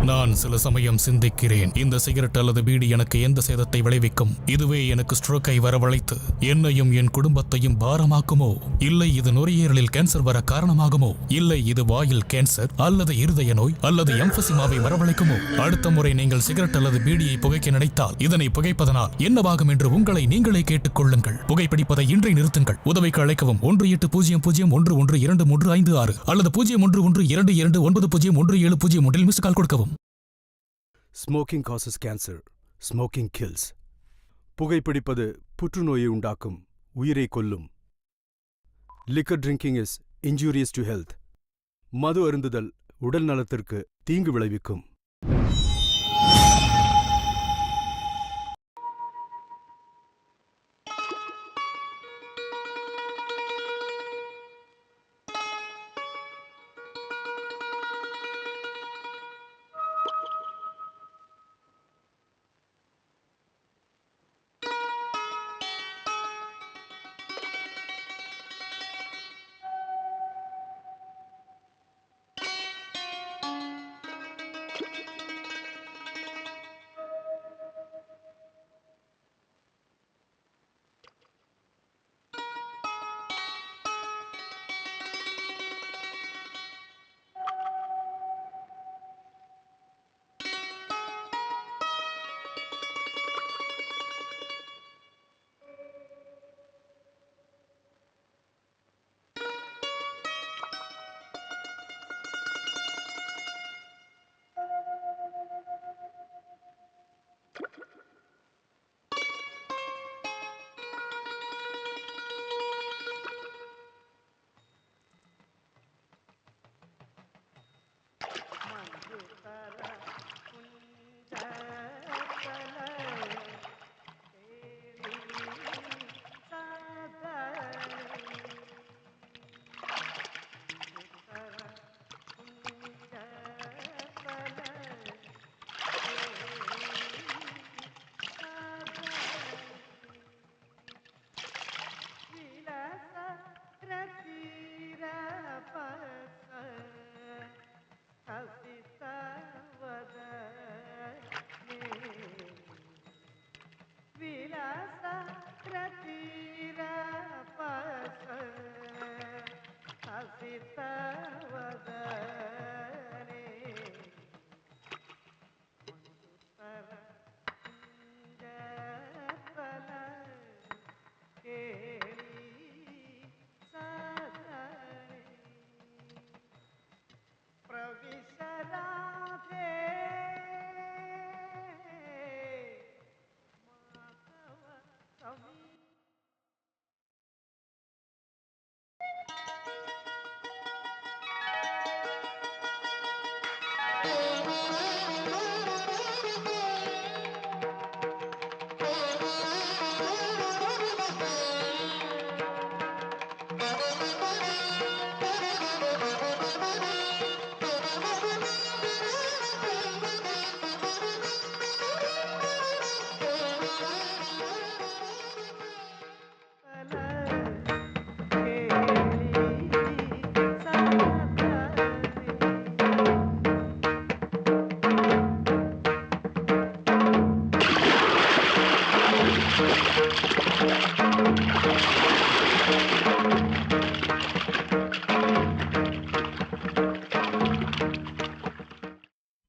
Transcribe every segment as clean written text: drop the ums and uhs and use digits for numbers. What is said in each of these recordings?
நான் சில சமயம் சிந்திக்கிறேன், இந்த சிகரெட் அல்லது பீடி எனக்கு எந்த சேதத்தை விளைவிக்கும்? இதுவே எனக்கு ஸ்ட்ரோக்கை வரவழைத்து என்னையும் என் குடும்பத்தையும் பாரமாக்குமோ? இல்லை இது நுரையீரலில் கேன்சர் வர காரணமாகுமோ? இல்லை இது வாயில் கேன்சர் அல்லது இருதய நோய் அல்லது எம்பசிமாவை வரவழைக்குமோ? அடுத்த முறை நீங்கள் சிகரெட் அல்லது பீடியை புகைக்க நினைத்தால் இதனை புகைப்பதனால் என்னவாகும் என்று உங்களை நீங்களே கேட்டுக் கொள்ளுங்கள். புகைப்பிடிப்பதை இன்றே நிறுத்துங்கள். உதவிக்கு அழைக்கவும் 1800112356 அல்லது 0112299017 மிஸ் கால் கொடுக்கவும். Smoking causes cancer. Smoking kills. புகைப்பிடிப்பது புற்றுநோயை உண்டாக்கும், உயிரை கொல்லும். Liquor drinking is injurious to health. மது அருந்துதல் உடல் நலத்திற்கு தீங்கு விளைவிக்கும்.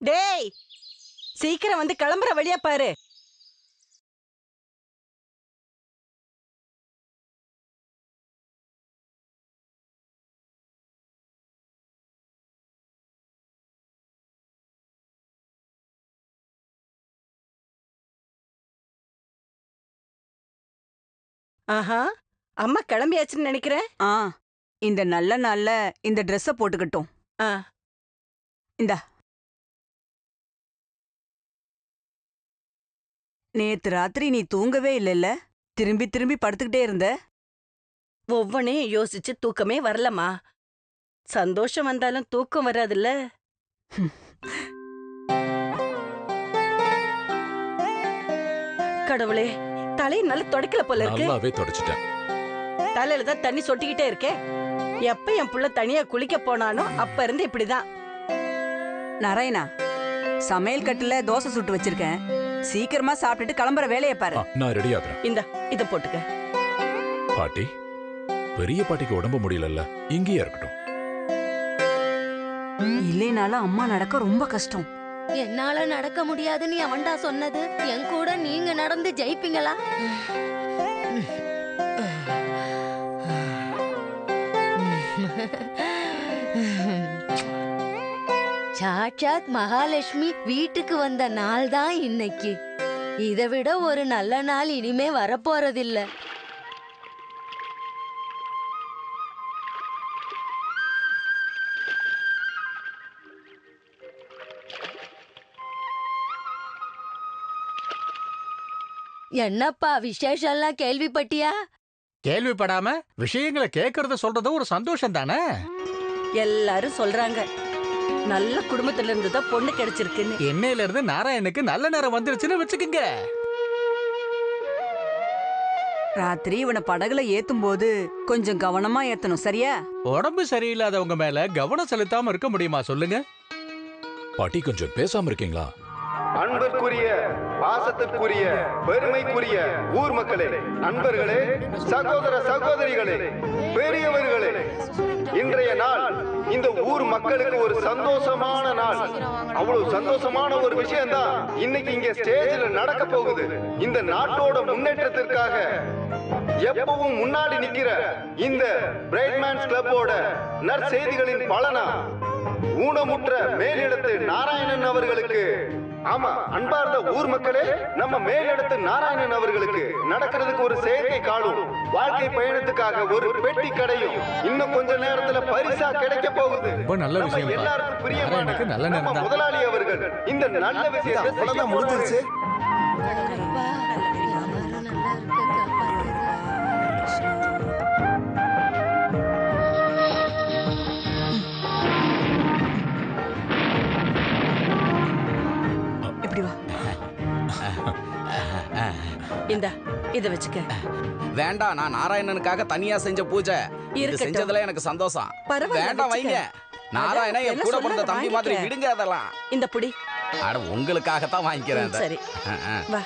டேய், சீக்கிரம் வந்து கிளம்புற வழியா பாரு. ஆஹா, அம்மா கிளம்பியாச்சுன்னு நினைக்கிறேன். இந்த நல்ல நாள்ல இந்த ட்ரெஸ்ஸ போட்டுக்கட்டும். இந்தா. நேத்து ராத்திரி நீ தூங்கவே இல்லைல்ல? திரும்பி திரும்பி படுத்துக்கிட்டே இருந்த. ஒவ்வொன்னையும் யோசிச்சு தூக்கமே வரலம்மா. சந்தோஷம் வந்தாலும் தூக்கம் வராதுல்ல. கடவுளே, தலையை நல்லா தொடக்கல போல இருக்கு. நல்லாவே தொடச்சிட்டேன். தலையில தான் தண்ணி சொட்டிக்கிட்டே இருக்கே. எப்ப என் புள்ள தனியா குளிக்க போனானோ அப்ப இருந்து இப்படிதான். நாராயணா, சமையல் கட்டுல தோசை சுட்டு வச்சிருக்கேன். சீக்கிரமா சாப்பிட்டுட்டு கிளம்புற வேலையை பாரு. நான் ரெடி ஆகுறேன். இந்த இத போட்டுக்க. பாட்டி, பெரிய பாட்டிக்கு உடம்பு முடியலல்ல, இங்கேயே இருக்கட்டும். இல்லைனாலும் அம்மா நடக்க ரொம்ப கஷ்டம். என்னால நடக்க முடியாதுன்னு அவன்டா சொன்னது. என் கூட நீங்க நடந்து ஜெயிப்பீங்களா? சாட்சாத் மகாலட்சுமி வீட்டுக்கு வந்த நாள் தான் இன்னைக்கு. இதை விட ஒரு நல்ல நாள் இனிமே வரப்போறதில்ல. என்னப்பா விசேஷம்லாம் கேள்விப்பட்டியா? கேள்விப்படாம விஷயங்களை கேட்கறத சொல்றது ஒரு சந்தோஷம் தானே. எல்லாரும் சொல்றாங்க நல்ல குடும்பத்துல இருந்து தான் பொண்ணு கிடைச்சிருக்குன்னு. என்னையில இருந்து நாராயணுக்கு நல்ல நேரம் வந்துருச்சுன்னு வச்சுக்கோங்க. ராத்திரி இவனை படகுல ஏத்தும் போது கொஞ்சம் கவனமா ஏத்தணும், சரியா? உடம்பு சரியில்லாதவங்க மேல கவனம் செலுத்தாம இருக்க முடியுமா சொல்லுங்க? பாட்டி, கொஞ்சம் பேசாம இருக்கீங்களா? அன்பிற்குரிய, பாசத்திற்குரிய, பெருமைக்குரிய ஊர் மக்களே, நண்பர்களே, சகோதர சகோதரிகளே, பெரியவர்களே, இன்றைய நாள் இந்த ஊர் மக்களுக்கு ஒரு சந்தோஷமான நாள். அவ்வளவு சந்தோஷமான ஒரு விஷயம் தான் இன்னைக்கு இங்க ஸ்டேஜ்ல நடக்க போகுது. இந்த நாட்டோட முன்னேற்றத்திற்காக எப்பவும் முன்னாடி நிக்கிற இந்த பிரைட்மேன்ஸ் கிளப்போட நற்செய்திகளின் பலனா ஊனமுற்ற மேலிடத்து நாராயணன் அவர்களுக்கு, ஆமா அன்பார்ந்த ஊர் மக்களே, நம்ம மேலிடத்து நாராயணன் அவர்களுக்கு நடக்கிறதுக்கு ஒரு செயற்கை காலும், வாழ்க்கை பயணத்துக்காக ஒரு பெட்டி கடையும் இன்னும் கொஞ்ச நேரத்துல பரிசா கிடைக்க போகுது. ரொம்ப நல்ல விஷயம். எல்லாருக்கும் பிரியமான நாராயணுக்கு நல்ல நேரம் நம்ம தான். முதலாளி அவர்கள் இந்த நல்ல விஷயத்தை செய்ய முடிஞ்சிருச்சு. அப்பா, எல்லாரும் நல்லா இருக்க காப்பாத்துங்க. இப்படி வா. இந்த இத வச்சுக்க. வேண்டாம், நான் நாராயணனுக்காக தனியா செஞ்ச பூஜை. இது இருக்கட்டும். செஞ்சதுல எனக்கு சந்தோஷம். பரவாயில்ல, வேண்டாம், வைங்க. வச்சுக்க. நாராயணன் என் என்ன கூட சொல்றாரு, பிறந்த தம்பி மாதிரி, வாங்கிக்க. விடுங்க அதெல்லாம். இந்த புடி. அட, உங்களுக்காகத்தான் வாங்கிக்கிறேன் அதை. சரி வா.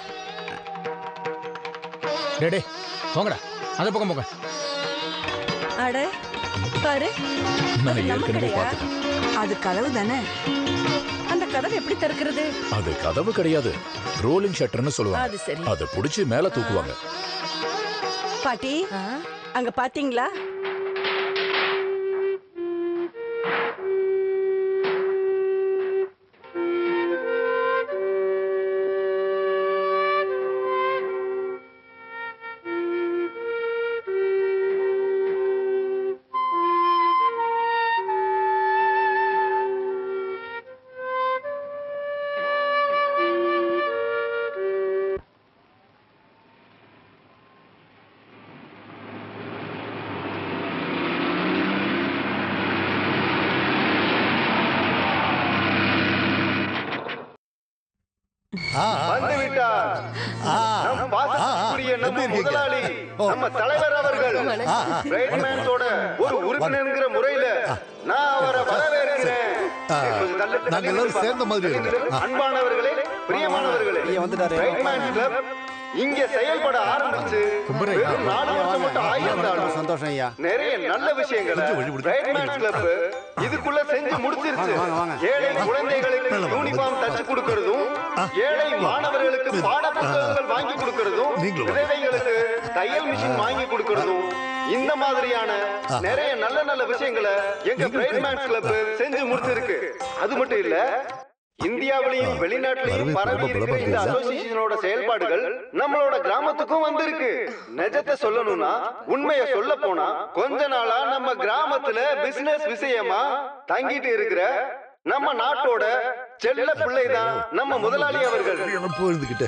டேய் போங்கடா, அந்த பக்கம் போங்க. அட பாரு, நான் அது நம்ம ஏற்கனவே கடையா? பார்த்துட்டேன். அது கதவு தானே? அந்த கதவை எப்படி திறக்கிறது? அது கதவு கிடையாது, ரோலிங் ஷட்டர்னு சொல்லுவாங்க. அது சரி. அதை புடிச்சு மேல தூக்குவாங்க. பாட்டி, ஆ? அங்க பாத்தீங்களா? வந்து விட்டார் நம் பாசத்திற்குரிய நம்ம முதலாளி, நம்ம தலைவர் அவர்கள். பிரைட்மேன்ஸோட ஒரு உறுப்பினர்ங்கிற முறையில நான் அவரை வரவேற்கிறேன். நாங்க எல்லாரும் சேர்ந்த மாதிரி இருக்கு. அன்பானவர்களே, பிரியமானவர்களே, பிரைட்மேன்ஸ் கிளப் இங்க செயல்பட ஆரம்பிச்சு வெறும் 4 வருஷம் மட்டும் ஆயிருந்தாலும் சந்தோஷம் ஐயா. நிறைய நல்ல விஷயங்களை பிரைட்மேன்ஸ் கிளப் இதுக்குள்ள செஞ்சு முடிச்சிருச்சு. ஏழை குழந்தைகளுக்கு யூனிஃபார்ம் தச்சு கொடுக்கறதும், ஏழை மாணவர்களுக்கு பாட புத்தகங்கள் வாங்கி கொடுக்கறதும், விதவைகளுக்கு தையல் மிஷின் வாங்கி கொடுக்கறதும், இந்த மாதிரியான நிறைய நல்ல நல்ல விஷயங்களை எங்க பிரைட்மேன்ஸ் கிளப் செஞ்சு முடிச்சிருக்கு. அது மட்டும் இல்ல, இந்தியாவிலையும் வெளிநாட்டிலையும் பரவி இருக்கிற இந்த அசோசியேஷனோட செயல்பாடுகள் நம்மளோட கிராமத்துக்கும் வந்திருக்கு. நிஜத்தை சொல்லணும்னா, உண்மையை சொல்ல போனா, கொஞ்ச நாளா நம்ம கிராமத்துல பிசினஸ் விஷயமா தங்கிட்டு இருக்கிற நம்ம நாட்டோட செல்ல பிள்ளைதான் நம்ம முதலாளி அவர்கள். போயிருந்துகிட்டு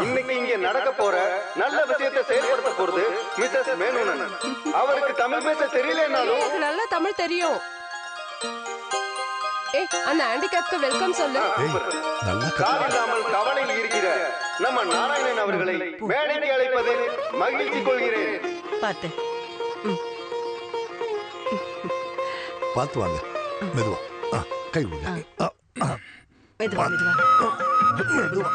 இன்னைக்கு இங்க நடக்க போற நல்ல விஷயத்தை செயல்படுத்த போறது மிஸ்ஸஸ் மேனோனன். அவருக்கு தமிழ் பேச தெரியலனாலும் நல்லா தமிழ் தெரியும். அந்த ஹேண்டிகேப்க்கு வெல்கம் சொல்லு. கால் இல்லாமல் கவலையில் இருக்கிற நம்ம நாராயணன் அவர்களை மேடைக்கு அழைப்பதில் மகிழ்ச்சி கொள்கிறேன். பாத்து. பார்த்து வாங்க. மெதுவா கை விடுங்க மெதுவா மெதுவா. மெதுவா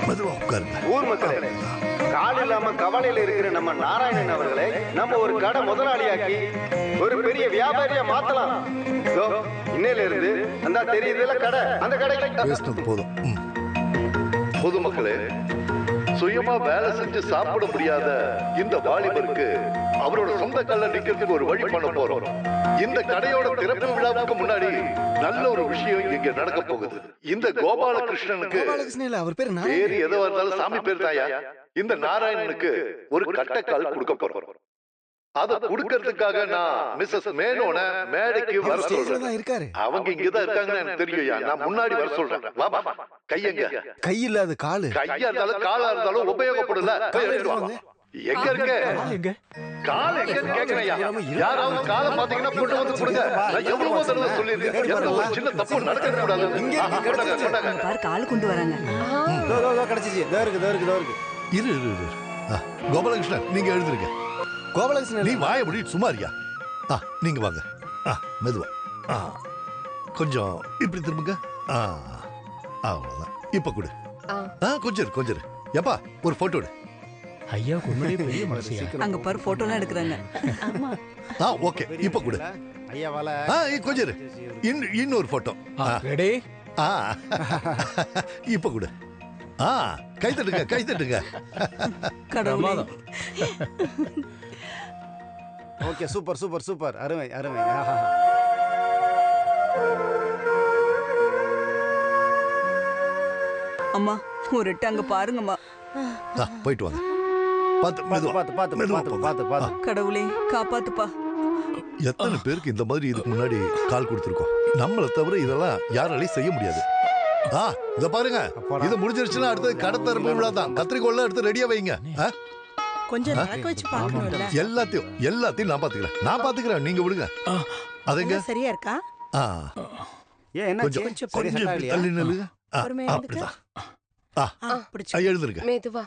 மெதுவா உட்காருங்க. ஊர் மக்களே, கால் இல்லாம கவலையில இருக்கிற நம்ம நாராயணன் அவர்களை நம்ம ஒரு கடை முதலாளியாக்கி ஒரு பெரிய வியாபாரியா மாத்தலாம். இதோ, இன்னையில இருந்து அந்த தெரியுதுல கடை, அந்த கடைக்கு பேசுனது போதும். பொதுமக்களே, சுயமா வேலை செஞ்சு சாப்பிட முடியாத இந்த வாலிபருக்கு அவரோட சொந்த கல்ல நிக்கிறதுக்கு ஒரு வழி பண்ண போறோம். இந்த கடையோட திறப்பு விழாவுக்கு முன்னாடி நல்ல ஒரு விஷயம் இங்க நடக்க போகுது. இந்த கோபாலகிருஷ்ணனுக்கு பேரு எதுவா இருந்தாலும் சாமி பேர் தாயா. இந்த நாராயணனுக்கு ஒரு கட்டைக்கால் கொடுக்க போறோம். அத குடுக்கறதுக்காக நான் மிஸ்ஸஸ் மேனோன மேடைக்கு வர சொல்றேன். அவங்க இங்கதான் இருக்காங்கன்னு எனக்கு தெரியும். நான் முன்னாடி வர சொல்றேன். வாமா, கையங்க. கை இல்லாத காலு. கையா இருந்தாலும் காலா இருந்தாலும் உபயோகப்படல. எங்க இருக்கு கால் எங்கன்னு கேக்குறேன். யாராவது காலை பாத்தீங்கன்னா கொண்டு வந்து கொடுங்க. நான் எவ்வளவோ தடவை சொல்லியிருக்கேன். எந்த ஒரு சின்ன தப்பு நடக்க கூடாது. பாரு கால் கொண்டு வராங்க. கிடைச்சிச்சு. இருக்கு. இரு கோபாலகிருஷ்ணன், நீங்க எழுதுறீங்க. கோபாலகிருஷ்ணன், நீ வாய முடி சுமாரியா. நீங்க வாங்க. மெதுவா கொஞ்சம் இப்படி திரும்புங்க. அவ்வளவுதான். இப்ப கொடு. கொஞ்சம் இரு. எப்பா ஒரு போட்டோ எடு. ஐயா உண்மையிலே பெரிய மனசியா. அங்க பாரு போட்டோலாம் எடுக்கறாங்க. ஓகே, இப்ப கொடு. ஐயா வால. கொஞ்சம் இரு. இன்னொரு போட்டோ. ரெடி? இப்ப கொடு. கை தட்டுங்க. கடவுளே. Okay, super. அருமை. அம்மா ஒரு எட்டு அங்க பாருங்கம்மா. போயிட்டு வாங்க. பாத்து. கடவுளே காப்பாத்துப்பா. எத்தனை பேருக்கு இந்த மாதிரி இதுக்கு முன்னாடி கால் கொடுத்துருக்கோம். நம்மளை தவிர இதெல்லாம் யாராலையும் செய்ய முடியாது. இத பாருங்க, இது முடிஞ்சிருச்சுன்னா அடுத்தது கடை திறப்பு விழா தான். கத்திரிக்கோள் எடுத்து ரெடியா வைங்க. கொஞ்சம் நடக்க வச்சு பார்க்கணும்ல. எல்லாத்தையும் நான் பாத்துக்கிறேன். நீங்க விடுங்க. அதுங்க சரியா இருக்கா? கொஞ்சம் தள்ளி நில்லுங்க. அப்படிதான். எழுதுருங்க. மெதுவா.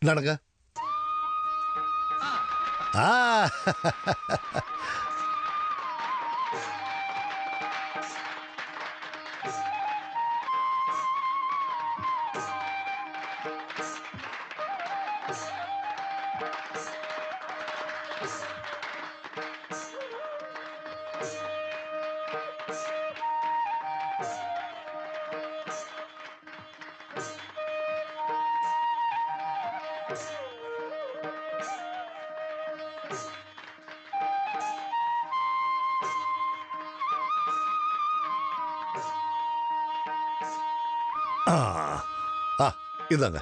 நடங்க. இதாங்க.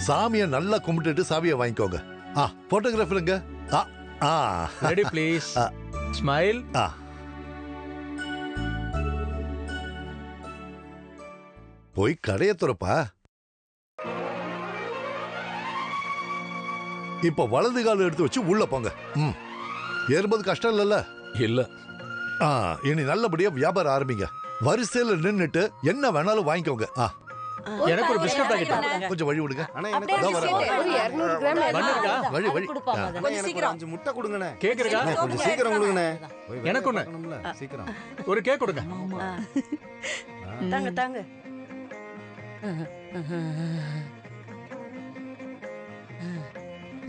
சாமிய நல்லா கும்பிட்டுட்டு சாவியை வாங்கிக்கோங்க. போட்டோகிராஃபருங்க. Ready please. ஸ்மைல். போய் கடையை துறப்பா. இப்ப வலது கால எடுத்து வச்சு உள்ள போங்க. ஏறும்போது கஷ்டம் இல்லல்ல? இல்ல. இனி நல்லபடியா வியாபாரம் ஆரம்பிங்க. வரிசையில நின்னுட்டு என்ன வேணாலும் வாங்கிக்கோங்க. எனக்கு ஒரு பிஸ்கட் பாக்கெட். கொஞ்சம் வழி விடுங்க. ஒரு 200 கிராம் வழி. கொஞ்சம் சீக்கிரம் 5 முட்டை கொடுங்கண்ணே. கேக் இருக்கா? கொஞ்சம் சீக்கிரம் கொடுங்கண்ணே. எனக்கு ஒண்ணு. சீக்கிரம் ஒரு கேக் கொடுங்க. தாங்க.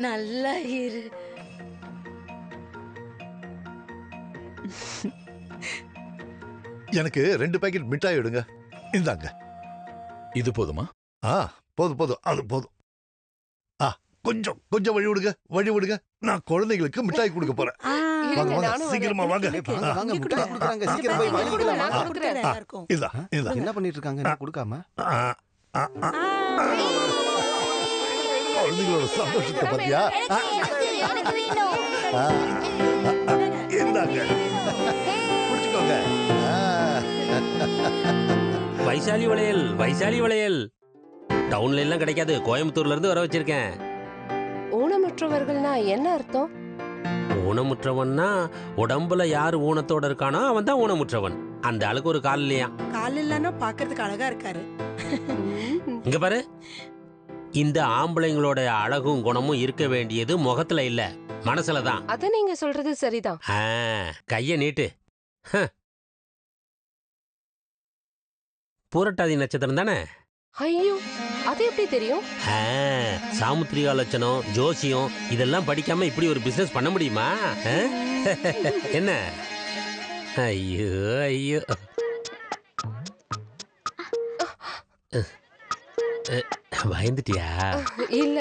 நல்லா இரு. எனக்கு 2 பாக்கெட் மிட்டாய் எடுங்க. இந்தாங்க. இது போதுமா? போதும். அது போதும். கொஞ்சம் வழி விடுங்க. நான் குழந்தைகளுக்கு மிட்டாய் கொடுக்க போறேன். வாங்க சீக்கிரமா வாங்க. முட்டை கொடுக்குறாங்க. சீக்கிரம் போய் வாங்கிக்கலாம். இதா. என்ன பண்ணிட்டு இருக்காங்க? என்ன கொடுக்காம? குழந்தைகளோட சந்தோஷத்தை பத்தியா? இந்தாங்க. குடிச்சுக்கோங்க. வைசாலி வளையல். டவுன்ல எல்லாம் கிடைக்காது, கோயம்புத்தூர்ல இருந்து வர வச்சிருக்கேன். ஊனமுற்றவர்கள்னா என்ன அர்த்தம்? ஊனமுற்றவன்னா உடம்புல யாரு ஊனத்தோட இருக்கானோ அவன் தான் ஊனமுற்றவன். அந்த ஆளுக்கு ஒரு கால் இல்லையா? கால் இல்லன்னா பாக்குறதுக்கு அழகா இருக்காரு. இங்க பாரு, இந்த ஆம்பளைங்களோட அழகும் குணமும் இருக்க வேண்டியது முகத்துல இல்ல, மனசுல தான். அத நீங்க சொல்றது சரிதான். கைய நீட்டு. பூரட்டாதி நட்சத்திரம் தானே? ஐயோ, அது எப்படி தெரியும்? சாமுத்திரிகா லட்சணம், ஜோசியம் இதெல்லாம் படிக்காம இப்படி ஒரு பிசினஸ் பண்ண முடியுமா? என்ன? ஐயோ ஐயோ, பயந்துட்டியா? இல்ல.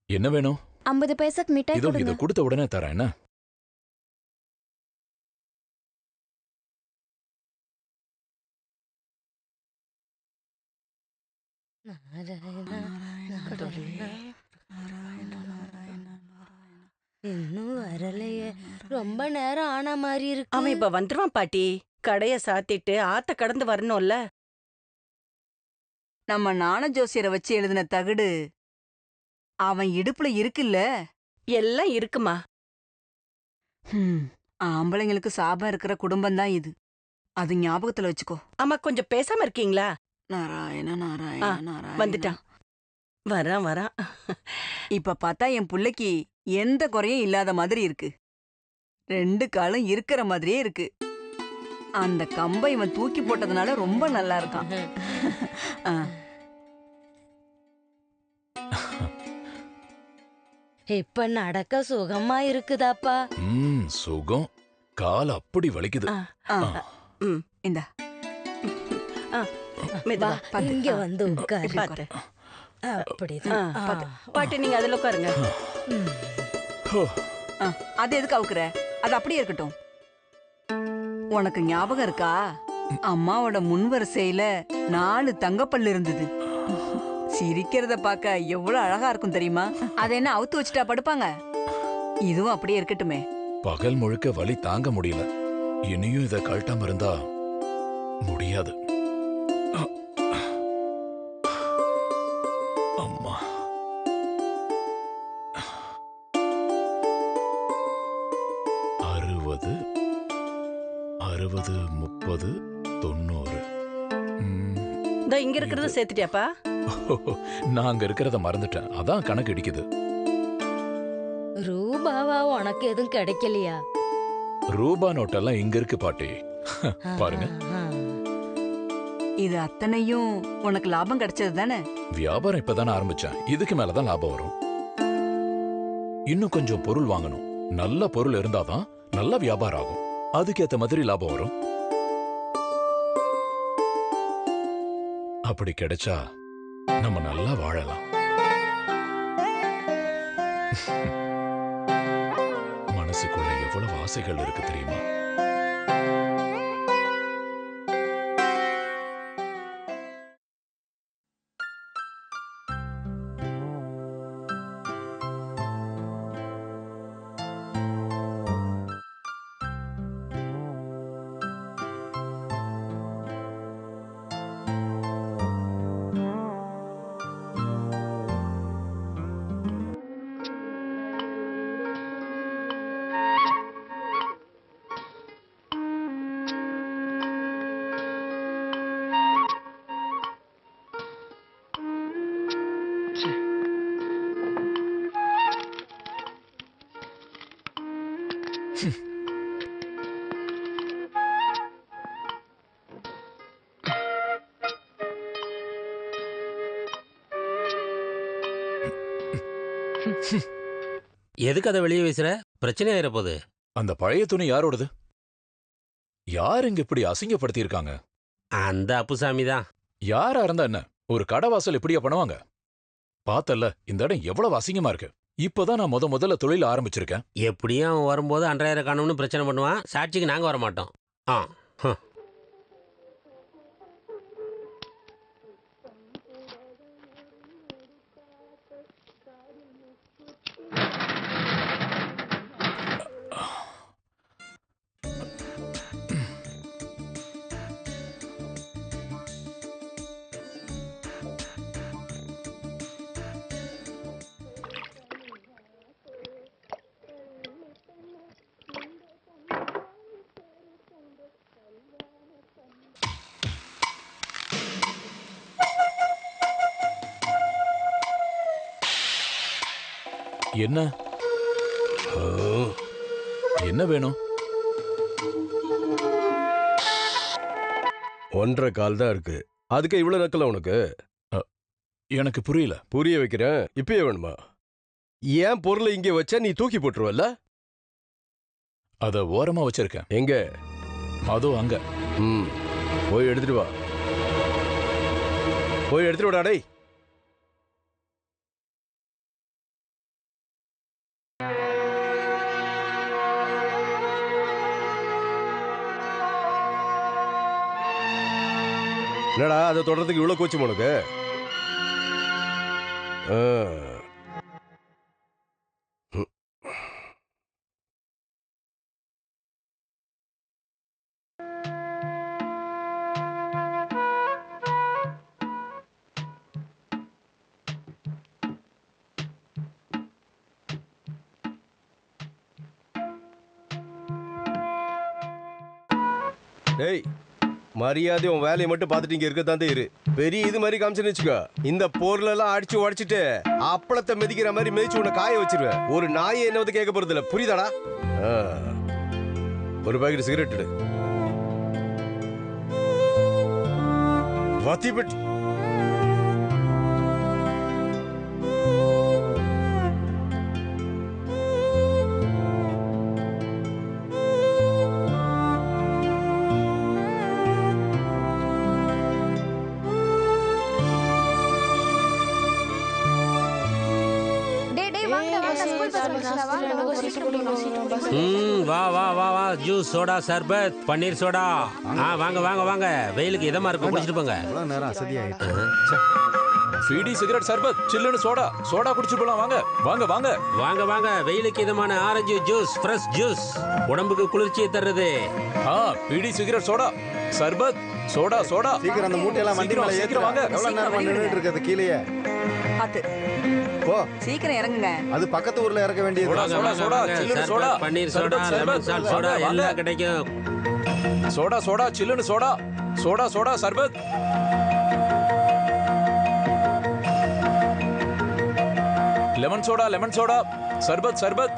என்ன வேணும்? 50 பைசாக்கு மிட்டாய் இதோ கொடுங்க. இத கொடுத்த உடனே தரேன். என்ன? இன்னும் வரலையே, ரொம்ப நேரம் ஆன மாதிரி இருக்கு. அவன் இப்ப வந்துருவான் பாட்டி. கடைய சாத்திட்டு ஆத்த கடந்து வரணும்ல. நம்ம ஞான ஜோசியரை வச்சு எழுதின தகடு அவன் இடுப்புல இருக்குல்ல. எல்லாம் இருக்குமா. ஆம்பளைங்களுக்கு சாபம் இருக்கிற குடும்பம் தான் இது. அது ஞாபகத்துல வச்சுக்கோ. ஆமா, கொஞ்சம் பேசாம இருக்கீங்களா? நாராயண நாராயண நாராயண. வந்துட்டான். வரான். இப்ப பார்த்தா என் புள்ளைக்கு எந்த குறையும் இல்லாத மாதிரி இருக்கு. 2 காலும் இருக்கிற மாதிரியே இருக்கு. அந்த கம்பை இவன் தூக்கி போட்டதுனால ரொம்ப நல்லா இருக்கான். இப்ப நடக்க சுகமா இருக்குதாப்பா? சுகம். கால் அப்படி வலிக்குது. இந்தா இங்க வந்து உட்காரு. அப்படிதான். பாட்டி நீங்க அதுல உட்காருங்க. அது எதுக்கு அவுக்குற? அது அப்படியே இருக்கட்டும். உனக்கு ஞாபகம் இருக்கா? அம்மாவோட முன்வரிசையில 4 தங்கப்பல்லு இருந்தது. சிரிக்கிறத பார்க்க எவ்வளவு அழகா இருக்கும் தெரியுமா? அதை என்ன அவுத்து வச்சுட்டா படுப்பாங்க? இதுவும் அப்படியே இருக்கட்டுமே. பகல் முழுக்க வலி தாங்க முடியல. இனியும் இத கழட்டாம இருந்தா முடியாது. அம்மா, அறுபது 30 90. இங்க இருக்கிறத சேர்த்துட்டியாப்பா? நாங்க இருக்கிறத மறந்துட்டேன். அதான் கணக்கு இடிக்குது. ரூபாவா உனக்கு எதுவும் கிடைக்கலையா? ரூபா நோட்டெல்லாம் இங்க இருக்கு பாட்டி. பாருங்க. இது அத்தனையும் உனக்கு லாபம் கிடைச்சது தானே? வியாபாரம் இப்பதானே ஆரம்பிச்சேன். இதுக்கு மேலதான் லாபம் வரும். இன்னும் கொஞ்சம் பொருள் வாங்கணும். நல்ல பொருள் இருந்தாதான் நல்ல வியாபாரம் ஆகும். அதுக்கேத்த மாதிரி லாபம் வரும். அப்படி கிடைச்சா நம்ம நல்லா வாழலாம். மனசுக்குள்ள எவ்வளவு ஆசைகள் இருக்கு தெரியுமா? எதுக்கு அதை வெளியே வீசுற? பிரச்சனை ஆயிர போகுது. அந்த பழைய துணி யாரோடது? யார் இங்க இப்படி அசிங்கப்படுத்தி இருக்காங்க? அந்த அப்புசாமி தான். யாரா இருந்தா என்ன? ஒரு கடவாசல் இப்படியா பண்ணுவாங்க? பார்த்தல்ல, இந்த இடம் எவ்வளவு அசிங்கமா இருக்கு. இப்பதான் நான் முதல்ல தொழில் ஆரம்பிச்சிருக்கேன். எப்படியும் அவன் வரும்போது 2000 காணும்னு பிரச்சனை பண்ணுவான். சாட்சிக்கு நாங்க வர மாட்டோம். என்ன என்ன வேணும்? 1.5 கால் தான் இருக்கு. அதுக்கு இவ்வளவு நக்கல உனக்கு? எனக்கு புரியல. புரிய வைக்கிறேன். இப்பயே வேணுமா? ஏன் பொருளை இங்கே வச்சா நீ தூக்கி போட்டுருவல்ல? அத ஓரமா வச்சிருக்கேன். எங்க? அதோ அங்க. போய் எடுத்துட்டு வா. போய் எடுத்துட்டு வாடா டேய். என்னடா அதை தொடர்றதுக்கு இவ்வளவு கோச்சும் உனக்கு? டேய், மரியாதை உன் வேலையை மட்டும் பார்த்துட்டு இங்க இருக்கத்தான் இரு. பெரிய இது மாதிரி காமிச்சுன்னு வச்சுக்கோ, இந்த பொருளெல்லாம் அடிச்சு உடைச்சிட்டு அப்பளத்தை மிதிக்கிற மாதிரி மிதிச்சு உன்னை காய வச்சிருவேன். ஒரு நாயை என்ன வந்து கேட்க போறது இல்ல, புரியுதாடா? ஒரு பாக்கெட் சிகரெட் எடு. வத்தி பெட்டி. வா வா வா வா, ஜூஸ், சோடா, சர்பத், பன்னீர் சோடா. வாங்க வாங்க வாங்க, வெயிலுக்கு இதமா இருக்கும், குடிச்சிட்டு போங்க. நேரம் அசதி ஆயிட்டு. பீடி, சிகரெட், சர்பத், சில்லுன்னு சோடா. சோடா குடிச்சிட்டு போலாம். வாங்க வாங்க வாங்க வாங்க வாங்க, வெயிலுக்கு இதமான ஆரஞ்சு ஜூஸ், ஃப்ரெஷ் ஜூஸ், உடம்புக்கு குளிர்ச்சியை தருது. பீடி, சிகரெட், சோடா, சர்பத், சோடா சோடா. சீக்கிரம் அந்த மூட்டையெல்லாம் வண்டி மேல ஏத்தி வாங்க. எவ்வளவு நேரமா நின்னுட்டு இருக்குது கீழே? பாத்து போ, சீக்கிரம் இறங்குங்க. அது பக்கத்து ஊர்ல இறக்க வேண்டியது. சோடா சோடா, சில்லுன்னு சோடா, பன்னீர் சோடா, லெமன் சால்ட் சோடா எல்லாம் கிடைக்கும். சோடா சோடா, சில்லுன்னு சோடா, சோடா சோடா, சர்பத். லெமன் சோடா, லெமன் சோடா, சர்பத் சர்பத்.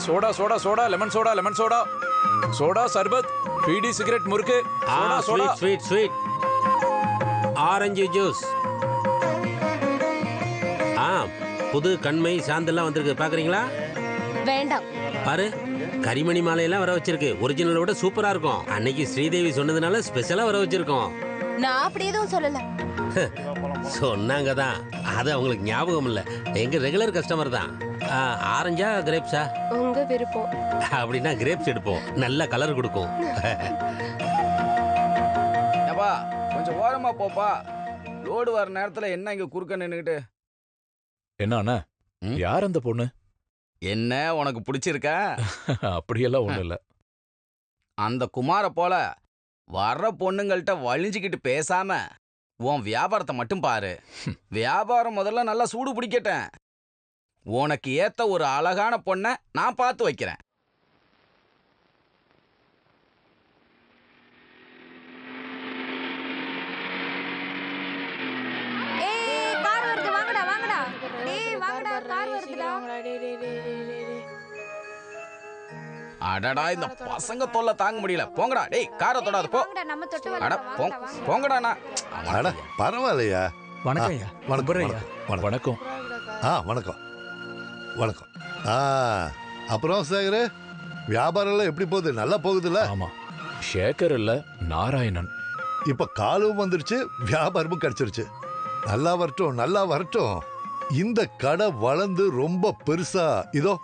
Soda soda soda, lemon soda, lemon soda, soda, சர்பத், பீடி, சிகரெட், முறுக்கு, soda soda. Sweet sweet, orange juice. புது கண்மை சாந்தெல்லாம் வந்திருக்கு, பாக்குறீங்களா? வேண்டாம். பாரு, கரிமணி மாலையெல்லாம் வர வச்சிருக்கு. ஒரிஜினலை விட சூப்பரா இருக்கும். அன்னைக்கு ஸ்ரீதேவி சொன்னதுனால ஸ்பெஷலா வர வச்சிருக்கோம். நான் அப்படி எதுவும் சொல்லல. சொன்னாங்க தான், அது அவங்களுக்கு ஞாபகம் இல்ல. எங்க ரெகுலர் கஸ்டமர் தான். ஆரஞ்சா கிரேப்ஸா? உங்க விருப்பம். அப்படின்னா கிரேப்ஸ் எடுப்போம், நல்ல கலர் கொடுக்கும். கொஞ்சம் ஓரமா போப்பா. லோடு வர நேரத்துல என்ன இங்க குறுக்க நின்னுகிட்டு? என்ன யார் அந்த பொண்ணு? என்ன உனக்கு பிடிச்சிருக்கா? அப்படியெல்லாம் ஒண்ணு இல்ல. அந்த குமார போல வர்ற பொண்ணுங்கள்ட்ட வழிஞ்சுக்கிட்டு பேசாம உன் வியாபாரத்தை மட்டும் பாரு. வியாபாரம் முதல்ல நல்லா சூடு பிடிக்கட்டேன். உனக்கு ஏத்த ஒரு அழகான பொண்ணை நான் பார்த்து வைக்கிறேன். அடடா, இந்த பசங்க தொல்லை தாங்க முடியல. போங்கடா டேய், காரை தொடாத போ. அட போங்கடா. அட பரவாயில்லையா. வணக்கம் ஐயா. வணக்கம். வணக்கம். வணக்கம் வணக்கம். அப்புறம் சேகர், வியாபாரம் எல்லாம் எப்படி போகுது? நல்லா போகுதுல்ல? ஆமா, சேகர் இல்ல, நாராயணன். இப்ப காலும் வந்துருச்சு, வியாபாரமும் கிடைச்சிருச்சு. நல்லா வரட்டும், நல்லா வரட்டும். இந்த கடை வளர்ந்து ரொம்ப பெருசா இதோ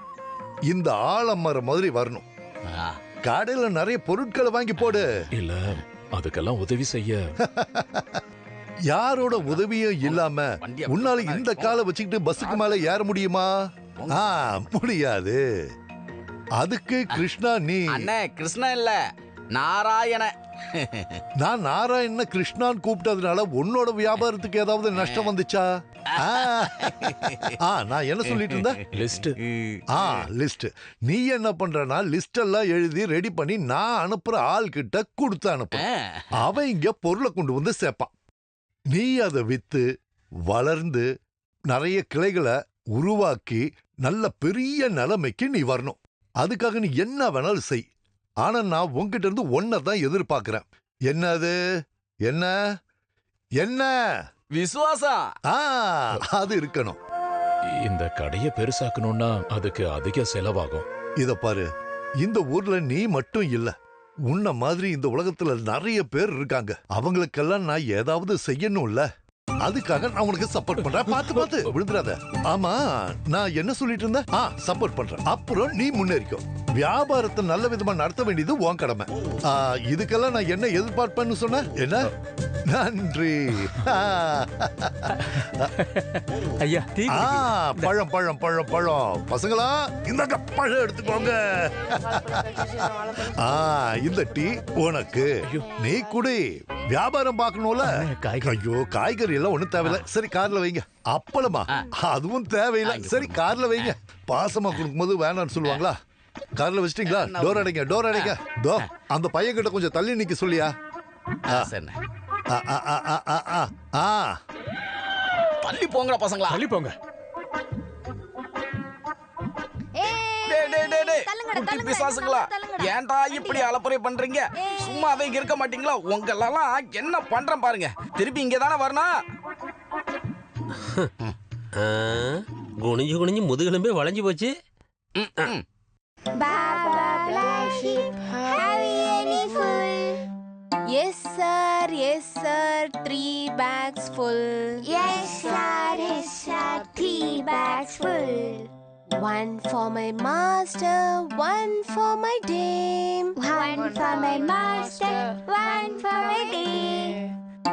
இந்த ஆலமரம் மாதிரி வரணும். கடையில நிறைய பொருட்களை வாங்கி போடு. இல்ல, அதுக்கெல்லாம் உதவி செய்ய யாரோட உதவியும் இல்லாம உன்னால இந்த காலை வச்சுக்கிட்டு பஸ்ஸுக்கு மேல ஏற முடியுமா? முடியாது. அதுக்கு கிருஷ்ணா நீ. அண்ணே, கிருஷ்ணா இல்ல, நாராயண. நான் நாராயண கிருஷ்ணான்னு கூப்பிட்டதுனால உன்னோட வியாபாரத்துக்கு ஏதாவது நஷ்டம் வந்துச்சா? நான் என்ன சொல்லிட்டு இருந்தேன்? லிஸ்ட். லிஸ்ட். நீ என்ன பண்றனா, லிஸ்ட் எல்லாம் எழுதி ரெடி பண்ணி நான் அனுப்புற ஆள் கிட்ட கொடுத்து அனுப்பு. அவன் இங்க பொருளை கொண்டு வந்து சேர்ப்பான். நீ அதை வித்து வளர்ந்து நிறைய கிளைகளை உருவாக்கி நல்ல பெரிய நிலைமைக்கு நீ வரணும். அதுக்காக நீ என்ன வேணாலும் செய். ஆனா நான் உன்கிட்ட இருந்து ஒன்னதான் எதிர்பார்க்கிறேன். என்னது? என்ன என்ன? விசுவாசம். அது இருக்கணும். இந்த கடையை பெருசாக்கணும்னா அதுக்கு அதிக செலவாகும். இத பாரு, இந்த ஊர்ல நீ மட்டும் இல்ல, உன்ன மாதிரி இந்த உலகத்துல நிறைய பேர் இருக்காங்க. அவங்களுக்கெல்லாம் நான் ஏதாவது செய்யணும்ல. அதுக்காக நான் உனக்கு சப்போர்ட் பண்றேன். பார்த்து விழுந்துடாத. ஆமா, நான் என்ன சொல்லிட்டு இருந்தேன்? சப்போர்ட் பண்றேன். அப்புறம் நீ முன்னேறிக்கோ. வியாபாரத்தை நல்ல விதமா நடத்த வேண்டியது உன் கடமை. இதுக்கெல்லாம் நான் என்ன எதிர்பார்ப்பேன்னு சொன்ன? என்ன? நன்றி. ஐயா, பழம் பழம் பழம் பழம். பசங்களா, இந்த பழம் எடுத்துக்கோங்க. இந்த டீ உனக்கு. நீ குடி. வியாபாரம் பார்க்கணும்ல. ஐயோ, காய்கறி எல்லாம் ஒண்ணும் தேவையில்ல. சரி, கார்ல வைங்க. அப்பளமா? அதுவும் தேவையில்லை. சரி, கார்ல வைங்க. பாசமா கொடுக்கும்போது வேணாம்னு சொல்லுவாங்களா? கார்ல வச்சிட்டீங்களா? Door அடைங்க, door அடைங்க. தோ அந்த பையன் கிட்ட கொஞ்சம் தள்ளி நிக்க சொல்லியா. தள்ளி போங்கடா பசங்களா, தள்ளி போங்க. பிசாசுங்களா, ஏன்டா இப்படி அலப்பறை பண்றீங்க? சும்மாவே இருக்க மாட்டீங்களா? உங்களெல்லாம் என்ன பண்றேன் பாருங்க. திருப்பி இங்க தானே வரணும். குனிஞ்சு குனிஞ்சு முதுகெலும்பே வளைஞ்சு போச்சு. Baba black sheep, have you any full? Yes sir, 3 bags full. Yes sir, 3 bags full. One for my master, one for my dame. One for my master, one for my dame.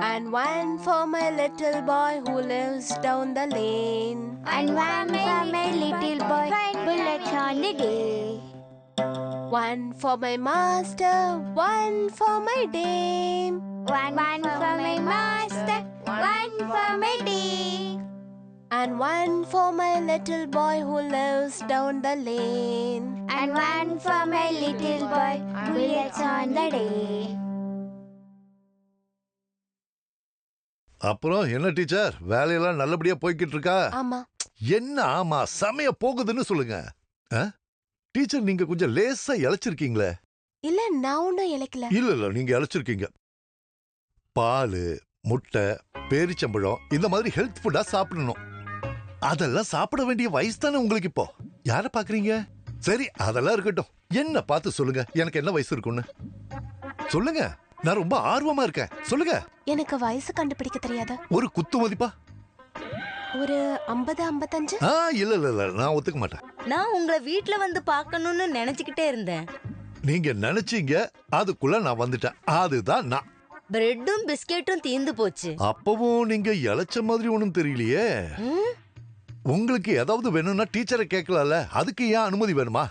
And one for my little boy who lives down the lane. And one for my little boy who lives on the day. One for my master, one for my dame. One for my master, one for my dame. And one for my little boy who lives down the lane. And one for my little boy who lives on the day. அப்புறம் என்ன teacher, வேலையெல்லாம் நல்லபடியா போய்கிட்டு இருக்கா? ஆமா. என்ன ஆமா, சமய போகுதுன்னு சொல்லுங்க. டீச்சர், நீங்க கொஞ்சம் லேசா இழைச்சிருக்கீங்களே. இல்ல, நான் ஒன்னும் இழைக்கல. இல்ல, நீங்க இழைச்சிருக்கீங்க. பால், முட்டை, பேரிச்சம்பழம் இந்த மாதிரி ஹெல்த் ஃபுட்டா சாப்பிடணும். அதெல்லாம் சாப்பிட வேண்டிய வயசு தானே உங்களுக்கு இப்போ. யார பாக்குறீங்க? சரி, அதெல்லாம் இருக்கட்டும். என்ன பார்த்து சொல்லுங்க, எனக்கு என்ன வயசு இருக்குன்னு சொல்லுங்க. நான் ரொம்ப ஆர்வமா இருக்கேன். சொல்லுங்க. எனக்கு வயசு கண்டுபிடிக்க தெரியாது. ஒரு குத்து மதிப்பா? ஒரு 50-55. இல்ல, நான் ஒத்துக்க மாட்டேன். நான் உங்களை வீட்ல வந்து பார்க்கணும்னு நினைச்சுக்கிட்டே இருந்தேன். நீங்க நினைச்சீங்க, அதுக்குள்ள நான் வந்துட்டேன். அதுதான் நான். பிரெட்டும் பிஸ்கெட்டும் தீந்து போச்சு. அப்பவும் நீங்க இழைச்ச மாதிரி ஒண்ணும் தெரியலையே. உங்களுக்கு ஏதாவது வேணும்னா டீச்சரை கேட்கலாம்ல. அதுக்கு ஏன் அனுமதி வேணுமா?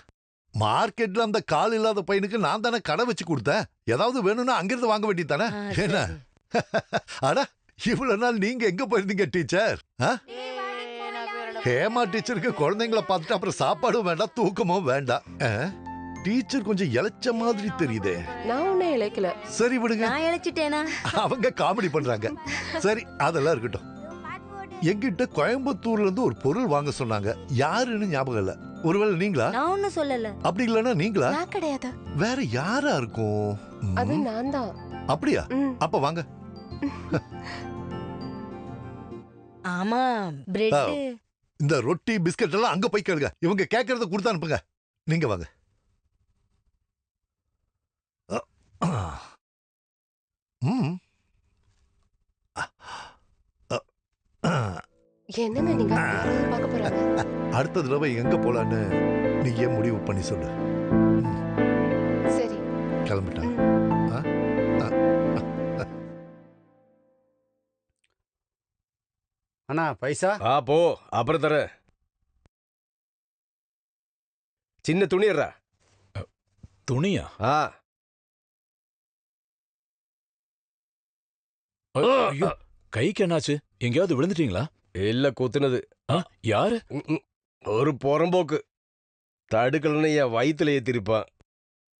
மார்க்கெட்ல அந்த கால் இல்லாத பையனுக்கு நான் தானே கடை வச்சு கொடுத்தேன். ஏதாவது வேணும்னா அங்கிருந்து வாங்க வேண்டியது தானே. என்ன அடா, இவ்வளவு நாள் நீங்க எங்க போயிருந்தீங்க டீச்சர்? ஹேமா டீச்சருக்கு குழந்தைங்களை பார்த்துட்டு அப்புறம் சாப்பாடும் வேண்டாம், தூக்கமும் வேண்டாம். டீச்சர் கொஞ்சம் இழைச்ச மாதிரி தெரியுதே. நான் ஒன்னும் இழைக்கல. சரி விடுங்க. நான் இழைச்சிட்டேனா? அவங்க காமெடி பண்றாங்க. சரி, அதெல்லாம் இருக்கட்டும். எங்கிட்ட கோயம்புத்தூர்ல இருந்து ஒரு பொருள் வாங்க சொன்னாங்க. யாருன்னு ஞாபகம் இல்ல. ஒருவேளை நீங்களா? நான் ஒன்னும் சொல்லல. அப்படி இல்லனா நீங்களா? நான் கிடையாது. வேற யாரா இருக்கும்? அது நான் தான். அப்படியா? அப்ப வாங்க. ஆமா, பிரெட். இந்த ரொட்டி பிஸ்கட் எல்லாம் அங்க போய் கேளுங்க. இவங்க கேக்குறத கொடுத்து அனுப்புங்க. நீங்க வாங்க. என்னங்க நீங்க பார்க்க போறாங்க? அடுத்த தடவை எங்க போலான்னு நீ ஏன் முடிவு பண்ணி சொல்லு. சரி, கிளம்பிட்டேன். அண்ணா பைசா? போ, அப்புறம் தர. சின்ன துணியறா. துணியா? ஐயோ, கைக்கு என்னாச்சு? எங்கேயாவது விழுந்துட்டீங்களா? இல்ல, குத்துனது. யாரு? ஒரு புறம்போக்கு. தடுக்கலன்னு என் வயிற்றுல ஏத்திருப்பான்.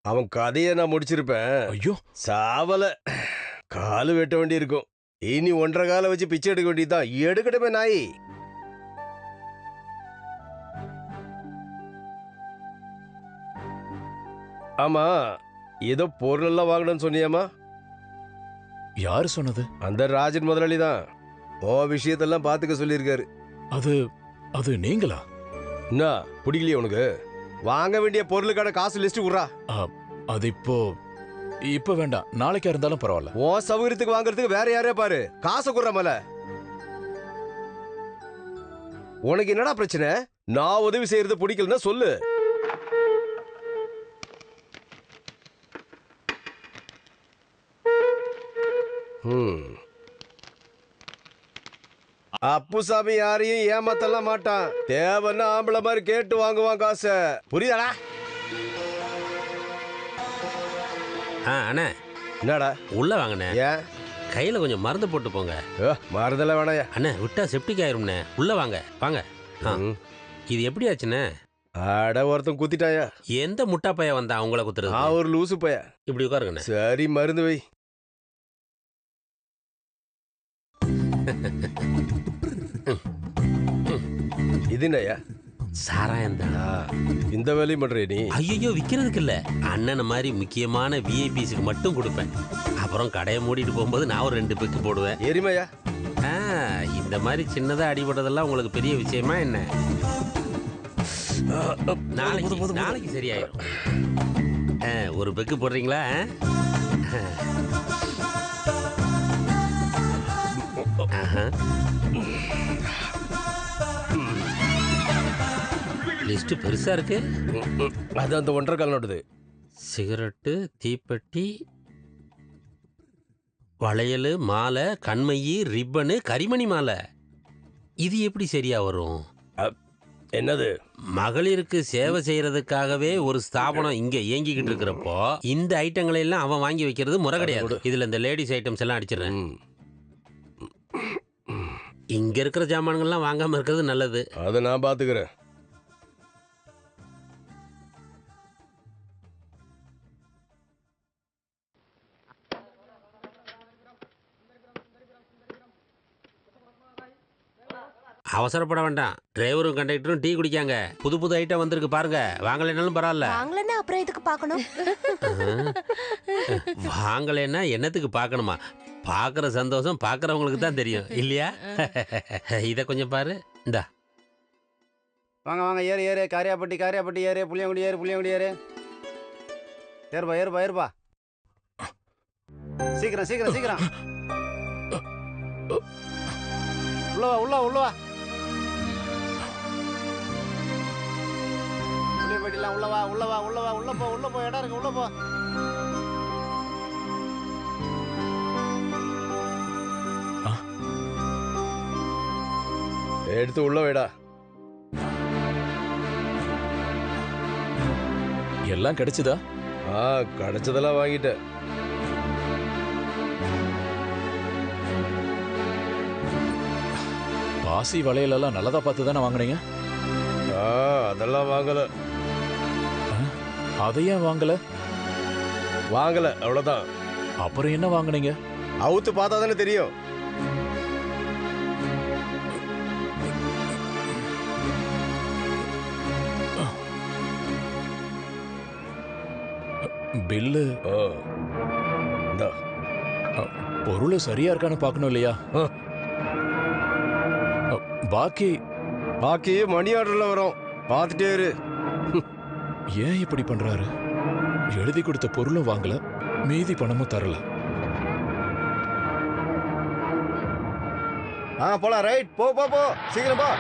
அவன் கதையை நான் முடிச்சிருப்பேன். ஐயோ, சாவல. காலு வெட்ட வேண்டி இருக்கும். இனி 1.5 காலை வச்சு பிச்சை எடுக்க வேண்டியதுதான். எடுக்கட்டுமே நாய். ஆமா, ஏதோ பொருள் எல்லாம் வாங்கணும்னு சொன்னியாமா? யாரு சொன்னது? அந்த ராஜன் முதலாளி தான் ஓ விஷயத்தெல்லாம் பாத்துக்க சொல்லியிருக்காரு. அது நீங்களா? என்ன பிடிக்கலையே உனக்கு? வாங்க வேண்டிய பொருளுக்கான காசு லிஸ்ட் விடுறா. அது இப்ப வேண்டாம், நாளைக்கா இருந்தாலும் பரவாயில்ல. ஓ சௌகரியத்துக்கு வாங்குறதுக்கு வேற யாரே பாரு, காசை குடுற மேல. உனக்கு என்னடா பிரச்சனை? நான் உதவி செய்யறது பிடிக்கலன்னா சொல்லு. அப்புசாமி யாரையும் ஏமாத்தலாம் மாட்டான். தேவைன்னா ஆம்பளை மாதிரி கேட்டு வாங்குவான் காசை. புரியுதாடா? அண்ணே என்னடா உள்ள வாங்கண்ணே. ஏன் கையில கொஞ்சம் மருந்து போட்டு போங்க. மருந்தெல்லாம் வேணாயா அண்ணே, விட்டா செப்டிக் ஆயிரும்ண்ணே. உள்ள வாங்க வாங்க. இது எப்படி ஆச்சுண்ணே? அட ஒருத்தன் குத்திட்டாயா. எந்த முட்டா பைய வந்தா உங்களை குத்துறது? ஒரு லூசு பைய. இப்படி உட்காருங்கண்ணே. சரி, மருந்து வை. இது என்னய்யா? சாராயம் தான். இந்த வேலையும் பண்றே நீ? ஐயோ, விக்கிறதுக்கு இல்ல, அண்ணன் மாதிரி முக்கியமான விஐபிஸ்க்கு மட்டும் கொடுப்பேன். அப்புறம் கடையை மூடிட்டு போகும்போது நான் ஒரு 2 பெக்கு போடுவேன். எரிமையா? இந்த மாதிரி சின்னதா அடிபடுறதெல்லாம் உங்களுக்கு பெரிய விஷயமா என்ன? நாளைக்கு சரியாயிரும். ஒரு பெக்கு போடுறீங்களா? லிஸ்ட் பெருசா இருக்கு. அது அந்த 1.5 கால் நோட்டுது. சிகரெட்டு, தீப்பெட்டி, வளையல், மாலை, கண்மையி, ரிப்பனு, கரிமணி மாலை. இது எப்படி சரியா வரும்? என்னது? மகளிருக்கு சேவை செய்யறதுக்காகவே ஒரு ஸ்தாபனம் இங்க இயங்கிக்கிட்டு இருக்கிறப்போ இந்த ஐட்டங்களை எல்லாம் அவன் வாங்கி வைக்கிறது முறை கிடையாது. இதுல இந்த லேடிஸ் ஐட்டம்ஸ் எல்லாம் அடிச்சிடறேன். இங்க இருக்கிற ஜாமான்கள்லாம் வாங்காம இருக்கிறது நல்லது. அதை நான் பாத்துக்கிறேன். அவசரப்பட வேண்டாம். டிரைவரும் கண்டக்டரும் டீ குடிக்காங்க. புது புது ஐட்டம் வந்திருக்கு பாருங்க. வாங்கலைனாலும் பரவாயில்ல. வாங்கலன்னா அப்புறம் எதுக்கு பார்க்கணும்? வாங்கலைன்னா என்னத்துக்கு பார்க்கணுமா? பார்க்குற சந்தோஷம் பார்க்குறவங்களுக்கு தான் தெரியும் இல்லையா? இதை கொஞ்சம் பாரு. இந்தா வாங்க வாங்க, ஏறு ஏறு. காரியாப்பட்டி ஏறு. புளியங்குடி ஏறு. ஏறுப்பா. சீக்கிரம். உள்ள வா. புளியம்பட்டிலாம் உள்ள போ. இடம் இருக்கு, உள்ள போ. எடுத்து உள்ள வைடா. எல்லாம் கிடைச்சதா? கிடைச்சதெல்லாம் வாங்கிட்டேன். பாசி வளையலெல்லாம் நல்லதா பார்த்து தானே வாங்கினீங்க? அதெல்லாம் வாங்கல. அதையே வாங்கல? அவ்வளவுதான். அப்புறம் என்ன வாங்கினீங்க? அவுத்து பார்த்தா தானே தெரியும். பில்லு பொருள் சரியா இருக்கான்னு பார்க்கணும் இல்லையா? பாக்கி மணி ஆர்டர்ல வரும், பார்த்துட்டே இரு. ஏன் இப்படி பண்றாரு? எழுதி கொடுத்த பொருளும் வாங்கல, மீதி பணமும் தரல. போலாம். ரைட், போ சீக்கிரம் போ.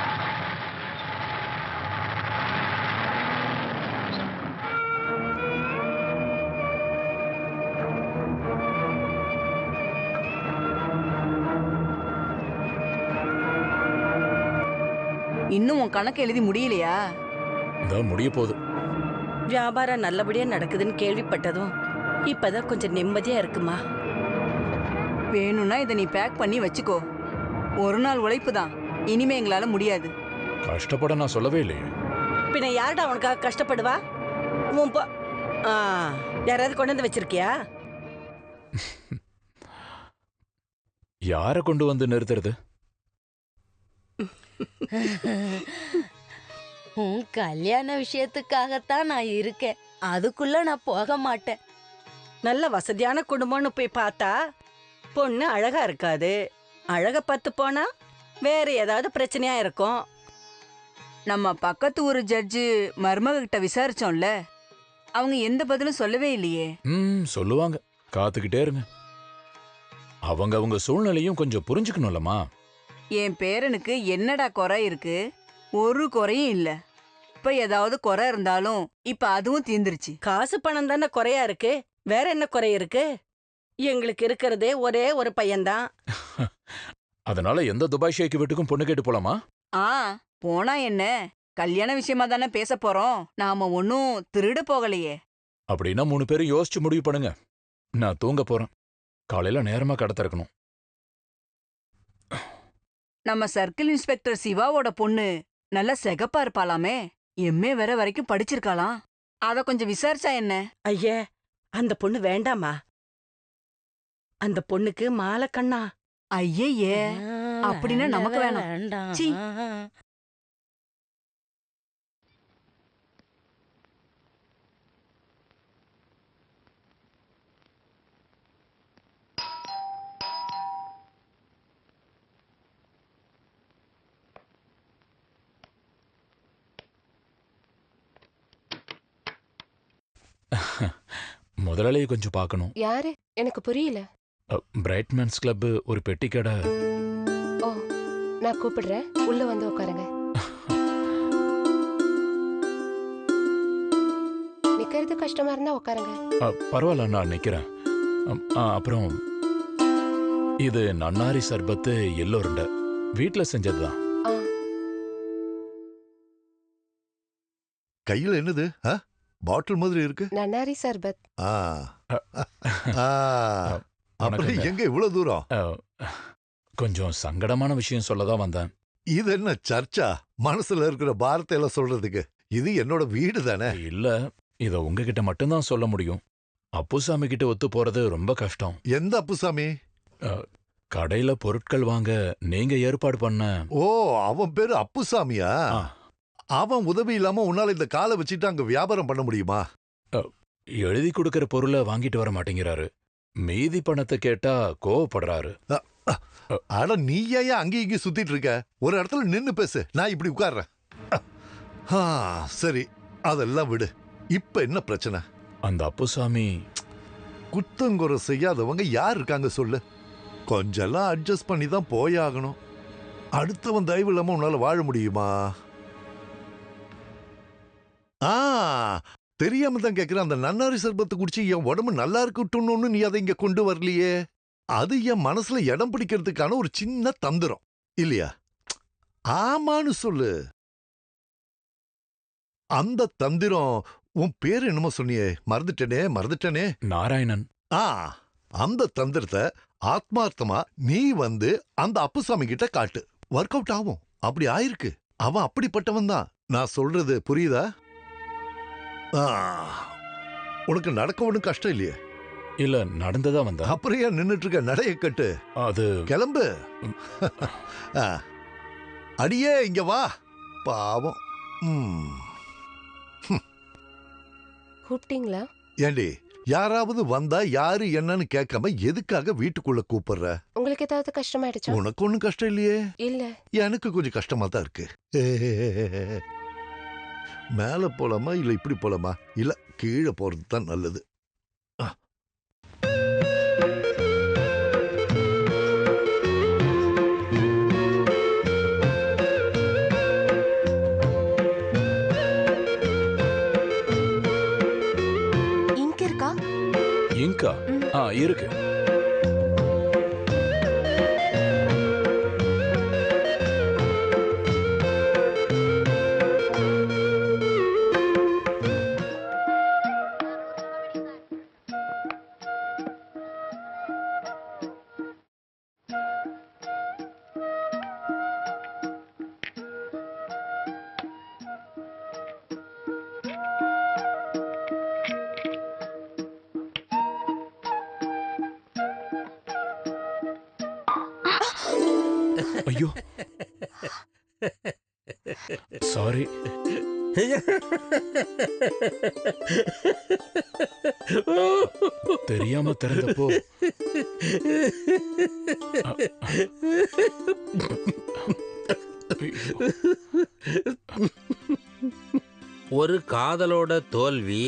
இன்னும் உன் கணக்கு எழுதி முடியலையா? முடிய போகுது. வியாபாரம் நல்லபடியா நடக்குதுன்னு கேள்விப்பட்டதும் இப்பதான் கொஞ்சம் நிம்மதியா இருக்குமா. வேணும்னா இதை நீ பேக் பண்ணி வச்சுக்கோ. ஒரு நாள் உழைப்பு தான், இனிமே எங்களால முடியாது. கஷ்டப்பட நான் சொல்லவே இல்லையே. பின்ன யாருடா அவனுக்காக கஷ்டப்படுவா? யாராவது கொண்டு வந்து வச்சிருக்கியா? யார கொண்டு வந்து நிறுத்துறது? உன் கல்யாண விஷயத்துக்காகத்தான் நான் இருக்கேன். அதுக்குள்ள நான் போக மாட்டேன். நல்ல வசதியான குடும்பம்னு போய் பார்த்தா பொண்ணு அழகா இருக்காது. அழக பார்த்து போனா வேற ஏதாவது பிரச்சனையா இருக்கும். நம்ம பக்கத்து ஊர் ஜட்ஜு மருமக கிட்ட விசாரிச்சோம்ல, அவங்க எந்த பதிலும் சொல்லவே இல்லையே. சொல்லுவாங்க, காத்துக்கிட்டே இருங்க. அவங்க சூழ்நிலையும் கொஞ்சம் புரிஞ்சுக்கணும்லமா. என் பேரனுக்கு என்னடா குறை இருக்கு? ஒரு குறையும் இல்ல. இப்ப ஏதாவது குறை இருந்தாலும் இப்ப அதுவும் தீந்துருச்சு. காசு பணம் தானே குறையா இருக்கு, வேற என்ன குறை இருக்கு? எங்களுக்கு இருக்கிறதே ஒரே ஒரு பையன்தான். அதனால எந்த துபாய் ஷேக் வீட்டுக்கும் பொண்ணு கேட்டு போலாமா? போனா என்ன, கல்யாண விஷயமா தானே பேச போறோம். நாம ஒன்னும் திருட போகலையே. அப்படின்னா 3 பேரும் யோசிச்சு முடிவு பண்ணுங்க. நான் தூங்க போறேன். காலையில நேரமா கடை திறக்கணும். நம்ம சர்க்கிள் இன்ஸ்பெக்டர் சிவாவோட பொண்ணு நல்ல செகப்பா இருப்பாளாமே. எம்ஏ வேற வரைக்கும் படிச்சிருக்காளாம். அத கொஞ்சம் விசாரிச்சா என்ன? ஐயே, அந்த பொண்ணு வேண்டாமா? அந்த பொண்ணுக்கு மாலை கண்ணா. ஐயே, அப்படின்னா நமக்கு வேணாம். சீ. முதலாளியை கொஞ்சம் பார்க்கணும். யாரு? எனக்கு புரியல. பிரைட்மேன்ஸ் கிளப் ஒரு பெட்டி கடை. ஓ, நான் கூப்பிடுறேன், உள்ள வந்து உட்காருங்க. நிக்கிறது கஷ்டமா இருந்தா உட்காருங்க. பரவாயில்ல, நான் நிக்கிறேன். அப்புறம் இது நன்னாரி சர்பத்து எல்லோருண்ட வீட்டுல செஞ்சதுதான். கையில என்னது? பாட்டில் மாதிரி இருக்கு. நன்னாரி சர்பத். அப்புறம் எங்க இவ்வளவு தூரம்? கொஞ்சம் சங்கடமான விஷயம் சொல்லதான் வந்தேன். இது என்ன சர்ச்சா? மனசுல இருக்கிற பாரத்தை எல்லாம் சொல்றதுக்கு இது என்னோட வீடு தானே. இல்ல, இத உங்ககிட்ட மட்டும்தான் சொல்ல முடியும். அப்புசாமி கிட்ட ஒத்து போறது ரொம்ப கஷ்டம். எந்த அப்புசாமி? கடையில பொருட்கள் வாங்க நீங்க ஏற்பாடு பண்ண. ஓ, அவன் பேரு அப்புசாமியா? அவன் உதவி இல்லாம உன்னால இந்த காலை வச்சுட்டு அங்க வியாபாரம் பண்ண முடியுமா? எழுதி கொடுக்கற பொருளை வாங்கிட்டு வர மாட்டேங்கிறாரு. மீதி பணத்தை கேட்டா கோவப்படுறாரு. அட, நீ ஏன் அங்கேயும் இங்கேயும் சுத்திட்டு இருக்க? ஒரு இடத்துல நின்னு பேசு, நான் இப்படி உட்கார்றேன். சரி, அதெல்லாம் விடு. இப்ப என்ன பிரச்சனை? அந்த அப்புசாமி குத்தங்குறை செய்யாதவங்க யார் இருக்காங்க சொல்லு? கொஞ்செல்லாம் அட்ஜஸ்ட் பண்ணி தான் போயாகணும். அடுத்தவன் தயவு இல்லாம உன்னால வாழ முடியுமா? தெரியாம தான் கேக்குறேன். அந்த நன்னாரி சர்பத்தை குடிச்சு என் உடம்பு நல்லா இருக்கட்டும்னு நீ அதை இங்க கொண்டு வரலையே. அது என் மனசுல இடம் பிடிக்கிறதுக்கான ஒரு சின்ன தந்திரம் இல்லையா? ஆமான்னு சொல்லு. அந்த தந்திரம், உன் பேர் என்னமோ சொன்னியே, மறந்துட்டனே. நாராயணன். அந்த தந்திரத்தை ஆத்மார்த்தமா நீ வந்து அந்த அப்புசாமி கிட்ட காட்டு. ஒர்க் அவுட் ஆகும். அப்படி ஆயிருக்கு. அவன் அப்படிப்பட்டவன் தான். நான் சொல்றது புரியுதா? உனக்கு நடக்க ஒன்றும் கஷ்டம் இல்லையே? இல்ல, நடந்துதான் வந்த. அப்புறம் ஏன் நின்னுட்டு இருக்க? நடைய கட்டு. அது கிளம்பு. அடியே, இங்க வா. பாவம். கூப்பிட்டீங்களா? ஏண்டி, யாராவது வந்தா யாரு என்னன்னு கேட்காம எதுக்காக வீட்டுக்குள்ள கூப்பிடுற? உங்களுக்கு ஏதாவது கஷ்டமாயிடுச்சா? உனக்கு ஒன்னும் கஷ்டம் இல்லையே? இல்ல, எனக்கு கொஞ்சம் கஷ்டமா தான் இருக்கு. மேல போலாமா இல்ல இப்படி போலாமா? இல்ல, கீழே போறது தான் நல்லது. இங்க இருக்கா? இங்கா? இருக்கு. ஐயோ, சாரி. தெரியாம திறந்தப்போ ஒரு காதலோட தோல்வி,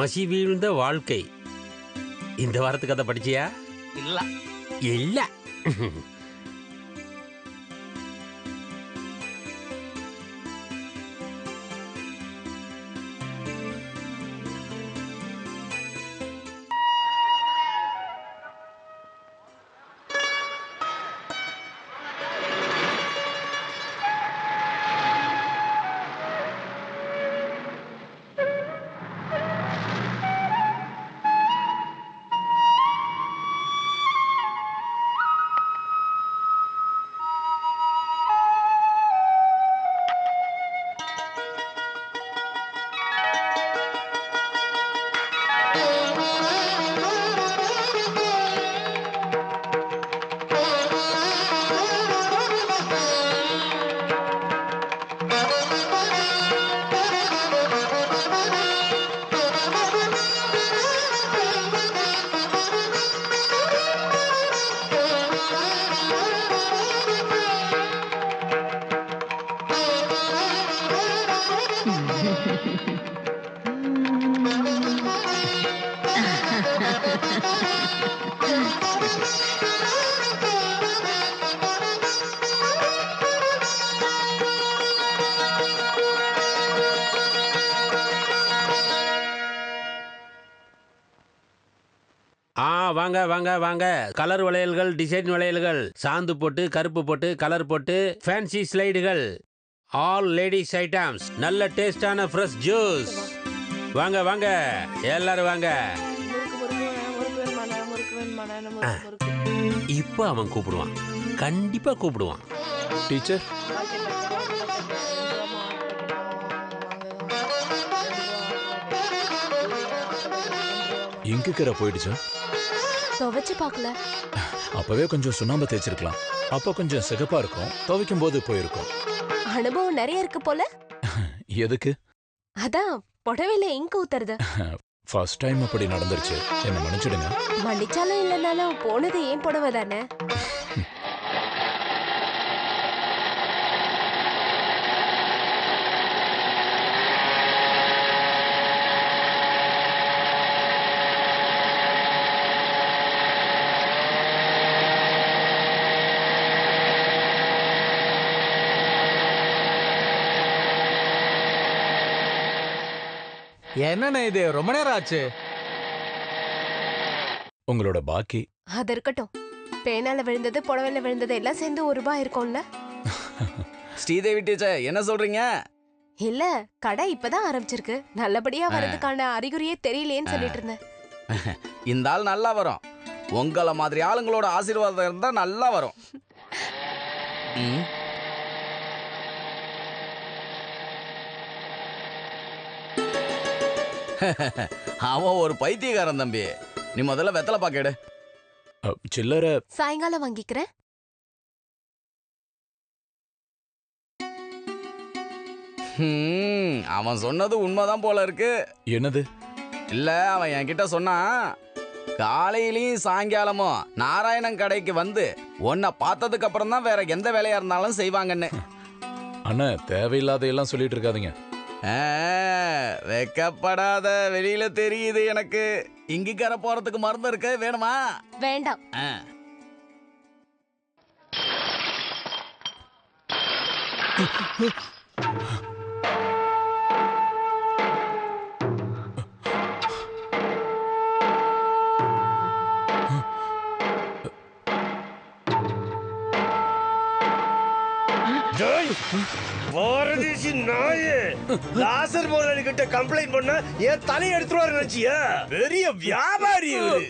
மசி வீழ்ந்த வாழ்க்கை. இந்த வாரத்து கதை படிச்சியா? இல்ல இல்ல. வாங்க வாங்க வாங்க. கலர் வளையல்கள், டிசைன் வளையல்கள், சாந்து போட்டு, கருப்பு போட்டு, கலர் போட்டு, ஃபேன்சி ஸ்லைடுகள், ஆல் லேடிஸ் ஐட்டம்ஸ், நல்ல டேஸ்டான ஃப்ரெஷ் ஜூஸ். வாங்க வாங்க எல்லாரும் வாங்க. இப்போ அவன் கூப்பிடுவான், கண்டிப்பா கூப்பிடுவான். டீச்சர், எங்க போயிடுச்சா? துவைச்சு பார்க்கல. அப்பவே கொஞ்சம் சுண்ணாம்பு தேய்ச்சிருக்கலாம். அப்ப கொஞ்சம் சிகப்பா இருக்கும். துவைக்கும் போது போயிருக்கும். அனுபவம் நிறைய இருக்கு போல. எதுக்கு? அதான் புடவையில இங்க் ஊத்துறது. ஃபர்ஸ்ட் டைம் அப்படி நடந்துருச்சு. என்ன மன்னிச்சிடுங்க. மன்னிச்சாலும் இல்லைனாலும் போனது ஏன் புடவை தானே. என்னண்ணே இது, ரொம்ப நேரம் ஆச்சு. உங்களோட பாக்கி அது இருக்கட்டும். பேனால விழுந்தது, புடவையில விழுந்தது எல்லாம் சேர்ந்து ₹1 இருக்கும்ல. ஸ்ரீதேவி டீச்சர் என்ன சொல்றீங்க? இல்ல, கடை இப்பதான் ஆரம்பிச்சிருக்கு. நல்லபடியா வரதுக்கான அறிகுறியே தெரியலையேன்னு சொல்லிட்டு இருந்தேன். இந்த ஆள் நல்லா வரும். உங்களை மாதிரி ஆளுங்களோட ஆசீர்வாதம் இருந்தா நல்லா வரும். அவன் ஒரு பைத்தியக்காரன் தம்பி. நீ முதல்ல வெத்தலை பாக்கெடு. சில்லற சாயங்காலம் வாங்கிக்கிறேன். அவன் சொன்னது உண்மைதான் போல இருக்கு. என்னது? இல்ல, அவன் என்கிட்ட சொன்னான், காலையிலயும் சாயங்காலமும் நாராயணன் கடைக்கு வந்து உன்னை பார்த்ததுக்கு அப்புறம் தான் வேற எந்த வேலையா இருந்தாலும் செய்வாங்கன்னு. அண்ணா, தேவையில்லாத எல்லாம் சொல்லிட்டு இருக்காதீங்க. வெக்கப்படாத, வெளியில தெரியுது எனக்கு. இங்கிக்கரை போறதுக்கு மருந்து இருக்கு, வேணுமா? வேண்டாம். பாரதேசி நாயே, லாசர் முதலாளி கிட்ட கம்ப்ளைண்ட் பண்ண என் தலையை எடுத்துருவாரு நினைச்சியா? பெரிய வியாபாரி இவரு.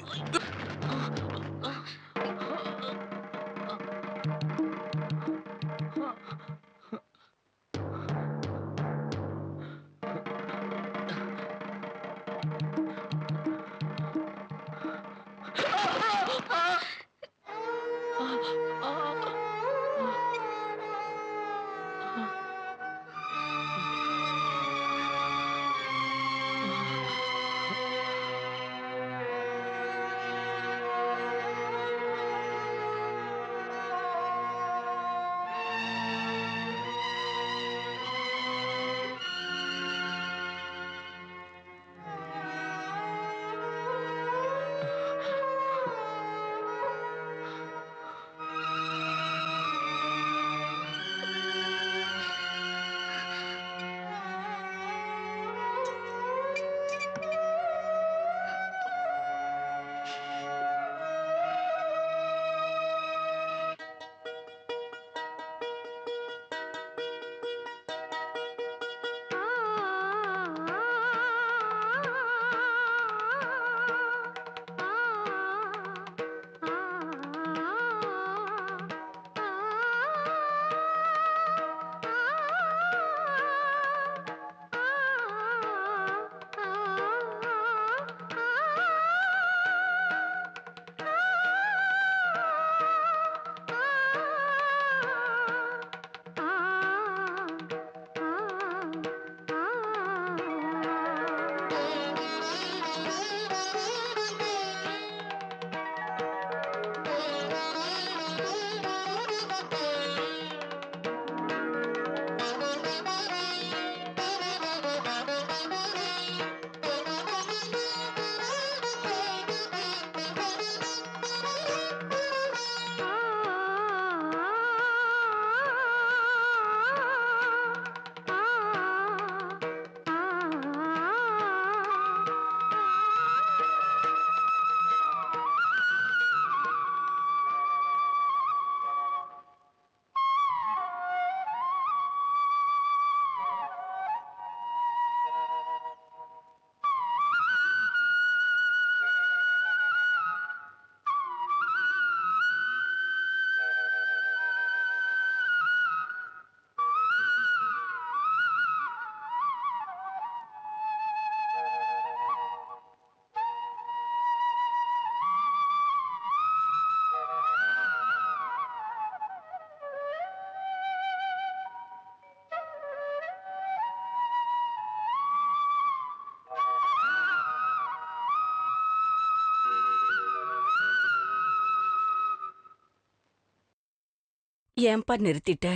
ஏன்பா நிறுத்திட்ட?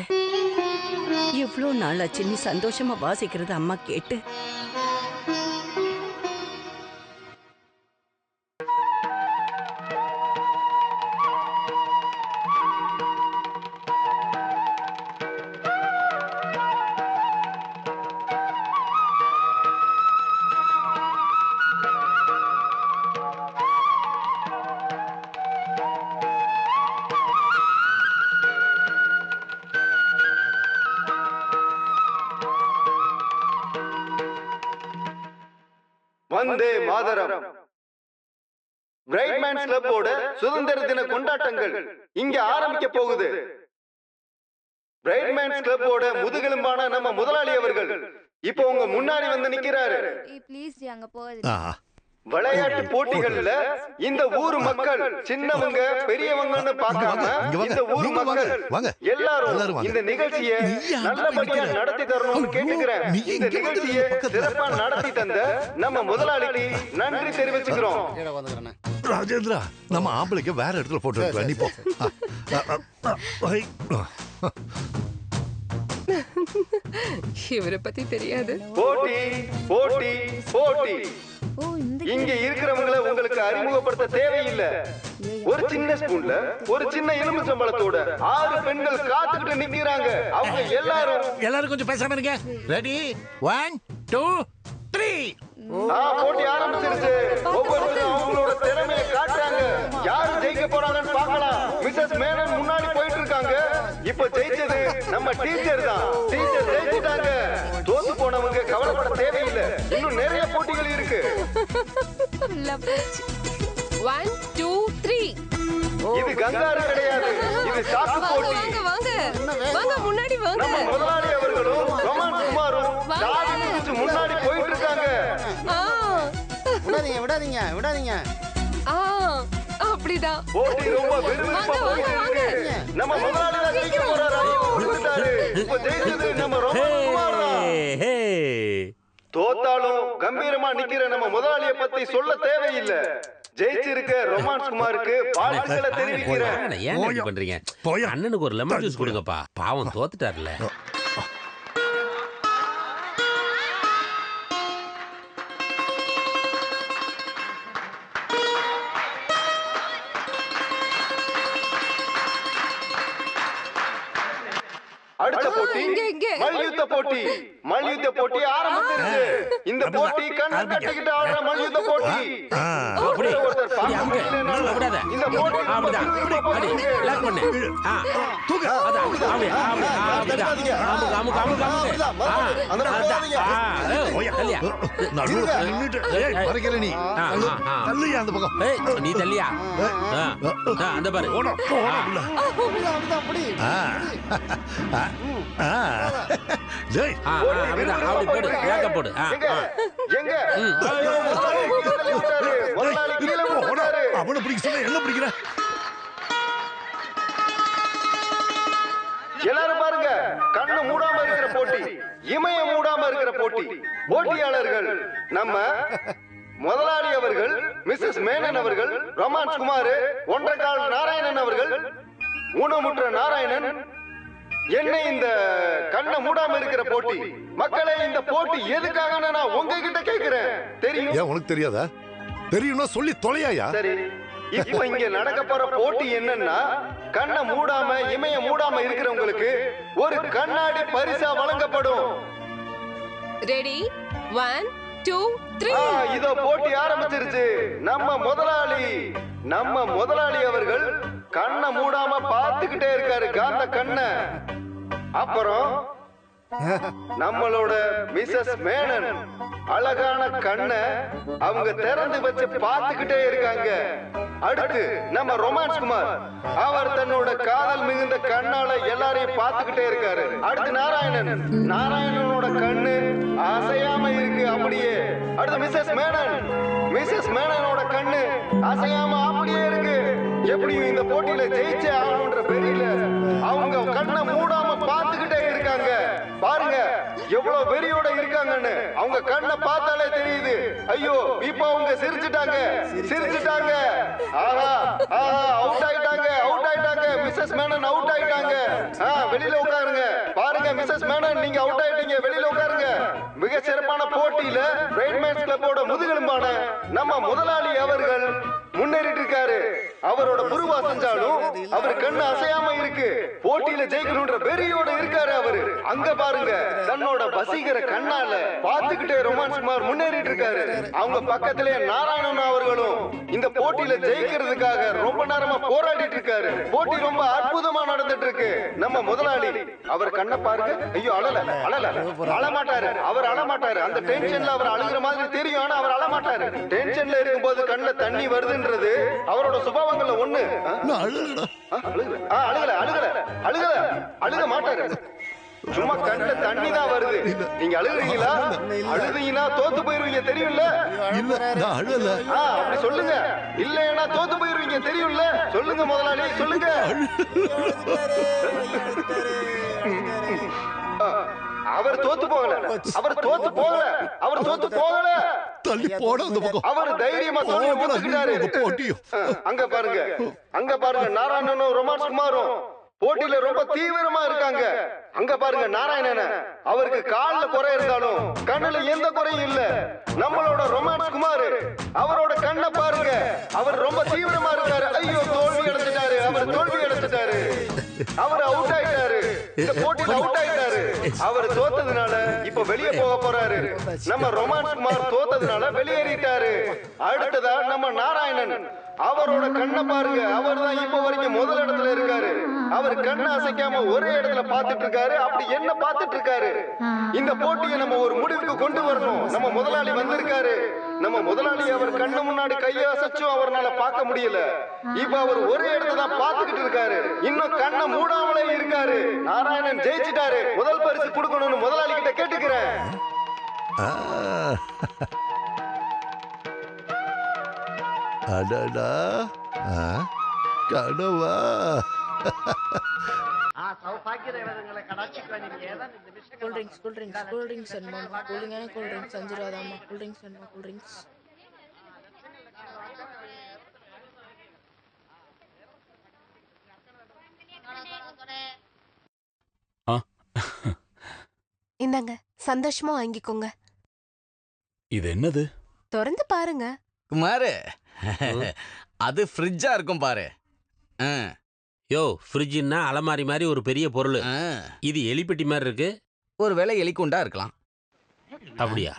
இவ்ளோ நாளாச்சு நீ சந்தோஷமா வாசிக்கிறது அம்மா கேட்டு. வந்தே மாதரம். பிரைட்மேன்ஸ் கிளப்போட சுதந்திர தின கொண்டாட்டங்கள் இங்க ஆரம்பிக்க போகுது. பிரைட்மேன்ஸ் கிளப்போட முதுகெலும்பான நம்ம முதலாளி அவர்கள் இப்போ உங்க முன்னாடி வந்து நிக்கிறாரு. விளையாட்டு போட்டிகள்ல இந்த ஊர் மக்கள் சின்னவங்க பெரியவங்கன்னு பார்க்காம இந்த ஊர் மக்கள் எல்லாரும் இந்த நிகழ்ச்சியை நல்லபடியா நடத்தி தரணும்னு கேட்டுக்கிறேன். இந்த நிகழ்ச்சியை சிறப்பா நடத்தி தந்த நம்ம முதலாளிக்கு நன்றி தெரிவிச்சுக்கிறோம். ராஜேந்திரா, நம்ம ஆம்பளைக்கு வேற இடத்துல போட்டோ எடுக்கலாம். நீ போ. இவரை பத்தி தெரியாது. போட்டி போட்டி போட்டி. இங்க இருக்கிறவங்களை உங்களுக்கு அறிமுகப்படுத்த தேவையில்லை. ஒரு சின்ன ஸ்பூன்ல ஒரு சின்ன எலுமிச்சம்பழத்தோட 6 பெண்கள் காத்துக்கிட்டு நிக்கிறாங்க. அவங்க எல்லாரும் கொஞ்சம் பேசாம இருங்க. ரெடி 1 2 3. போட்டி ஆரம்பிச்சிருச்சு. ஒவ்வொருத்தரும் அவங்களோட திறமையை காட்டுறாங்க. யாரு ஜெயிக்க போறாங்கன்னு பார்க்கலாம். மிஸ்ஸஸ் மேனன் முன்னாடி போயிட்டு இருக்காங்க. இப்ப ஜெயிச்சது நம்ம டீச்சர் தான். டீச்சர் ஜெயிச்சிட்டாங்க. தோத்து போனவங்க கவலைப்பட தேவையில்லை. இன்னும் நிறைய போட்டிகள் இருக்கு. 1 2 3. இது கங்காரு கிடையாது. இது சாக்கு போட்டி. வாங்க முன்னாடி வாங்க. நம்ம முதலாளி அவர்களும் ரொமான் குமாரும் தாடி பிடிச்சு முன்னாடி போயிட்டு இருக்காங்க. விடாதீங்க விடாதீங்க. அப்படிதான். போட்டி ரொம்ப விறுவிறுப்பா போயிட்டு இருக்கு. நம்ம முதலாளி தான் ஜெயிக்க போறாரு. கொடுத்துட்டாரு. இப்ப ஜெயிச்சது நம்ம ரொமான் குமார் தான். தோத்தாலும் கம்பீரமா நிக்கிற நம்ம முதலாளியை பத்தி சொல்ல தேவையில்லை. ஜெயிச்சிருக்க ரொமான்ஸ் குமாருக்கு வாழ்த்துக்களை தெரிவிக்கிறேன். ஏன் இப்படி பண்றீங்க? அண்ணனுக்கு ஒரு லெமன் ஜூஸ் கொடுங்கப்பா. பாவம் தோத்துட்டார்ல. அடுத்த போட்டி மல்யுத்த போட்டி. மல்யுத்த போட்டி ஆரம்பிச்சிருச்சு. இந்த போட்டி கண்ணை கட்டிக்கிட்டு ஆடுற மல்யுத்த போட்டி. ஒருத்தர் இந்த போட்டி நீ தள்ளியா அந்த பாரு. போடு. அவனை பிடிக்க சொன்ன என்ன பிடிக்கிற? எல்லாரும் பாருங்க. கண்ணு மூடாம இருக்கிற போட்டி, இமய மூடாம இருக்கிற போட்டி. போட்டியாளர்கள் நம்ம முதலாளி அவர்கள், மிஸ்ஸஸ் மேனன் அவர்கள், ரொமான்ஸ் குமார், ஒன்றக்கால் நாராயணன் அவர்கள், ஊனமுற்ற நாராயணன். என்ன இந்த கண்ணை மூடாம இருக்கிற போட்டி? மக்களே, இந்த போட்டி எதுக்காக நான் உங்ககிட்ட கேக்குறேன். தெரியும்? ஏன் உனக்கு தெரியாதா? தெரியும்னா சொல்லி தொலையாயா? சரி, இப்ப இங்க நடக்க போற போட்டி என்னன்னா, கண்ணை மூடாம இமய மூடாம இருக்கிறவங்களுக்கு ஒரு கண்ணாடி பரிசா வழங்கப்படும். ரெடி 1 2 3. இதோ போட்டி ஆரம்பிச்சிருச்சு. நம்ம முதலாளி அவர்கள் கண்ணை மூடாம பார்த்துக்கிட்டே இருக்காரு, காந்த கண்ணை. அப்புறம் நம்மளோட மிஸ்ஸஸ் மேனன் அழகான கண்ணை அவங்க திறந்து வச்சு பார்த்துக்கிட்டே இருக்காங்க. அடுத்து நம்ம ரொமான்ஸ் குமார், அவர் தன்னோட காதல் மிகுந்த கண்ணால எல்லாரையும் பார்த்துக்கிட்டே இருக்காரு. அடுத்து நாராயணனோட கண்ணு அசையாம இருக்கு அப்படியே. அடுத்து மிஸ்ஸஸ் மேனனோட கண்ணு அசையாம அப்படியே இருக்கு. எப்படியும் இந்த போட்டியில ஜெயிச்சே ஆகணும்ன்ற பெரியல அவங்க கண்ணை மூடாம பார்த்துக்கிட்டே இருக்காங்க. பாருங்க எவ்வளவு வெறியோட இருக்காங்கன்னு. அவங்க கண்ணை பார்த்தாலே தெரியுது. ஐயோ, இப்ப அவங்க சிரிச்சுட்டாங்க. ஆஹா, அவுட் ஆயிட்டாங்க. மிஸ்ஸஸ் மேனன் அவுட் ஆயிட்டாங்க. வெளியில உட்காருங்க. பாருங்க மிஸ்ஸஸ் மேனன் நீங்க அவுட் ஆயிட்டீங்க. வெளியில உட்காருங்க. மிக சிறப்பான போட்டியில பிரைட்மேன்ஸ் கிளப்போட முதுகெலும்பான நம்ம முதலாளி அவர்கள் முன்னேறிட்டு இருக்காரு. அவரோட புருவா செஞ்சாலும் அவர் கண்ணு அசையாம இருக்கு. போட்டியில ஜெயிக்கணும்ன்ற வெறியோட இருக்காரு அவரு. அங்க பாருங்க தன்னோட வசீகர கண்ணால பாத்துக்கிட்டே ரொமான்ஸ் குமார் முன்னேறிட்டு இருக்காரு. அவங்க பக்கத்திலே நாராயணன் அவர்களும் இந்த போட்டியில ஜெயிக்கிறதுக்காக ரொம்ப நேரமா போராடிட்டு இருக்காரு. போட்டி ரொம்ப அற்புதமா நடந்துட்டு இருக்கு. நம்ம முதலாளி அவர் கண்ணை பாருங்க. ஐயோ அழமாட்டாரு. அவர் அழமாட்டாரு. அந்த டென்ஷன்ல அவர் அழுகிற மாதிரி தெரியும். ஆனா அவர் அழமாட்டாரு. டென்ஷன்ல இருக்கும்போது கண்ணுல தண்ணி வருதுன்றது அவரோட சுபாவங்கள்ல ஒண்ணு. அழுக மாட்டாரு. சும்மா கண்ணுல தண்ணி தான் வருது. நீங்க அழுகுறீங்களா? அழுதீங்கன்னா தோத்து போயிருவீங்க தெரியும்ல. அப்படி சொல்லுங்க. இல்லைன்னா தோத்து போயிருவீங்க தெரியும்ல. சொல்லுங்க முதலாளி சொல்லுங்க. அவர் தோத்து போகல. அவர் தைரியமா தோல்வி. அங்க பாருங்க நாராயணனும் ரொமான்ஸ் குமாரும் போட்டியில ரொம்ப தீவிரமா இருக்காங்க. அங்க பாருங்க நாராயணன அவருக்கு கால்ல குறை இருந்தாலும் கண்ணுல எந்த குறையும் இல்ல. நம்மளோட ரொமான்ஸ் குமார் அவரோட கண்ணை பாருங்க. அவர் ரொம்ப தீவிரமா இருக்காரு. ஐயோ தோல்வி அடைஞ்சிட்டாரு. அவர் தோல்வி அடைஞ்சிட்டாரு. அவர் அவுட் ஆயிட்டாரு. இந்த போட்டியில அவுட் ஆயிட்டாரு. அவர் தோத்ததுனால இப்ப வெளியே போக போறாரு. நம்ம ரொமான்ஸ் குமார் தோத்ததுனால வெளியேறிட்டாரு. அடுத்ததா நம்ம நாராயணன் அவரோட கண்ணை பாருங்க. அவர் தான் இப்ப வரைக்கும் முதல் இடத்துல இருக்காரு. அவர் கண்ணை அசைக்காம ஒரே இடத்துல பாத்துட்டு இருக்காரு. அப்படி என்ன பாத்துட்டு இருக்காரு? இந்த போட்டியை நம்ம ஒரு முடிவுக்கு கொண்டு வரணும். நம்ம முதலாளி வந்திருக்காரு. நம்ம முதலாளி அவர் கண்ணு முன்னாடி கையை அசைச்சும் அவரால பார்க்க முடியல. இப்ப அவர் ஒரே இடத்துல தான் பாத்துக்கிட்டு இருக்காரு. இன்னும் கண்ணை மூடாமலே இருக்காரு. நாராயணன் ஜெயிச்சிட்டாரு. முதல் பரிசு கொடுக்கணும்னு முதலாளி கிட்ட கேட்டுக்கிறேன். அடடா கனவா కూల్ డ్రింక్స్ అన్నమా కూల్ డ్రింక్స్ అంజరాదమ్మా కూల్ డ్రింక్స్ అన్నమా కూల్ డ్రింక్స్ இந்தாங்க சந்தோஷமா வாங்கிக்கோங்க. இது என்னது? திறந்து பாருங்க. குமாரு அது ஃப்ரிட்ஜா இருக்கும் பாரு. யோ ஃப்ரிட்ஜ்னா அலமாரி மாதிரி ஒரு பெரிய பொருள். இது எலிப்பெட்டி மாதிரி இருக்கு. ஒரு வேளை எலிக்குண்டா இருக்கலாம். அப்படியா?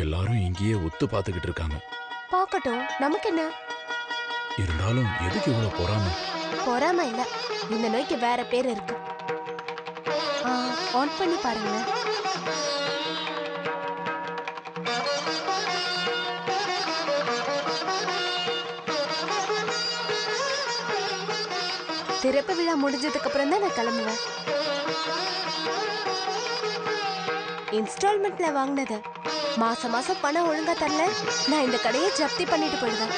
எல்லாரும் இங்கேயே ஒத்து பார்த்துக்கிட்டு இருக்காங்க. பார்க்கட்டும், நமக்கு என்ன? இருந்தாலும் எதுக்கு இவ்வளவு பொறாமை? பொறாமை இல்ல, இந்த நோய்க்கு வேற பேர் இருக்கு. ஆன் பண்ணி பாருங்க. திறப்பு விழா முடிஞ்சதுக்கு அப்புறம் தான் நான் கிளம்புவேன். இன்ஸ்டால்மெண்ட்ல வாங்கினது. மாசம் மாசம் பணம் ஒழுங்கா தரல, நான் இந்த கடையை ஜப்தி பண்ணிட்டு போயிடுவேன்.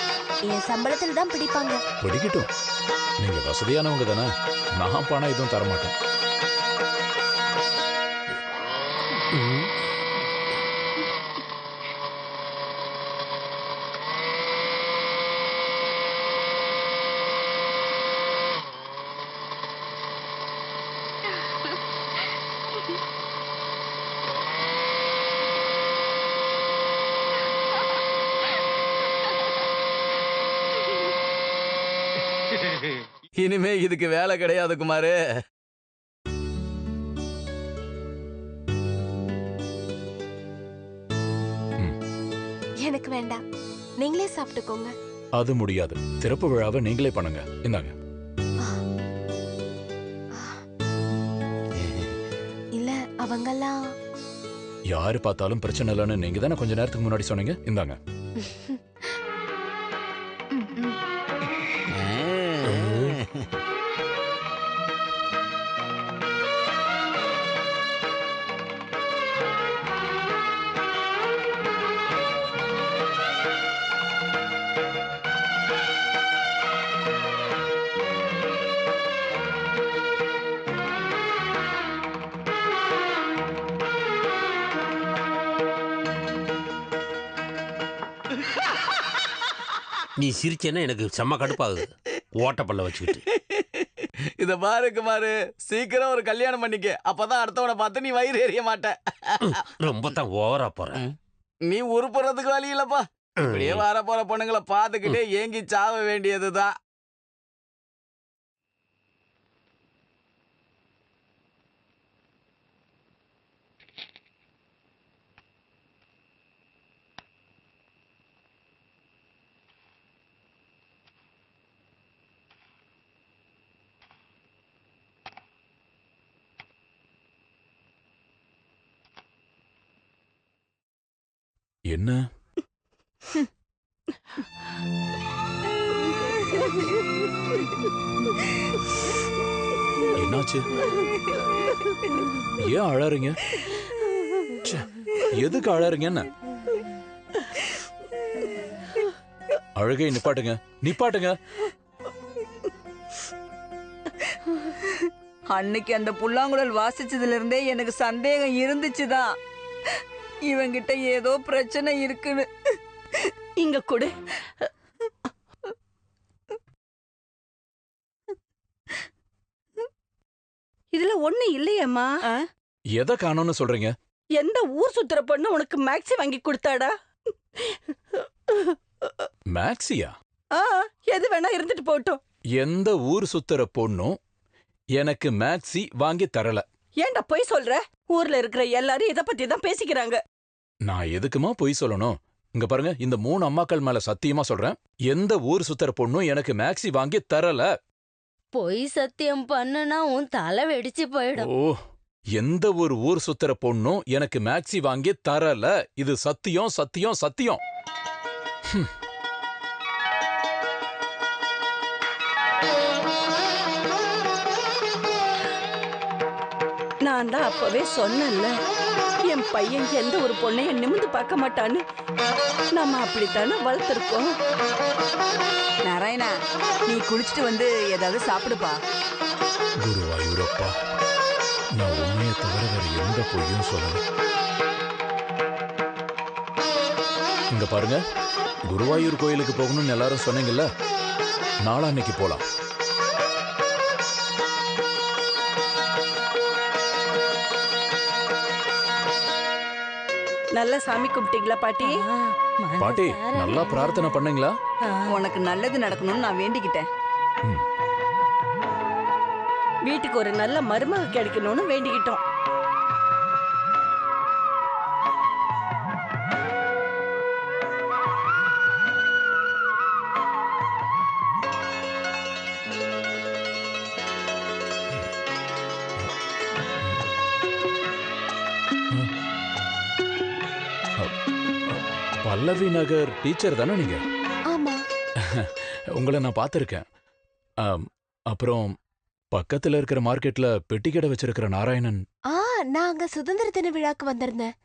என் சம்பளத்துல தான் பிடிப்பாங்க. பிடிக்கட்டும், நீங்க வசதியானவங்க தானே. நான் பணம் எதுவும் தரமாட்டேன். இனிமே இதுக்கு வேலை கிடையாது குமாரு. எனக்கு வேண்டாம், நீங்களே சாப்பிட்டுக்கோங்க. அது முடியாது. திறப்பு விழாவை நீங்களே பண்ணுங்க. இந்தாங்க. இல்ல அவங்கெல்லாம் யாரு பார்த்தாலும் பிரச்சனை இல்லைன்னு நீங்க தானே கொஞ்ச நேரத்துக்கு முன்னாடி சொன்னீங்க. இந்தாங்க. நீ சிரிச்சேன்னா எனக்கு செம்ம கடுப்பாகுது. ஓட்டப்பல்ல வச்சுக்கிட்டு. இத பாரு குமாரு, சீக்கிரம் ஒரு கல்யாணம் பண்ணிக்க. அப்பதான் அடுத்தவனை பார்த்து நீ வயிறு எறிய மாட்ட. ரொம்ப தான் ஓவரா போற. நீ உருப்புறதுக்கு வழி இல்லப்பா. இப்படியே வர போற பொண்ணுங்களை பார்த்துக்கிட்டே ஏங்கி சாவ வேண்டியதுதான். என்ன என்னாச்சு? ஏன் அழறீங்க? ச்சே, எதுக்கு அழறீங்க? என்ன அழுகை நிப்பாட்டுங்க, நிப்பாட்டுங்க. அன்னைக்கு அந்த புல்லாங்குழல் வாசிச்சதுல இருந்தே எனக்கு சந்தேகம் இருந்துச்சுதான், இவங்கிட்ட ஏதோ பிரச்சனை இருக்குன்னு. இங்க கொடு. இதுல ஒண்ணு இல்லையம்மா. எதை காணோம்னு சொல்றீங்க? எந்த ஊர் சுத்துற பொண்ணு உனக்கு மேக்ஸி வாங்கி கொடுத்தாடா? மேக்ஸியா? எது வேணா இருந்துட்டு போட்டோம். எந்த ஊர் சுத்துற பொண்ணும் எனக்கு மேக்ஸி வாங்கி தரல. ஏன்டா பொய் சொல்ற? ஊர்ல இருக்கிற எல்லாரும் இத பத்தி தான் பேசிக்கிறாங்க. நான் எதுக்குமா பொய் சொல்லணும்? இங்க பாருங்க, இந்த 3 அம்மாக்கள் மேல சத்தியமா சொல்றேன், எந்த ஊர் சுத்துற பொண்ணும் எனக்கு மேக்ஸி வாங்கி தரல. பொய் சத்தியம் பண்ணுனா உன் தலை வெடிச்சு போயிடும். ஓ, எந்த ஒரு ஊர் சுத்துற பொண்ணும் எனக்கு மேக்ஸி வாங்கி தரல. இது சத்தியம், சத்தியம், சத்தியம். நான் தான் அப்பவே சொன்னேன்ல, என் பையன் எந்த ஒரு பொண்ணையும் நிமிந்து பார்க்க மாட்டான்னு. நம்ம அப்படித்தானே வளர்த்துருக்கோம். நாராயணா, நீ குளிச்சுட்டு வந்து ஏதாவது சாப்பிடுப்பா. குருவாயூரப்பா, நான் உண்மையை தவிர வேற எந்த பொய்யும் சொல்லல. இங்க பாருங்க, குருவாயூர் கோயிலுக்கு போகணும்னு எல்லாரும் சொன்னீங்கல்ல, நாளான்னைக்கு போலாம். நல்ல சாமி கும்பிட்டீங்களா பாட்டி? பாட்டி, நல்லா பிரார்த்தனை பண்ணீங்களா? உனக்கு நல்லது நடக்கணும்னு நான் வேண்டிக்கிட்டேன். வீட்டுக்கு ஒரு நல்ல மருமக கிடைக்கணும்னு வேண்டிக்கிட்டோம். பல்லவி நகர் டீச்சர் தானே நீங்க? ஆமா. உங்களை நான் பார்த்திருக்கேன். அப்புறம் பக்கத்துல இருக்கிற மார்க்கெட்ல பெட்டி கடை வச்சிருக்கிற நாராயணன். நான் அங்க சுதந்திர தின விழாக்கு வந்திருந்தேன்.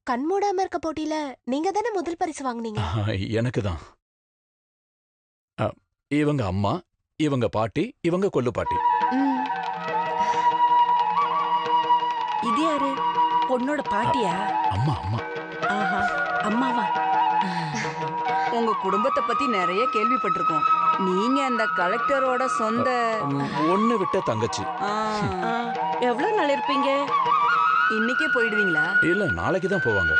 கண்மூடாம இருக்க போட்டியில நீங்க தானே முதல் பரிசு வாங்குனீங்க. எனக்கு தான். இவங்க அம்மா, இவங்க பாட்டி, இவங்க கொல்லு பாட்டி. இது யாரு? பொண்ணோட பாட்டியா? அம்மா. அம்மா. ஆஹா, அம்மாவா? உங்க குடும்பத்தை பத்தி நிறைய கேள்விப்பட்டிருக்கோம். நீங்க அந்த கலெக்டரோட சொந்த ஒண்ணு விட்ட தங்கச்சி. எவ்வளவு நாள் இருப்பீங்க? இன்னைக்கே போயிடுவீங்களா? இல்ல, நாளைக்கு தான் போவாங்க.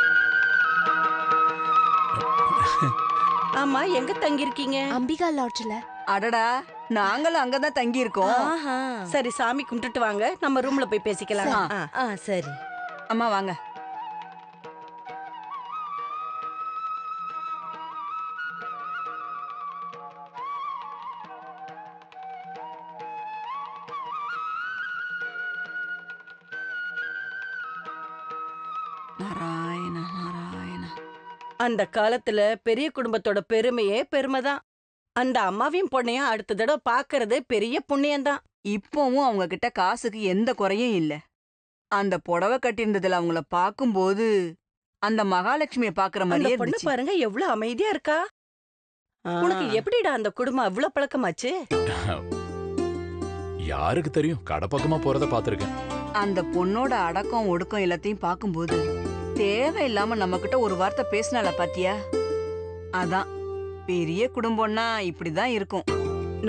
ஆமா, எங்க தங்கி இருக்கீங்க? அம்பிகா லாட்ஜ்ல. அடடா, நாங்களும் அங்கதான் தங்கி இருக்கோம். சரி, சாமி கும்பிட்டுட்டு வாங்க, நம்ம ரூம்ல போய் பேசிக்கலாம். சரி அம்மா வாங்க. நாராயண நாராயண. அந்த காலத்துல பெரிய குடும்பத்தோட பெருமையே பெருமைதான். அந்த அம்மாவையும் பொண்ணையும் அடுத்த தடவை பாக்குறது பெரிய புண்ணியம்தான். இப்பவும் அவங்க கிட்ட காசுக்கு எந்த குறையும் இல்ல. அந்த புடவை கட்டியிருந்ததுல அவங்கள பாக்கும்போது அந்த மகாலட்சுமிய பாக்குற மாதிரியே பொண்ணு இருந்துச்சு. பாருங்க, எவ்வளவு அமைதியா இருக்கா. உனக்கு எப்படிடா அந்த குடும்பம் அவ்வளவு பழக்கமாச்சு? யாருக்கு தெரியும், கடை பக்கமா போறத பாத்திருக்கேன். அந்த பொண்ணோட அடக்கம் ஒடுக்கம் எல்லாத்தையும் பாக்கும்போது தேவையில்லாம நம்ம கிட்ட ஒரு வார்த்தை பேசினால பாத்தியா? அதான் பெரிய குடும்பம்னா இப்படிதான் இருக்கும்.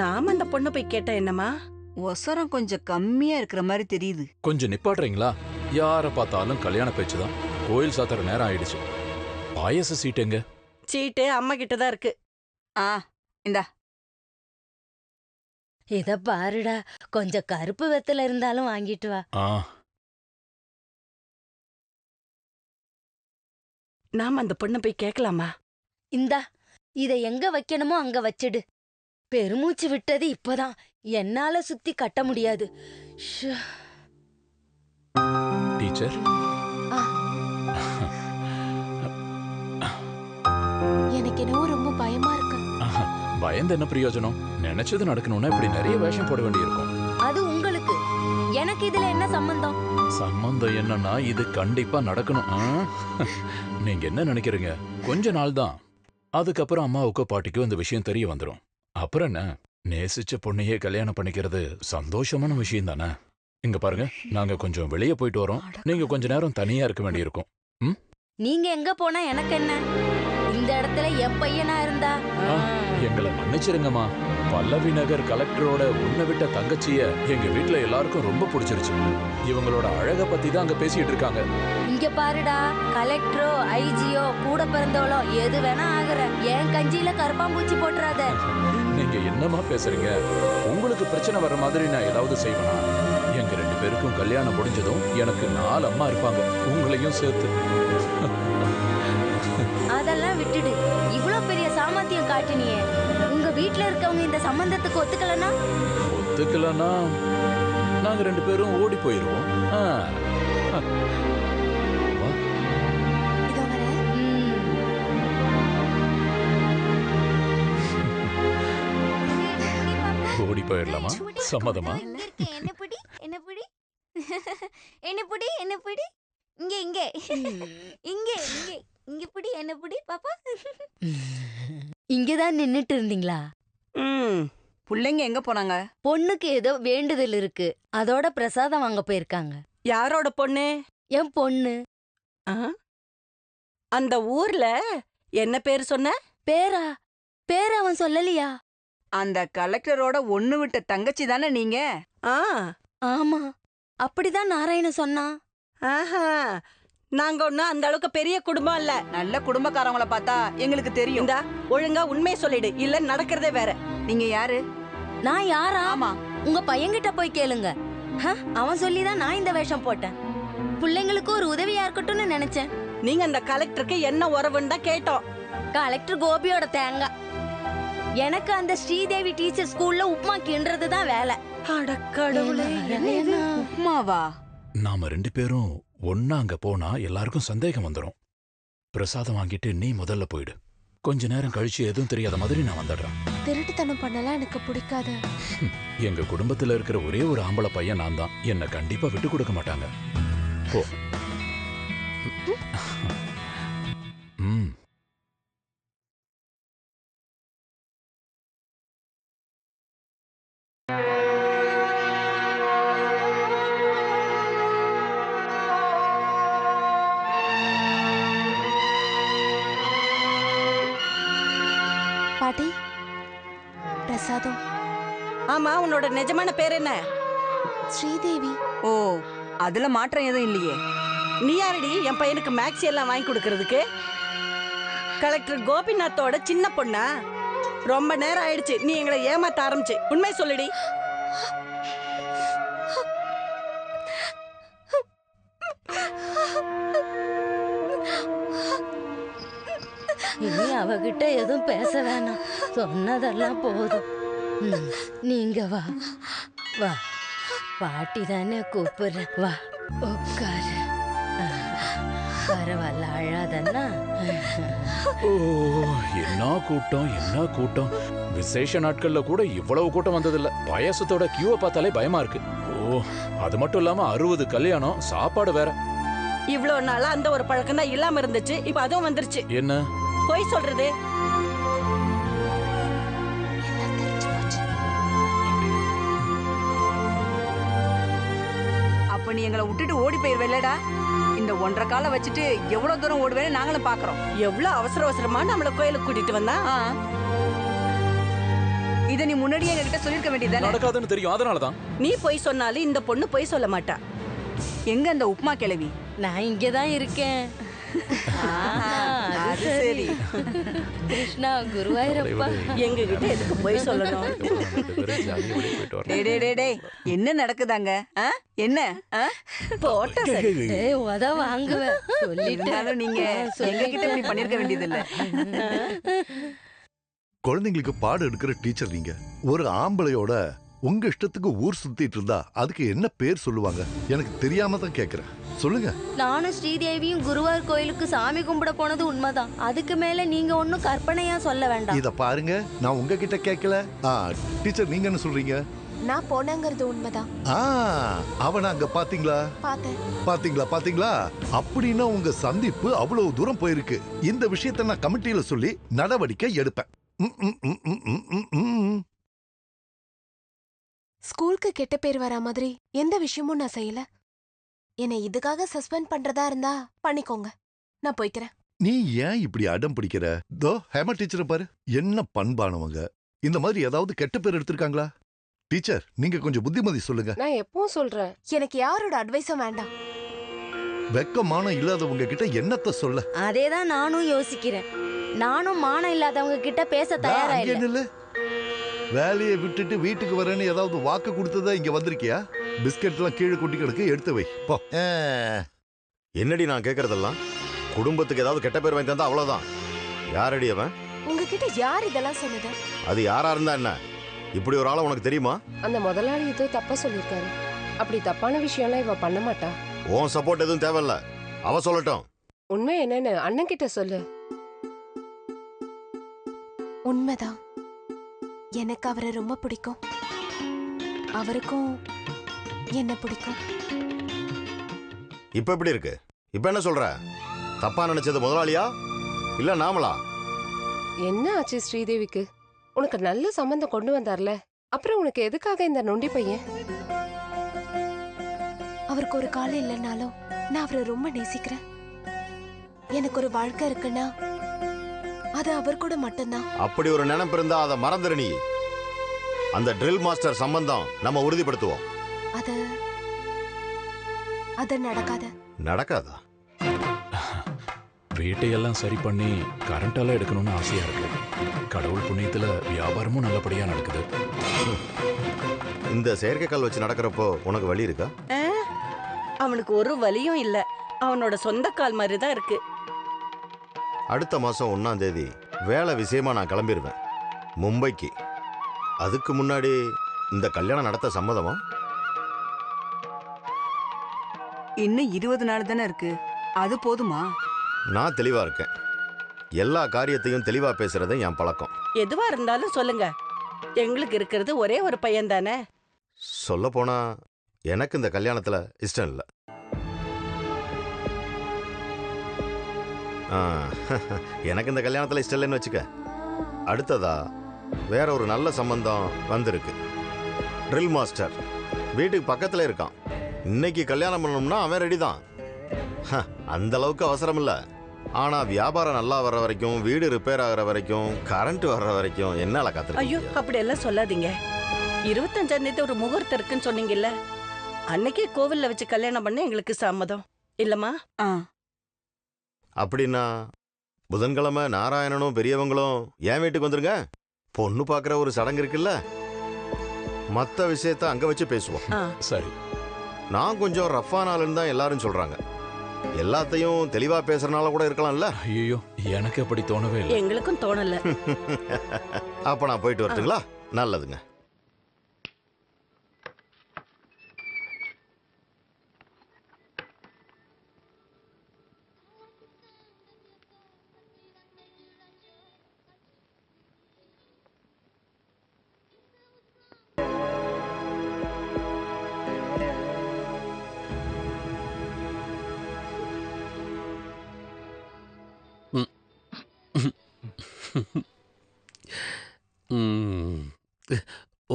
நாம அந்த பொண்ணை போய் கேட்டா என்னம்மா? ஒசரம் கொஞ்சம் கம்மியா இருக்கிற மாதிரி தெரியுது. கொஞ்சம் நிப்பாட்டுறீங்களா? யாரை பார்த்தாலும் கல்யாண பேச்சு தான். கோயில் சாத்துற நேரம் ஆயிடுச்சு. பாயச சீட் எங்க? சீட்டு அம்மா கிட்ட தான் இருக்கு. இந்தா. இத பாருடா, கொஞ்சம் கருப்பு வெத்தல இருந்தாலும் வாங்கிட்டு வா. நாம அந்த பொண்ணை போய் கேட்கலாமா? இந்தா, இத எங்க வைக்கணுமோ அங்க வச்சிடு. பெருமூச்சு விட்டது இப்பதான். என்னால சுத்தி கட்ட முடியாது. டீச்சர், எனக்கு என்னவோ ரொம்ப பயமா இருக்கு. பயந்து என்ன பிரயோஜனம்? நினைச்சது நடக்கணும்னா இப்படி நிறைய வேஷம் போட வேண்டியிருக்கும். அது உங்களுக்கு, எனக்கு இதுல என்ன சம்பந்தம்? சம்பந்தம் என்னன்னா இது கண்டிப்பா நடக்கணும். நீங்க என்ன நினைக்கிறீங்க? கொஞ்ச நாள் தான். அதுக்கப்புறம் அம்மாவுக்கோ பாட்டிக்கோ இந்த விஷயம் தெரிய வந்துடும். அப்புறம் என்ன, நேசிச்ச பொண்ணையே கல்யாணம் பண்ணிக்கிறது சந்தோஷமான விஷயம் தானே. இங்க பாருங்க, நாங்க கொஞ்சம் வெளியே போயிட்டு வரோம். நீங்க கொஞ்ச நேரம் தனியா இருக்க வேண்டியிருக்கும். நீங்க எங்க போனா எனக்கு என்ன? இந்த இடத்துல என் பையனா இருந்தா. எங்களை மன்னிச்சிருங்கம்மா. பல்லவி நகர் கலெக்டரோட உன்னை விட்ட தங்கச்சிய எங்க வீட்டுல எல்லாருக்கும் ரொம்ப பிடிச்சிருச்சு. இவங்களோட அழக பத்தி தான் அங்க பேசிட்டு இருக்காங்க. இங்க பாருடா, கலெக்டரோ ஐஜியோ கூட பிறந்தவளோ எது வேணா ஆகுற. என் கஞ்சியில கருப்பாம்பூச்சி போட்டுறாத. நீங்க என்னமா பேசுறீங்க? உங்களுக்கு பிரச்சனை வர்ற மாதிரி நான் ஏதாவது செய்வேனா? எங்க 2 பேருக்கும் கல்யாணம் முடிஞ்சதும் எனக்கு 4 அம்மா இருப்பாங்க, உங்களையும் சேர்த்து. அதெல்லாம் விட்டுடு. இவ்ளோ பெரிய சாமர்த்தியம் காட்டினியே. உங்க வீட்ல இருக்கவங்க இந்த சம்பந்தத்துக்கு ஒத்துக்கலனா? ஒத்துக்கலனா நாங்க 2 பேரும் ஓடி போயிருவோம். ஓடி போயிடலாமா? சம்மதமா? என்ன புடி என்ன புடி என்ன புடி என்ன புடி இங்க இங்க இங்க இங்க இங்க புடி என்ன புடி பாப்பா. இங்கதான் நின்னுட்டு இருந்தீங்களா? புள்ளைங்க எங்க போனாங்க? பொண்ணுக்கு ஏதோ வேண்டுதல் இருக்கு, அதோட பிரசாதம் வாங்க போயிருக்காங்க. யாரோட பொண்ணு? என் பொண்ணு. அந்த ஊர்ல என்ன பேரு சொன்ன? பேரா? பேர் அவன் சொல்லலையா? அந்த கலெக்டரோட ஒண்ணு விட்ட தங்கச்சி தானே நீங்க? ஆமா, அப்படிதான் நாராயணன் சொன்னான். நாங்க ஒண்ணும் அந்த அளவுக்கு பெரிய குடும்பம் இல்ல. நல்ல குடும்பக்காரவங்கள பார்த்தா எங்களுக்கு தெரியும். ஒழுங்கா உண்மையை சொல்லிடு, இல்ல நடக்கிறதே வேற. நீங்க யாரு? நான் யாரா? ஆமா, உங்க பையன்கிட்ட போய் கேளுங்க. அவன் சொல்லிதான் நான் இந்த வேஷம் போட்டேன். பிள்ளைங்களுக்கு ஒரு உதவியா இருக்கட்டும்னு நினைச்சேன். நீங்க அந்த கலெக்டருக்கு என்ன உறவுன்னு தான் கேட்டோம். கலெக்டர் கோபியோட தேங்காய். எனக்கு அந்த ஸ்ரீதேவி டீச்சர் ஸ்கூல்ல உப்மா கிண்டுறது தான் வேலை. உப்மாவா? நாம 2 பேரும் ஒன்னா அங்க போனா எல்லாருக்கும் சந்தேகம் வந்துடும். பிரசாதம் வாங்கிட்டு நீ முதல்ல போயிடு. கொஞ்ச நேரம் கழிச்சு எதுவும் தெரியாத மாதிரி நான் வந்துடுறேன். திருட்டுத்தனம் பண்ணலாம் எனக்கு பிடிக்காது. எங்க குடும்பத்துல இருக்கிற ஒரே ஒரு ஆம்பளை பையன் நான் தான். என்ன கண்டிப்பா விட்டு கொடுக்க மாட்டாங்க. போ. பாட்டி, பிரசாதம். ஆமா, உன்னோட நிஜமான பேர் என்ன? ஸ்ரீதேவி. ஓ, அதுல மாற்றம் எதுவும் இல்லையே. நீ யாரடி என் பையனுக்கு மேக்ஸி எல்லாம் வாங்கி கொடுக்கறதுக்கு? கலெக்டர் கோபிநாத்தோட சின்ன பொண்ணா? ரொம்ப நேரம் ஆயிடுச்சு நீ எங்களை ஏமாத்த ஆரம்பிச்சு. உண்மை சொல்லுடி. இனி அவகிட்ட எதுவும் பேச வேணாம். சொன்னதெல்லாம் போதும். நீங்க வா வா, பாட்டி தானே கூப்பிடுறேன். வா உட்காரு. பரவாயில்ல, அழாதன்னா. ஓ, என்ன கூட்டம், என்ன கூட்டம். விசேஷ நாட்கள்ல கூட இவ்வளவு கூட்டம் வந்ததில்ல. பாயாசத்தோட கியூவை பார்த்தாலே பயமா இருக்கு. ஓ, அது மட்டும் இல்லாம 60 கல்யாணம், சாப்பாடு வேற. இவ்வளவு நாளா அந்த ஒரு பழக்கம் தான் இல்லாம இருந்துச்சு, இப்ப அதுவும் வந்துருச்சு. என்ன போய் சொல்றது? அப்ப நீ எங்களை விட்டுட்டு ஓடி போயிருவேலடா. இந்த 1.5 காலை வச்சுட்டு எவ்வளவு தூரம் ஓடுவேன்னு நாங்களும் பாக்குறோம். எவ்வளவு அவசர அவசரமா நம்மள கோயிலுக்கு கூட்டிட்டு வந்தா? இத நீ முன்னாடியே எங்ககிட்ட சொல்லிருக்க வேண்டியதானே? நடக்காதுன்னு தெரியும், அதனாலதான். நீ பொய் சொன்னாலும் இந்த பொண்ணு பொய் சொல்ல மாட்டா. எங்க அந்த உப்மா கிழவி? நான் இங்கதான் இருக்கேன். அது சரி. கிருஷ்ணா, குருவாயூரப்பா, எங்க கிட்ட எதுக்கு பொய் சொல்லணும்? டேய், என்ன நடக்குதாங்க? என்ன போட்ட சரி. டேய், உத வாங்குவேன் சொல்லிட்டாலும் நீங்க எங்ககிட்ட இப்படி பண்ணிருக்க வேண்டியது இல்ல. குழந்தைங்களுக்கு பாடம் எடுக்கிற டீச்சர் நீங்க. ஒரு ஆம்பளையோட உங்க இஷ்டத்துக்கு ஊர் சுத்திட்டு இருந்தா அதுக்கு என்ன பேர் சொல்லுவாங்க? எனக்கு தெரியாம தான் கேக்குறேன், சொல்லுங்க. நானும் ஸ்ரீதேவியும் குருவார் கோயிலுக்கு சாமி கும்பிட போனது உண்மைதான். அதுக்கு மேல நீங்க ஒன்னும் கற்பனையா சொல்ல வேண்டாம். இத பாருங்க, நான் உங்ககிட்ட கேட்கல. டீச்சர் நீங்க என்ன சொல்றீங்க? நான் போனங்கிறது உண்மைதான். அவன அங்க பாத்தீங்களா? பாத்தீங்களா? அப்படின்னா உங்க சந்திப்பு அவ்வளவு தூரம் போயிருக்கு. இந்த விஷயத்தை நான் கமிட்டியில சொல்லி நடவடிக்கை எடுப்பேன். ஸ்கூலுக்கு கெட்ட பேர் வரா மாதிரி எந்த விஷயமும் நான் செய்யல. என்னை இதுக்காக சஸ்பெண்ட் பண்றதா இருந்தா பண்ணிக்கோங்க, நான் போய்க்கிறேன். நீ ஏன் இப்படி அடம் பிடிக்கிற? தோ ஹேமா டீச்சரை பாரு, என்ன பண்பானவங்க. இந்த மாதிரி ஏதாவது கெட்ட பேர் எடுத்திருக்காங்களா? டீச்சர் நீங்க கொஞ்சம் புத்திமதி சொல்லுங்க. நான் எப்பவும் சொல்றேன், எனக்கு யாரோட அட்வைஸும் வேண்டாம். வெக்கமானம் இல்லாதவங்க கிட்ட என்னத்த சொல்ல? அதேதான் நானும் யோசிக்கிறேன். நானும் மானம் இல்லாதவங்க கிட்ட பேச தயாரா இல்ல. வேலையை விட்டுட்டு வீட்டுக்கு வரேன்னு ஏதாவது வாக்கு கொடுத்ததா இங்க வந்திருக்கியா? பிஸ்கட் எல்லாம் கீழே கொட்டி கிடக்கு, எடுத்து வை போ. என்னடி நான் கேக்குறதெல்லாம்? குடும்பத்துக்கு ஏதாவது கெட்ட பேர் வாங்கி தந்தா அவ்வளவுதான். யாரடி அவன்? உங்ககிட்ட யார் இதெல்லாம் சொன்னது? அது யாரா இருந்தா என்ன? இப்படி ஒரு ஆளை உனக்கு தெரியுமா? அந்த முதலாளி ஏதோ தப்பா சொல்லிருக்காரு. அப்படி தப்பான விஷயம்லாம் இவ பண்ண மாட்டா. உன் சப்போர்ட் எதுவும் தேவையில்ல, அவ சொல்லட்டும். உண்மை என்னன்னு அண்ணன் கிட்ட சொல்லு. உண்மைதான், எனக்கு அவரை ரொம்ப பிடிக்கும். அவருக்கும் என்ன பிடிக்கும். இப்ப எப்படி இருக்கு? இப்ப என்ன சொல்ற? தப்பா நினைச்சது முதலாளியா இல்ல நாமளா? என்ன ஆச்சு ஸ்ரீதேவிக்கு? உனக்கு நல்ல சம்பந்தம் கொண்டு வந்தார்ல, அப்புறம் உனக்கு எதுக்காக இந்த நொண்டி பையன்? அவருக்கு ஒரு காலம் இல்லைன்னாலும் நான் அவரை ரொம்ப நேசிக்கிறேன். எனக்கு ஒரு வாழ்க்கை இருக்குன்னா அது அவர் கூட மட்டும்தான். அப்படி ஒரு நினைப்பு இருந்தா அதை மறந்துரு நீ. அந்த ட்ரில் மாஸ்டர் சம்பந்தம் நம்ம உறுதிப்படுத்துவோம். அது நடக்காதா? வீட்டையெல்லாம் சரி பண்ணி கரண்ட் எல்லாம் எடுக்கணும்னு ஆசையா இருக்கு. கடவுள் புண்ணியத்துல வியாபாரமும் நல்லபடியா நடக்குது. இந்த செயற்கைக்கால் வச்சு நடக்கிறப்போ உனக்கு வலி இருக்கா? அவனுக்கு ஒரு வலியும் இல்ல, அவனோட சொந்த கால் மாதிரி தான் இருக்கு. அடுத்த மாசம் 1ஆம் தேதி வேலை விஷயமா நான் கிளம்பிடுவேன் மும்பைக்கு. அதுக்கு முன்னாடி இந்த கல்யாணம் நடத்த சம்மதமா? இன்னும் 20 நாள் தானே இருக்கு, அது போதுமா? நான் தெளிவா இருக்கேன். எல்லா காரியத்தையும் தெளிவா பேசுறது என் பழக்கம். எதுவா இருந்தாலும் சொல்லுங்க, எங்களுக்கு இருக்கிறது ஒரே ஒரு பையன் தானே. சொல்ல போனா எனக்கு இந்த கல்யாணத்துல இஷ்டம் இல்லை. எனக்கு இந்த கல்யாணத்துல இஷ்டம் இல்லைன்னு வச்சுக்க. அடுத்ததா வேற ஒரு நல்ல சம்பந்தம் வந்திருக்கு. ட்ரில் மாஸ்டர் வீட்டுக்கு பக்கத்துல இருக்கான். இன்னைக்கு கல்யாணம் பண்ணணும்னா அவன் ரெடி தான். அந்த அளவுக்கு அவசரம் இல்லை. ஆனா வியாபாரம் நல்லா வர்ற வரைக்கும், வீடு ரிப்பேர் ஆகிற வரைக்கும், கரண்ட் வர்ற வரைக்கும் என்னால காத்துருக்க. ஐயோ, அப்படி எல்லாம் சொல்லாதீங்க. 25ஆம் தேதி ஒரு முகூர்த்தம் இருக்குன்னு சொன்னீங்கல்ல, அன்னைக்கே கோவில்ல வச்சு கல்யாணம் பண்ண எங்களுக்கு சம்மதம் இல்லம்மா? அப்படின்னா புதன்கிழமை நாராயணனும் பெரியவங்களும் என் வீட்டுக்கு வந்துருங்க. பொண்ணு பார்க்குற ஒரு சடங்கு இருக்குல்ல, மற்ற விஷயத்த அங்க வச்சு பேசுவோம். சரி. நான் கொஞ்சம் ரஃபான ஆளுன்னு தான் எல்லாரும் சொல்றாங்க. எல்லாத்தையும் தெளிவா பேசுறனால கூட இருக்கலாம்ல. ஐயோ, எனக்கு அப்படி தோணவே இல்லை. எங்களுக்கும் தோணல. அப்ப நான் போயிட்டு வரட்டுங்களா? நல்லதுங்க.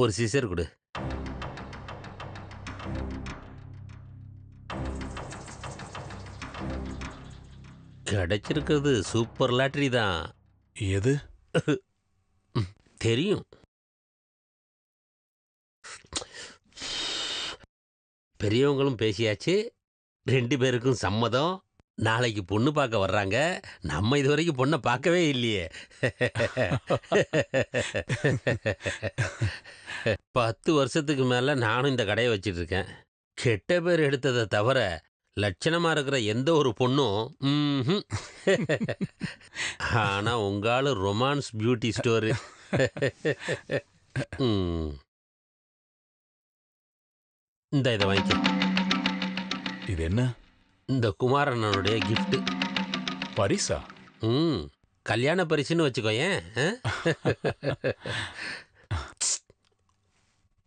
ஒரு சிசர் கொடு. கிடைச்சிருக்கிறது சூப்பர் லாட்டரி தான். எது தெரியும். பெரியவங்களும் பேசியாச்சு, 2 பேருக்கும் சம்மதம். நாளைக்கு பொண்ணு பார்க்க வர்றாங்க. நம்ம இதுவரைக்கும் பொண்ணை பார்க்கவே இல்லையே. 10 வருஷத்துக்கு மேல நானும் இந்த கடையை வச்சிட்டு இருக்கேன். கெட்ட பேர் எடுத்ததை தவிர லட்சணமா இருக்கிற எந்த ஒரு பொண்ணும் ம்ஹும். ஆனா உங்கால ரொமான்ஸ் பியூட்டி ஸ்டோரு. இந்த இதை வாங்கிக்க. இது என்ன? இந்த குமாரண்ணனுடைய gift. பரிசா? கல்யாண பரிசுன்னு வச்சுக்கோயேன்.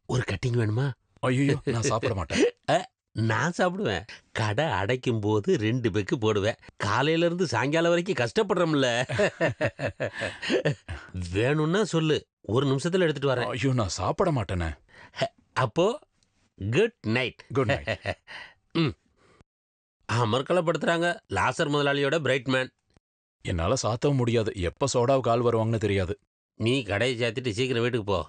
ஒரு கட்டிங் வேணுமா? ஐயோ, நான் சாப்பிட மாட்டேன். நான் சாப்பிடுவேன். கடை அடைக்கும் போது 2 பெக்கு போடுவேன். காலையில இருந்து சாயங்காலம் வரைக்கும் கஷ்டப்படுறோம்ல. வேணும்னா சொல்லு, 1 நிமிஷத்துல எடுத்துட்டு வரேன். ஐயோ, நான் சாப்பிட மாட்டேனே. அப்போ குட் நைட். Good night. அமர்க்கலப்படுத்துறாங்க. லாசர் முதலாளியோட பிரைட் மேன். என்னால சாத்தவும் முடியாது. எப்ப சோடாவுக்கு ஆள் வருவாங்கன்னு தெரியாது. நீ கடையை சேர்த்துட்டு சீக்கிரம் வீட்டுக்கு போ.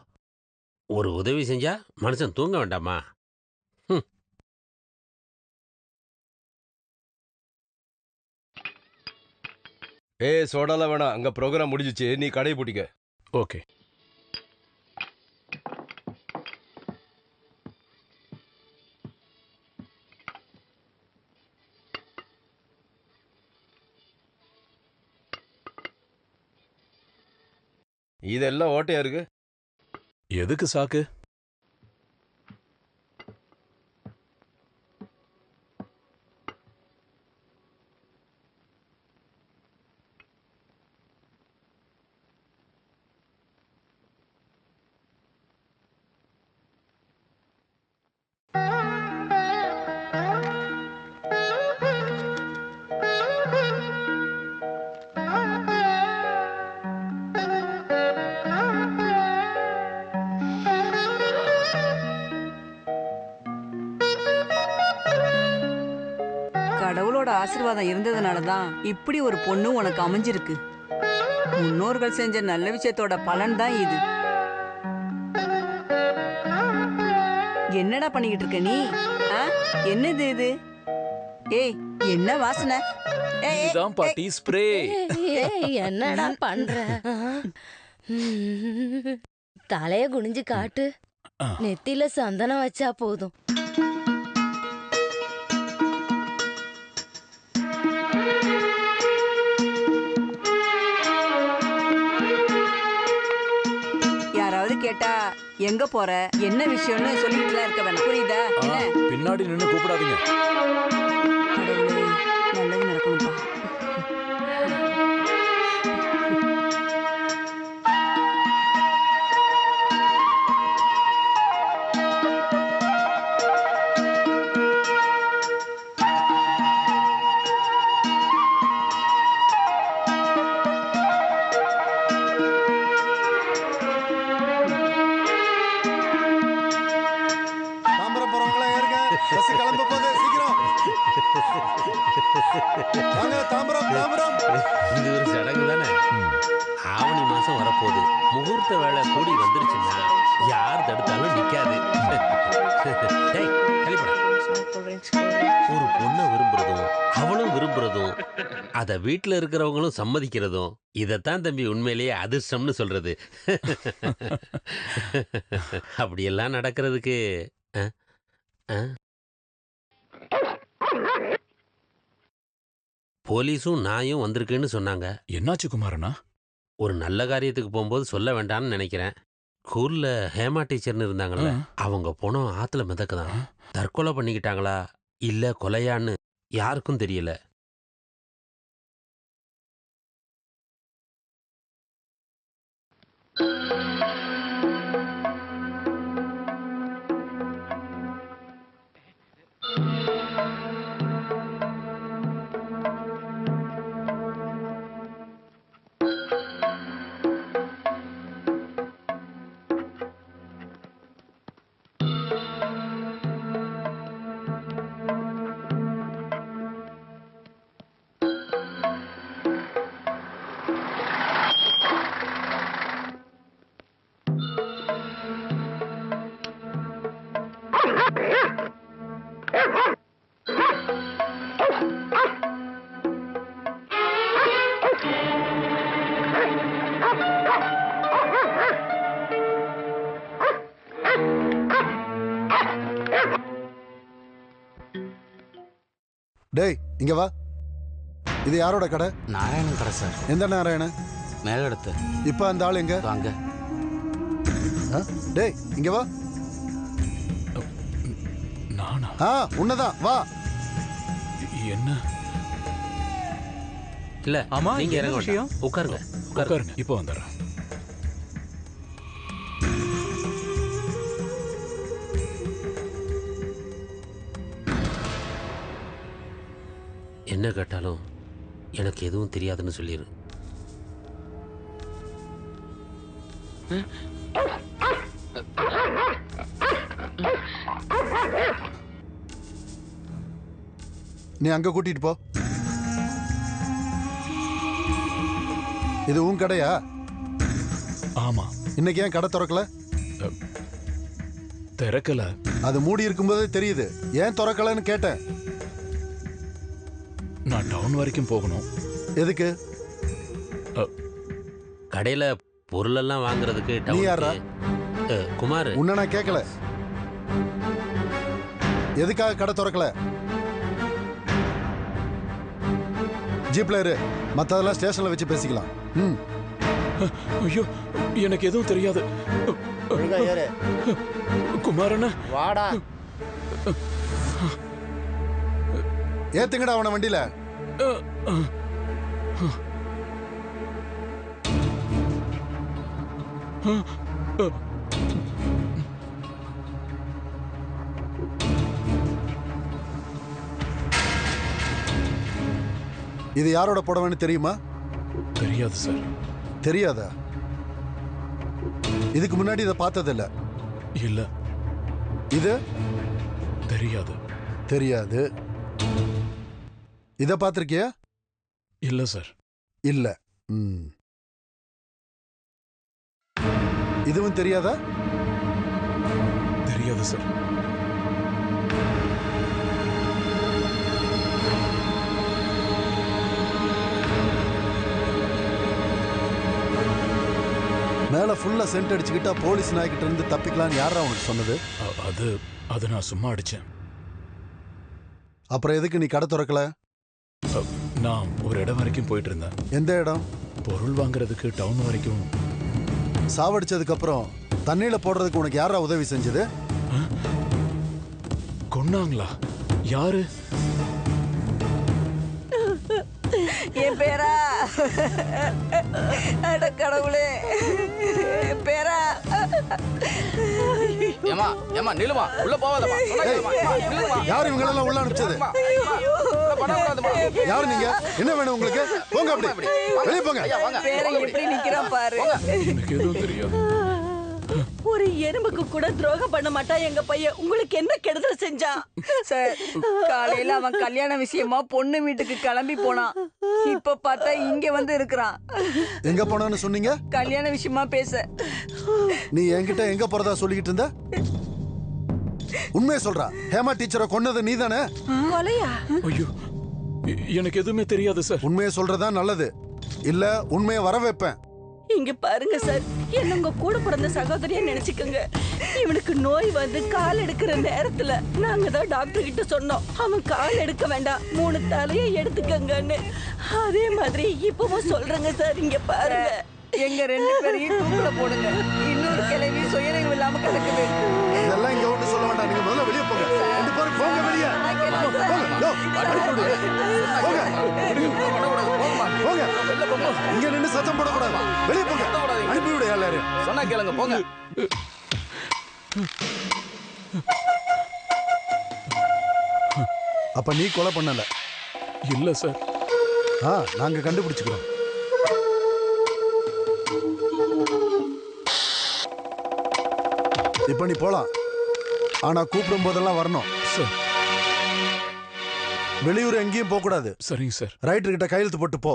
ஒரு உதவி செஞ்சா மனுஷன் தூங்க வேண்டாமா? சோடாலாம் வேணாம். அங்க ப்ரோக்ராம் முடிஞ்சிச்சு, நீ கடையை பூட்டிக்க. ஓகே. இதெல்லாம் ஓட்டையா இருக்கு. எதுக்கு சாக்கு? கடவுளோட ஆசீர்வாதம் இருந்ததுனால தான் இப்படி ஒரு பொண்ணு உனக்கு அமைஞ்சிருக்கு. முன்னோர்கள் செஞ்ச நல்ல விஷயத்தோட பலன் தான் இது. என்னடா பண்ணிக்கிட்டு இருக்க நீ? என்னது இது? ஏய், என்ன வாசனை? இதான் பாட்டி ஸ்ப்ரே. என்னடா பண்ற? தலைய குனிஞ்சு காட்டு. நெத்தியில சந்தனம் வச்சா போதும். யாராவது கேட்டா எங்க போற, என்ன விஷயம்னு சொல்லிட்டுலாம் இருக்க வேணாம். புரியுதா? என்ன பின்னாடி நின்னு கூப்பிடாதீங்க. கடவுளே, நல்லது நடக்கணும்பா. இது ஒரு சடங்கு தானே. ஆவணி மாசம் வரப்போகுது. முகூர்த்த வேலை கூடி வந்துருச்சுன்னா யார் தடுத்தாலும் நிக்காது. ஒரு பொண்ணை விரும்புறதும் அவளும் விரும்புறதும் அத வீட்டுல இருக்கிறவங்களும் சம்மதிக்கிறதும் இதத்தான் தம்பி உண்மையிலேயே அதிர்ஷ்டம்னு சொல்றது. அப்படியெல்லாம் நடக்கிறதுக்கு போலீஸும் நாயும் வந்திருக்குன்னு சொன்னாங்க. என்னாச்சு குமாரண்ணா? ஒரு நல்ல காரியத்துக்கு போகும்போது சொல்ல வேண்டாம்னு நினைக்கிறேன். ஸ்கூல்ல ஹேமா டீச்சர்னு இருந்தாங்கல்ல, அவங்க போனோம் ஆத்துல மிதக்குதான். தற்கொலை பண்ணிக்கிட்டாங்களா இல்ல கொலையான்னு யாருக்கும் தெரியல. டேய் இங்க வா. இது யாரோட கடை? நாராயணன் கடை சார். எந்த நாராயணன்? மேலிடத்து. இப்ப அந்த ஆள் எங்க? அங்க. டேய் இங்க வா. நானா? உன்னதான் வா. என்ன? இல்ல ஆமா, நீங்க என்ன இறங்க விஷயம்? வேண்டாம். உட்காருங்க. உட்காருங்க, இப்போ வந்துடுறேன். என்ன கேட்டாலும் எனக்கு எதுவும் தெரியாதுன்னு சொல்லிடு. நீ அங்க கூட்டிட்டு போ. இது உன் கடையா? ஆமா. இன்னைக்கு ஏன் கடை திறக்கல? திறக்கல. அது மூடி இருக்கும்போதே தெரியுது. ஏன் திறக்கலன்னு கேட்டேன். நான் டவுன் வரைக்கும் போகணும். எதுக்கு? கடையில பொருள் எல்லாம் வாங்குறதுக்கு. நீ யாரா? குமார். உன்ன நான் கேட்கல. எதுக்காக கடை திறக்கல? ஜீப்ல இரு, மத்ததெல்லாம் ஸ்டேஷன்ல வச்சு பேசிக்கலாம். ஐயோ, எனக்கு எதுவும் தெரியாது. குமாரண்ணா வாடா. ஏத்துங்கடா அவன வண்டியில. இது யாரோட புடவைன்னு தெரியுமா? தெரியாது சார். தெரியாதா? இதுக்கு முன்னாடி இதை பார்த்ததில்ல? இல்ல. இது தெரியாது. தெரியாது. இத பார்த்திருக்கியா? இல்ல சார். இல்ல. இதுவும் தெரியாதா? தெரியாது சார். மேல ஃபுல்லா சென்ட் அடிச்சுக்கிட்டா போலீஸ் நாய்கிட்ட இருந்து தப்பிக்கலாம்னு யாரா உனக்கு சொன்னது? அது நான் சும்மா அடிச்சேன். அப்புறம் எதுக்கு நீ கடை திறக்கல? நான் ஒரு இடம் வரைக்கும் போயிட்டு இருந்தேன். எந்த இடம்? பொருள் வாங்குறதுக்கு டவுன் வரைக்கும். சாவடிச்சதுக்கு அப்புறம் தண்ணியில போடுறதுக்கு உனக்கு யாரா உதவி செஞ்சது? கொன்னாங்களா? யாரு? என் பேரா? அட கடவுளே, பேரா. ஏமா ஏமா நிலுமா, உள்ள போவாதமா. யார் இவங்க எல்லாம் உள்ள அனுப்பிச்சது? யாரு நீங்க? என்ன வேணும் உங்களுக்கு? போங்க, அப்படி வெளியே போங்க. பேரை எப்படி நிக்கிறான் பாரு. எனக்கு எதுவும் தெரியாது. ஒரு எறும்புக்கு கூட துரோகம் பண்ண மாட்டா எங்க பையன். உங்களுக்கு என்ன கெடுதல் செஞ்சான்? சார், காலையில அவன் கல்யாண விஷயமா பொண்ணு வீட்டுக்கு கிளம்பி போனான். இப்ப பார்த்தா இங்க வந்து இருக்கிறான். எங்க போனான்னு சொன்னீங்க? கல்யாண விஷயமா பேச. நீ என்கிட்ட எங்க போறதா சொல்லிக்கிட்டு இருந்த? உண்மையை சொல்றா. ஹேமா டீச்சரை கொன்னது நீதானே? கொலையா? ஐயோ, எனக்கு எதுவுமே தெரியாது சார். உண்மையை சொல்றதா நல்லது. இல்ல உண்மையை வர வைப்பேன். இங்க பாருங்க சார், என்ன உங்க கூட பிறந்த சகோதரியா நினைச்சுக்கோங்க. இவனுக்கு நோய் வந்து கால் எடுக்கிற நேரத்துல நாங்க தான் டாக்டர் கிட்ட சொன்னோம், அவன் கால் எடுக்க வேண்டாம், 3 தலையை எடுத்துக்கங்கன்னு. அதே மாதிரி இப்பவும் சொல்றேங்க சார். இங்க பாருங்க, எங்க 2 பேரையும் தூக்குல போடுங்க. இன்னொரு கிழவி சுயநினைவு இல்லாம கிடக்குது. இதெல்லாம் இங்க ஒண்ணு சொல்ல வேண்டாம். நீங்க முதல்ல வெளியே போங்க. 2 பேரும் போங்க வெளியே. போங்க. இங்க நின்னு சத்தம் போடக்கூடாது. வெளியே போங்க. அனுப்பிவிடு எல்லாரையும். சொன்னா கேளுங்க, போங்க. அப்ப நீ கொலை பண்ணல? இல்ல சார். நாங்க கண்டுபிடிச்சுக்கிறோம். இப்ப நீ போலாம். ஆனா கூப்பிடும் போதெல்லாம் வரணும் சார். வெளியூர் எங்கேயும் போக கூடாது. சரிங்க சார். ரைட்டர் கிட்ட கையெழுத்து போட்டு போ.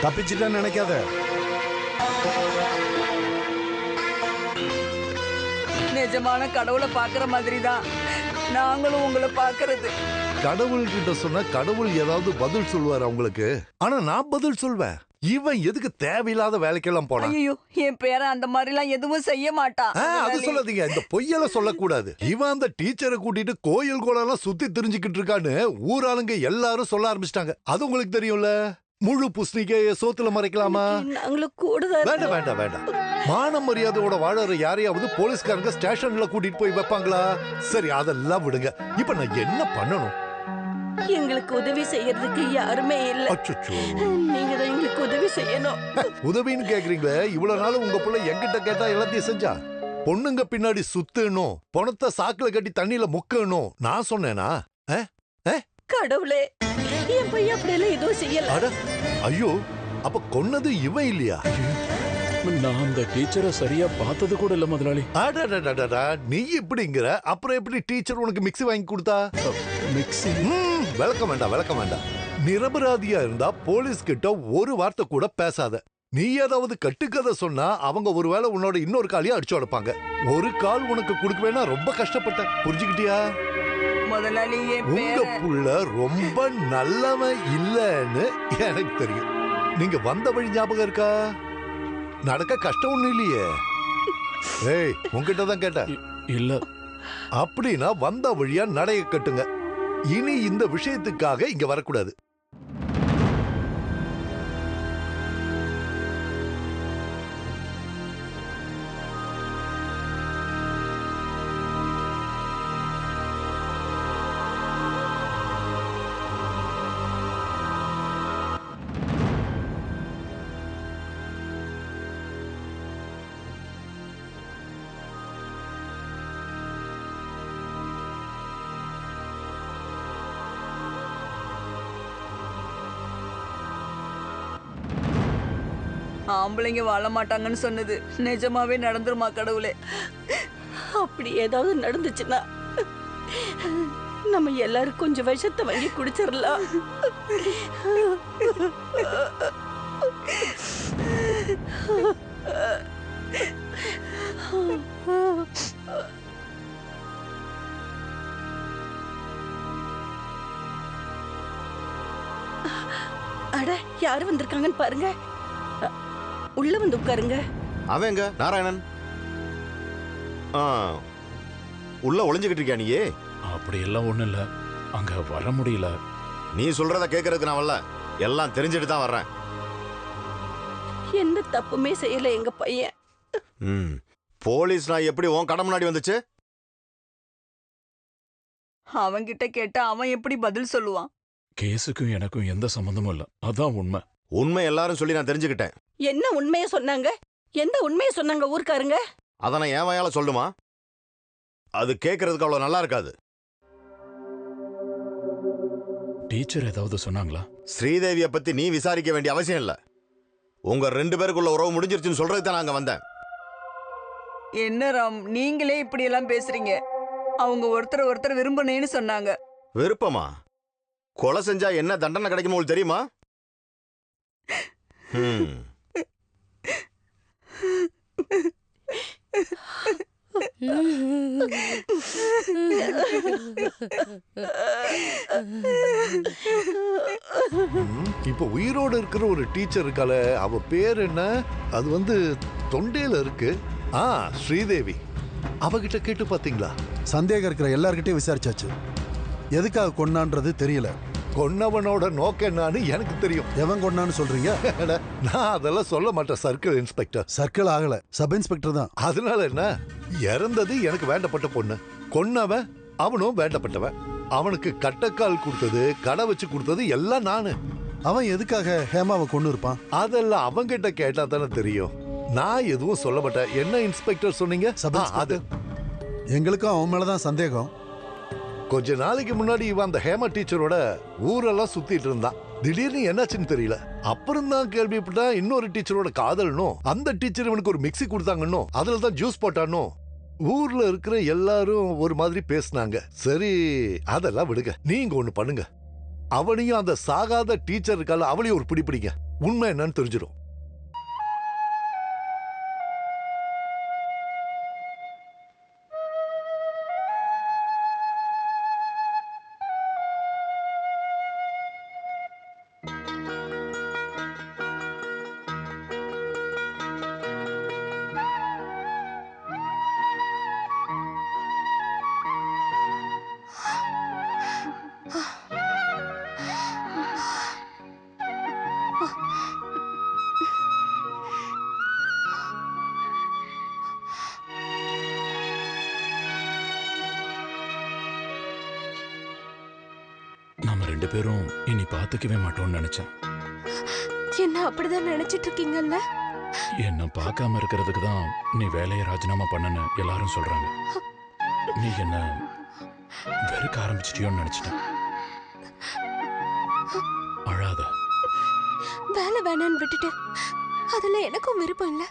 தப்பிச்சிட்டேன்னு நினைக்காத. நிஜமான கடவுளை பாக்குற மாதிரி தான் நாங்களும் உங்களை பாக்குறது. கடவுள் கிட்ட சொன்னா கடவுள் ஏதாவது பதில் சொல்லுவார் அவங்களுக்கு. ஆனா நான் பதில் சொல்வேன். இவன் எதுக்கு தேவையில்லாத வேலைக்கெல்லாம் போனான்? ஐயோ, என் பேரன் அந்த மாதிரிலாம் எதுவும் செய்ய மாட்டான். அது சொல்லாதீங்க, இந்த பொய்யெல்லாம் சொல்லக்கூடாது. இவன் அந்த டீச்சரை கூட்டிட்டு கோயில் கோலெல்லாம் சுத்தி தெரிஞ்சுக்கிட்டு இருக்கான்னு ஊராளுங்க எல்லாரும் சொல்ல ஆரம்பிச்சிட்டாங்க. அது உங்களுக்கு தெரியும்ல. முழு புஸ்னிக்கைய சோத்துல மறைக்கலாமா? நாங்களும் கூடுதல். வேண்டாம் வேண்டாம் வேண்டாம். மான மரியாதையோட வாழற யாரையாவது போலீஸ்காரங்க ஸ்டேஷன்ல கூட்டிட்டு போய் வைப்பாங்களா? சரி, அதெல்லாம் விடுங்க. இப்ப நான் என்ன பண்ணணும்? எங்களுக்கு உதவி செய்யறதுக்கு யாருமே இல்ல. அச்சச்சோ. நீங்க தான் எங்களுக்கு உதவி செய்யணும். உதவின்னு கேக்குறீங்களே, இவ்வளவு நாள் உங்க புள்ள என்கிட்ட கேட்டா எல்லாத்தையும் செஞ்சா? பொண்ணுங்க பின்னாடி சுத்தணும், பணத்தை சாக்குல கட்டி தண்ணியில முக்கணும் நான் சொன்னேனா? கடவுளே, என் பையன் அப்படியெல்லாம் எதுவும் செய்யல. ஐயோ, அப்ப கொன்னது இவன் இல்லையா? நான் அந்த டீச்சரை சரியா பார்த்தது கூட இல்ல முதலாளி. நீ இப்படிங்கிற, அப்புறம் எப்படி டீச்சர் உனக்கு மிக்ஸி வாங்கி கொடுத்தா? மிக்ஸி? விளக்கம் வேண்டாம், விளக்கம் வேண்டாம். நிரபராதியா இருந்தா போலீஸ் கிட்ட ஒரு வார்த்தை கூட பேசாத. நீ ஏதாவது கட்டுக்கதை சொன்னா அவங்க ஒருவேளை உன்னோட இன்னொரு காலையும் அடிச்சு உடைப்பாங்க. ஒரு கால் உனக்கு கொடுக்கவேனா ரொம்ப கஷ்டப்பட்ட. புரிஞ்சுக்கிட்டியா? முதலாளி, உங்க புள்ள ரொம்ப நல்லவன் இல்லன்னு எனக்கு தெரியும். நீங்க வந்த வழி ஞாபகம் இருக்கா? நடக்க கஷ்டம் ஒண்ணு இல்லையே. ஏய், உங்ககிட்ட தான் கேட்டேன். இல்ல. அப்படின்னா வந்த வழியா நடைய கட்டுங்க. இனி இந்த விஷயத்துக்காக இங்க வரக்கூடாது. ஆம்பளைங்க வாழ மாட்டாங்கன்னு சொன்னது நிஜமாவே நடந்துருமா கடவுளே? அப்படி ஏதாவது நடந்துச்சுன்னா நம்ம எல்லாரும் கொஞ்சம் விஷத்தை வாங்கி குடிச்சிடலாம். அட, யாரு வந்திருக்காங்கன்னு பாருங்க. உள்ள வந்து உட்காருங்க. அவங்க நாராயணன் உள்ள ஒளிஞ்சுக்கிட்டு இருக்கியா நீயே? அப்படி எல்லாம் ஒண்ணு இல்ல, அங்க வர முடியல. நீ சொல்றத கேட்கறதுக்கு நான் வரல, எல்லாம் தெரிஞ்சுட்டு தான் வர்றேன். எந்த தப்புமே செய்யல எங்க பையன். போலீஸ் நான் எப்படி உன் கடை முன்னாடி வந்துச்சு? அவன்கிட்ட கேட்டா அவன் எப்படி பதில் சொல்லுவான்? கேஸுக்கும் எனக்கும் எந்த சம்பந்தமும் இல்ல, அதான் உண்மை. உண்மை எல்லாரும் சொல்லி நான் தெரிஞ்சுக்கிட்டேன். என்ன உண்மையை சொன்னாங்க? எந்த உண்மையை சொன்னாங்க ஊர்க்காரங்க? அத நான் என் வாயால சொல்லுமா? அது கேட்கறதுக்கு அவ்வளவு நல்லா இருக்காது. டீச்சர் ஏதாவது சொன்னாங்களா? ஸ்ரீதேவிய பத்தி நீ விசாரிக்க வேண்டிய அவசியம் இல்ல. உங்க 2 பேருக்குள்ள உறவு முடிஞ்சிருச்சுன்னு சொல்றதுக்கு தான் நாங்க வந்தேன். என்ன ராம், நீங்களே இப்படி எல்லாம் பேசுறீங்க? அவங்க ஒருத்தர் விரும்பினேன்னு சொன்னாங்க. விருப்பமா? கொலை செஞ்சா என்ன தண்டனை கிடைக்குமோ உங்களுக்கு தெரியுமா? இப்ப உயிரோடு இருக்கிற ஒரு டீச்சர் இருக்கால, அவ பேர் என்ன? அது தொண்டையில இருக்கு. ஸ்ரீதேவி. அவகிட்ட கேட்டு பாத்தீங்களா? சந்தேகம் இருக்கிற எல்லார்கிட்டயும் விசாரிச்சாச்சு. எதுக்காக கொன்னான்றது தெரியல. கொன்னவனோட நோக்கம் என்னன்னு எனக்கு தெரியும். எவன் கொன்னான்னு சொல்றீங்க? நான் அதெல்லாம் சொல்ல மாட்டேன் சர்க்கிள் இன்ஸ்பெக்டர். சர்க்கிள் ஆகல, சப் இன்ஸ்பெக்டர் தான். அதனால என்ன? இறந்தது எனக்கு வேண்டப்பட்ட பொண்ணு, கொன்னவன் அவனும் வேண்டப்பட்டவன். அவனுக்கு கட்டக்கால் கொடுத்தது, கடை வச்சு கொடுத்தது எல்லாம் நானு. அவன் எதுக்காக ஹேமாவை கொண்டு இருப்பான்? அதெல்லாம் அவங்கிட்ட கேட்டா தானே தெரியும். நான் எதுவும் சொல்ல மாட்டேன். என்ன இன்ஸ்பெக்டர் சொன்னீங்க? அது எங்களுக்கும் அவன் மேலதான் சந்தேகம். கொஞ்ச நாளைக்கு முன்னாடி இவன் அந்த ஹேமா டீச்சரோட ஊரெல்லாம் சுத்திட்டு இருந்தான். திடீர்னு என்னாச்சுன்னு தெரியல. அப்புறம் தான் கேள்விப்பட்டா இன்னொரு டீச்சரோட காதல்னும், அந்த டீச்சர் இவனுக்கு ஒரு மிக்ஸி கொடுத்தாங்கன்னு, அதுல தான் ஜூஸ் போட்டானோ. ஊர்ல இருக்கிற எல்லாரும் ஒரு மாதிரி பேசினாங்க. சரி, அதெல்லாம் விடுங்க. நீங்க ஒண்ணு பண்ணுங்க, அவனையும் அந்த சாகாத டீச்சர் இருக்கால அவளையும் ஒரு பிடிப்பிடிங்க. உண்மை என்னன்னு தெரிஞ்சிடும். ரெண்டு பேரும் இனி பாத்துக்கவே மாட்டோம்னு நினைச்சேன். என்ன அப்படிதான் நினைச்சிட்டு இருக்கீங்கல்ல? என்ன பார்க்காம இருக்கிறதுக்கு தான் நீ வேலையை ராஜினாமா பண்ணனு எல்லாரும் சொல்றாங்க. நீ என்ன வெறுக்க ஆரம்பிச்சிட்டியோன்னு நினைச்சிட்டேன். அழாத. வேலை வேணான்னு விட்டுட்டு அதுல எனக்கும் விருப்பம் இல்ல.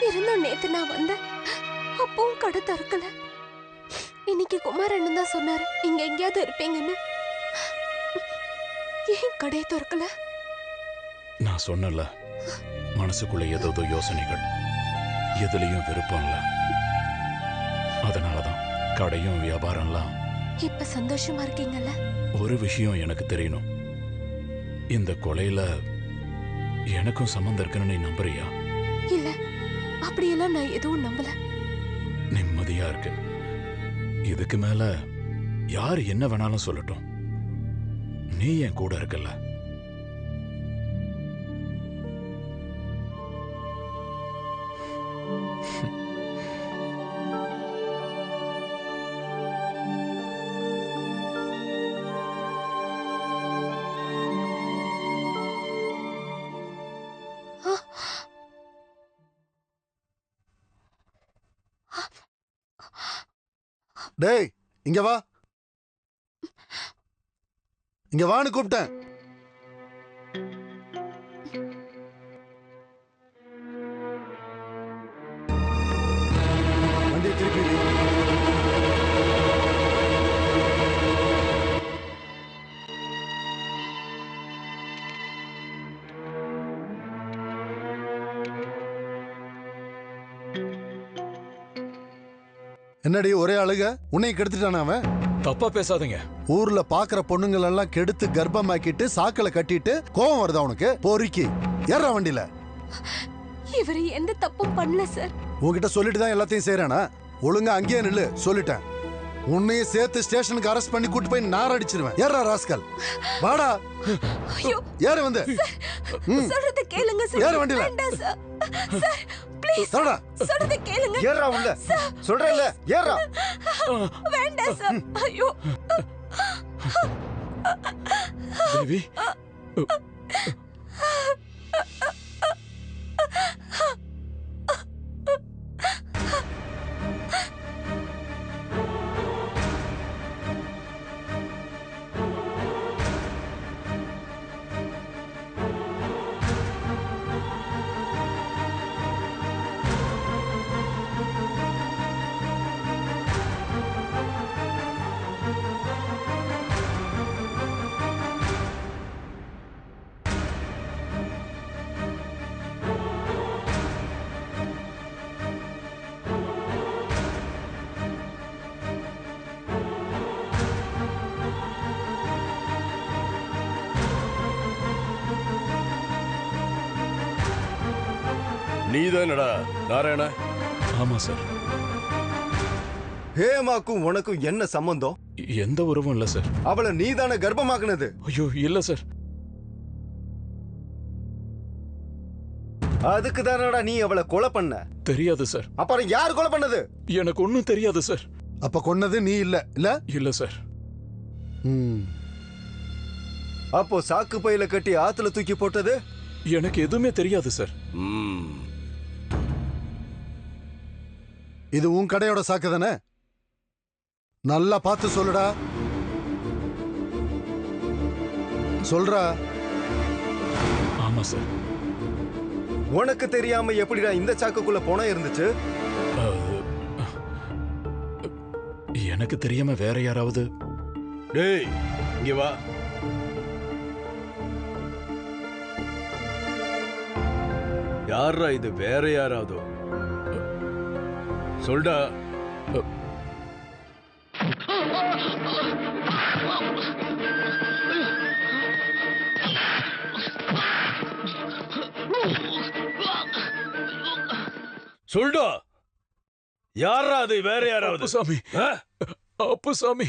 இருந்தும் நேத்து நான் வந்தேன், அப்பவும் கடை திறக்கல. இன்னைக்கு குமாரண்ணன் தான் சொன்னாரு இங்க எங்கேயாவது இருப்பீங்கன்னு. ஏன் கடையை திறக்கல? நான் சொன்னல, மனசுக்குள்ள ஏதோ யோசனைகள், எதுலயும் விருப்பம் இல்ல. அதனாலதான் கடையும் வியாபாரம்லாம். இப்ப சந்தோஷமா இருக்கீங்கல்ல? ஒரு விஷயம் எனக்கு தெரியணும். இந்த கொலையில எனக்கும் சம்பந்தம் இருக்குன்னு நீ நம்புறியா? இல்ல, அப்படியெல்லாம் நான் எதுவும் நம்பல. நிம்மதியா இருக்கு. இதுக்கு மேல யார் என்ன வேணாலும் சொல்லட்டும், நீ என் கூட இருக்கல்ல. டேய் இங்க வா, இங்க வான்னு கூப்பிட்டேன். வண்டியை திருப்பி வை. என்னடி ஒரே அழுக? உன்னை கெடுத்துட்டான அவன்? தப்பா பேசாதீங்க. ஊர்ல பாக்குற பொண்ணுங்கள் எல்லாம் கெடுத்து கர்ப்பமாக்கிட்டு சாக்கல கட்டிட்டு கோவம் வருதா உனக்கு? பொறுக்கி ஏறா வண்டியில. இவரு எந்த தப்பும் பண்ணல சார். உன்கிட்ட சொல்லிட்டு தான் எல்லாத்தையும் செய்யறானா? ஒழுங்கா அங்கேயே நில்லு, சொல்லிட்டேன். உன்னையும் சேர்த்து ஸ்டேஷனுக்கு அரெஸ்ட் பண்ணி கூட்டு போய் நார் அடிச்சிருவேன். ஏறா ராஸ்கல், வாடா. ஐயோ, ஏறு வந்து. சொல்றத கேளுங்க சார். ஏறு வண்டியில. வேண்டாம் சார். Sir please தரடா. சொல்றத கேளுங்க. ஏறா உள்ள. சொல்றேன்ல, ஏறா. வேண்டாம் சார். ஐயோ தேவி, நீதானடா நாராயண? ஆமா சார். ஹேமாக்கும் உனக்கும் என்ன சம்பந்தம்? எந்த உறவும் இல்ல சார். அவளை நீதானே கர்ப்பமாக்குனது? ஐயோ இல்ல சார். அதுக்கு தானடா நீ அவளை கொலை பண்ண? தெரியாது சார். அப்புறம் யார் கொலை பண்ணது? எனக்கு ஒண்ணும் தெரியாது சார். அப்ப கொன்னது நீ இல்ல? இல்ல இல்ல சார். அப்போ சாக்கு பையில கட்டி ஆத்துல தூக்கி போட்டது? எனக்கு எதுவுமே தெரியாது சார். இது உன் கடையோட சாக்கு தானே? நல்லா பார்த்து சொல்லுடா. சொல்றா. ஆமா சார். உனக்கு தெரியாம எப்படிடா இந்த சாக்குக்குள்ள பணம் இருந்துச்சு? எனக்கு தெரியாம வேற யாராவது. டேய் இங்க வா. யாரா இது? வேற யாராவது சொல்டா. சொல்டா, யாரா அது? வேற யாராவது? சாமி, அப்பு சாமி.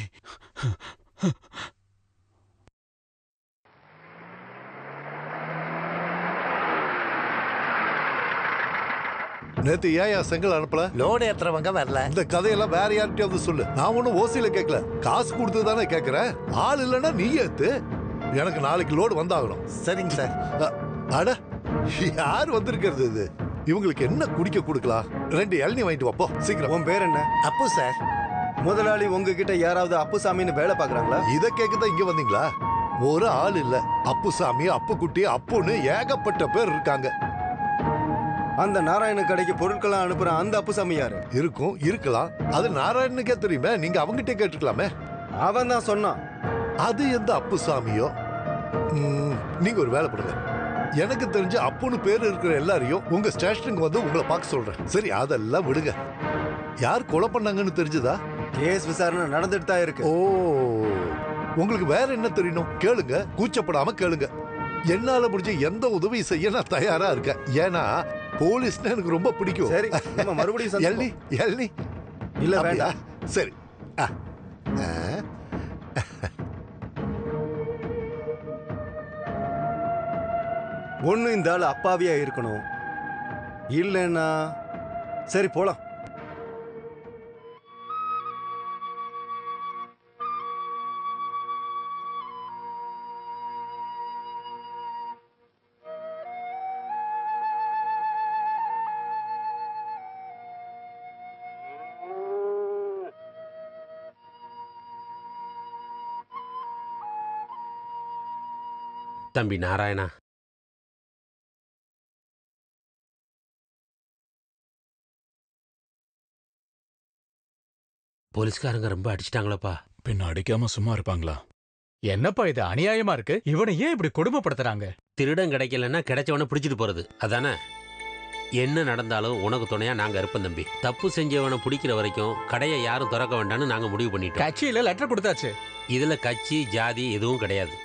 நேத்து ஏன் செங்கல் அனுப்பல? லோடு ஏத்துறவங்க வரல. இந்த கதையெல்லாம் வேற யார்கிட்டயாவது சொல்லு. நான் ஒன்னும் ஓசியில கேட்கல, காசு கொடுத்து தானே கேட்கறேன். ஆள் இல்லைன்னா நீ ஏத்து. எனக்கு நாளைக்கு லோடு வந்தாகணும். சரிங்க சார். அட யார் வந்திருக்கிறது இது? இவங்களுக்கு என்ன குடிக்க கொடுக்கலாம்? 2 இளநீ வாங்கிட்டு வாப்போ சீக்கிரம். உன் பேர் என்ன? அப்பு சார். முதலாளி உங்ககிட்ட யாராவது அப்புசாமின்னு வேலை பாக்குறாங்களா? இதை கேட்கதான் இங்க வந்தீங்களா? ஒரு ஆள் இல்ல. அப்புசாமி, அப்புக்குட்டி, அப்புன்னு ஏகப்பட்ட பேர் இருக்காங்க. அந்த நாராயண கடைக்கு பொருட்கள்லாம் அனுப்புற அந்த அப்புசாமி யாரு? இருக்கும், இருக்கலாம். அது நாராயணனுக்கே தெரியுமே, நீங்க அவங்கிட்டே கேட்டுக்கலாமே. அவன் தான் சொன்னான். அது எந்த அப்புசாமியோ? நீங்க ஒரு வேலை பண்ணுங்க. எனக்கு தெரிஞ்ச அப்புன்னு பேர் இருக்கிற எல்லாரையும் உங்க ஸ்டேஷனுக்கு வந்து உங்களை பார்க்க சொல்றேன். சரி, அதெல்லாம் விடுங்க. யார் கொலை பண்ணாங்கன்னு தெரிஞ்சதா? கேஸ் விசாரணை நடந்துட்டு தான் இருக்கு. ஓ, உங்களுக்கு வேற என்ன தெரியணும்? கேளுங்க, கூச்சப்படாம கேளுங்க. என்னால முடிஞ்ச எந்த உதவி செய்ய நான் தயாரா இருக்கேன். ஏன்னா போலீஸ்னா எனக்கு ரொம்ப பிடிக்கும். சரி, நம்ம மறுபடியும் எல்னி இல்ல வேண்டாம். சரி. ஒண்ணு இந்த ஆள் அப்பாவியா இருக்கணும், இல்லைன்னா சரி போலாம். தம்பி நாராயணா, போலீஸ்காரங்க ரொம்ப அடிச்சிட்டாங்களப்பா. பின்ன அடிக்காம சும்மா இருப்பாங்களா? என்னப்பா இது அநியாயமா இருக்கு? இவனை ஏன் இப்படி கொடுமைப்படுத்துறாங்க? திருடன் கிடைக்கலன்னா கிடைச்சவன பிடிச்சிட்டு போறது அதானே? என்ன நடந்தாலும் உனக்கு துணையா நாங்க இருப்போம் தம்பி. தப்பு செஞ்சவனை பிடிக்கிற வரைக்கும் கடையை யாரும் திறக்க வேண்டாம்னு நாங்க முடிவு பண்ணிட்டோம். கட்சியில லெட்டர் கொடுத்தாச்சு. இதுல கட்சி ஜாதி எதுவும் கிடையாது.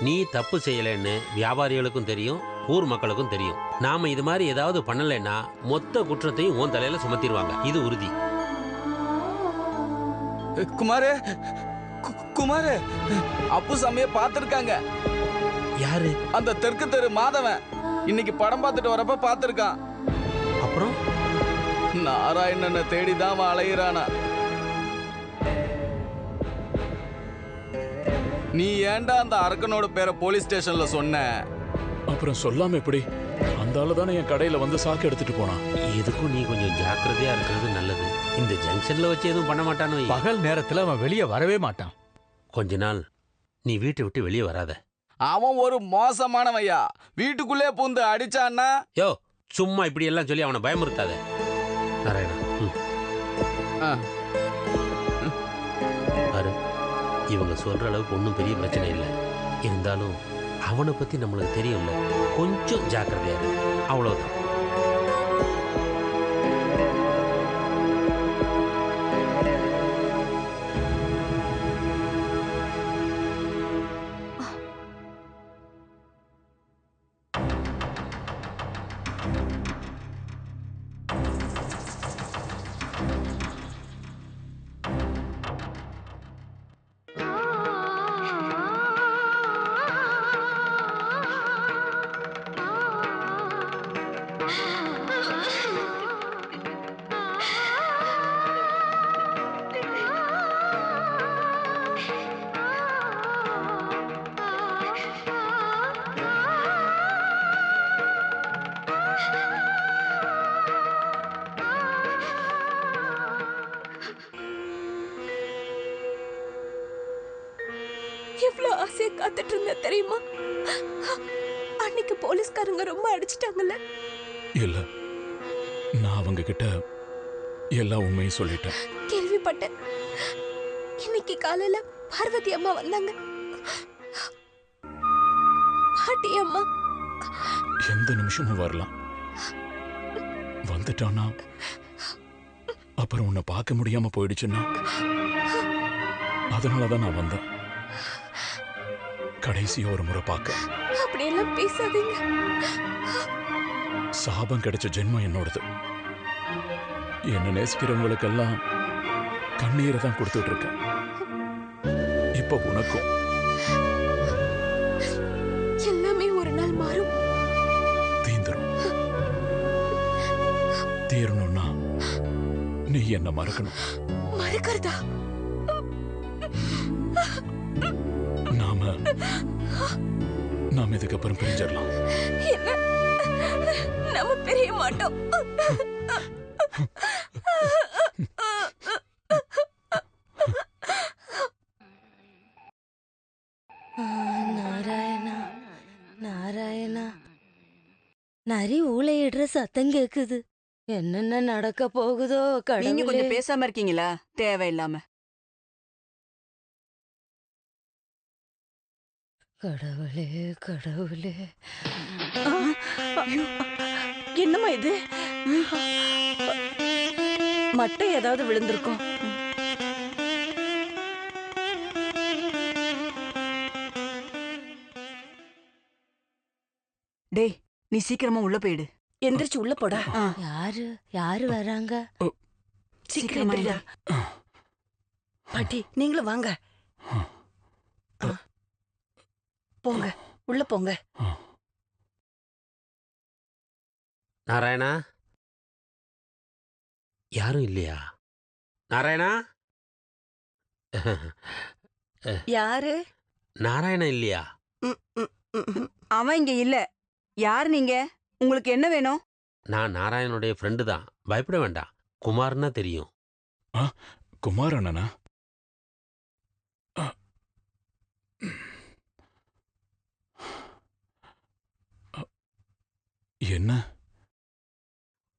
நீ தப்பு செய்யலைன்னு வியாபாரிகளுக்கும் தெரியும், ஊர் மக்களுக்கும் தெரியும். நாம இது மாதிரி ஏதாவது பண்ணலைன்னா மொத்த குற்றத்தையும் உன் தலையில சுமத்திடுவாங்க. இது உறுதி. குமாரு, குமாரு, அப்புசாமியை பார்த்திருக்காங்க. யாரு? அந்த தெற்கு தெரு மாதவன். இன்னைக்கு படம் பார்த்துட்டு வரப்ப பார்த்திருக்கான். அப்புறம் நாராயணனை தேடிதான் அவன் அலையிறானா. நீ ஏன்டா அந்த அரக்கனோட பேரை போலீஸ் ஸ்டேஷன்ல சொன்ன? அப்புறம் சொல்லாம எப்படி? அந்த ஆளு தானே என் கடையில வந்து சாக்கு எடுத்துட்டு போனான். எதுக்கும் நீ கொஞ்சம் ஜாக்கிரதையா இருக்கிறது நல்லது. இந்த ஜங்ஷன்ல வச்சு எதுவும் பண்ண மாட்டானோ? பகல் நேரத்துல அவன் வெளியே வரவே மாட்டான். கொஞ்ச நாள் நீ வீட்டை விட்டு வெளியே வராத. அவன் ஒரு மோசமானவையா. வீட்டுக்குள்ளே பூந்து அடிச்சான்னா? யோ, சும்மா இப்படி எல்லாம் சொல்லி அவனை பயமுறுத்தாத நாராயணா. பாரு, இவங்க சொல்ற அளவுக்கு ஒன்றும் பெரிய பிரச்சனை இல்லை. இருந்தாலும் அவனை பத்தி நம்மளுக்கு தெரியும்ல, கொஞ்சம் ஜாக்கிரதையா இரு, அவ்வளவுதான். எவ்வளவு ஆசையா காத்துட்டு இருந்த தெரியுமா? அன்னைக்கு போலீஸ்காரங்க ரொம்ப அடிச்சிட்டாங்கல்ல. இல்ல, நான் அவங்க கிட்ட எல்லா உண்மையும் சொல்லிட்டேன். கேள்விப்பட்டேன். இன்னைக்கு காலையில பார்வதி அம்மா வந்தாங்க. பாட்டி அம்மா எந்த நிமிஷமும் வரலாம். வந்துட்டானா அப்புறம் உன்னை பார்க்க முடியாம போயிடுச்சுன்னா அதனாலதான் நான் வந்தேன். கடைசியா ஒரு முறை பார்க்க. அப்படியெல்லாம் பேசாதீங்க. சாபம் கிடைச்ச ஜென்மம் என்னோடது. என்ன நேசிக்கிறவங்களுக்கெல்லாம் கண்ணீரை தான் கொடுத்துட்டு இருக்கேன். இப்ப உனக்கும். எல்லாமே ஒரு நாள் மாறும். தீந்துரும். முன்னேறணும்னா நீ என்ன மறக்கணும். மறக்கிறதா? நாம இதுக்கப்புறம் பிரிஞ்சிடலாம். என்ன? நம்ம பிரிய மாட்டோம். நாராயணா நாராயணா, நரி ஊளையிடுற சத்தம் கேக்குது. என்னென்ன நடக்க போகுதோ நீங்க கடவுளே. கொஞ்சம் பேசாம இருக்கீங்களா? தேவையில்லாம. கடவுளே கடவுளே. ஐயோ, என்னம்மா இது? மட்டை ஏதாவது விழுந்திருக்கும். டேய், நீ சீக்கிரமா உள்ள போயிடு. எந்திரிச்சு உள்ள போடா. யாரு யாரு வராங்க? சீக்கிரம் எந்திரிடா. பாட்டி, நீங்களும் வாங்க. போங்க, உள்ள போங்க. நாராயணா, யாரும் இல்லையா? நாராயணா, யாரு? நாராயணா இல்லையா? அவன் இங்க இல்ல. யார் நீங்க? உங்களுக்கு என்ன வேணும்? நான் நாராயணனுடைய ஃப்ரெண்டு தான். பயப்பட வேண்டாம். குமார்னா தெரியும். குமார் அண்ணனா? என்ன?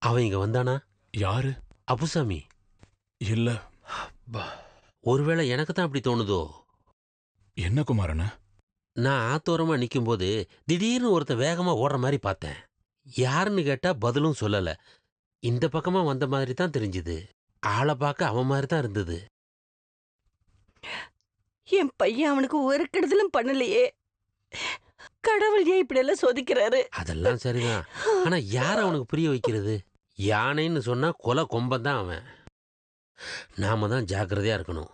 அவன் இங்க வந்தானா? யாரு? அப்புசாமி. இல்ல. ஒருவேளை எனக்கு தான் அப்படி தோணுதோ? என்ன குமாரண்ணா? நான் ஆத்தோரமா நிக்கும்போது திடீர்னு ஒருத்தன் வேகமா ஓடுற மாதிரி பார்த்தேன். யாருன்னு கேட்டா பதிலும் சொல்லல. இந்த பக்கமா வந்த மாதிரி தான் தெரிஞ்சுது. ஆளை பார்க்க அவன் மாதிரி தான் இருந்தது. என் பையன் அவனுக்கு ஒரு கெடுதலும் பண்ணலையே. கடவுள் ஏன் இப்படி எல்லாம் சோதிக்கிறாரு? அதெல்லாம் சரிதான். ஆனா யார் அவனுக்கு புரிய வைக்கிறது? யானைன்னு சொன்னா கொலை கொம்பன் தான் அவன். நாம தான் ஜாக்கிரதையா இருக்கணும்.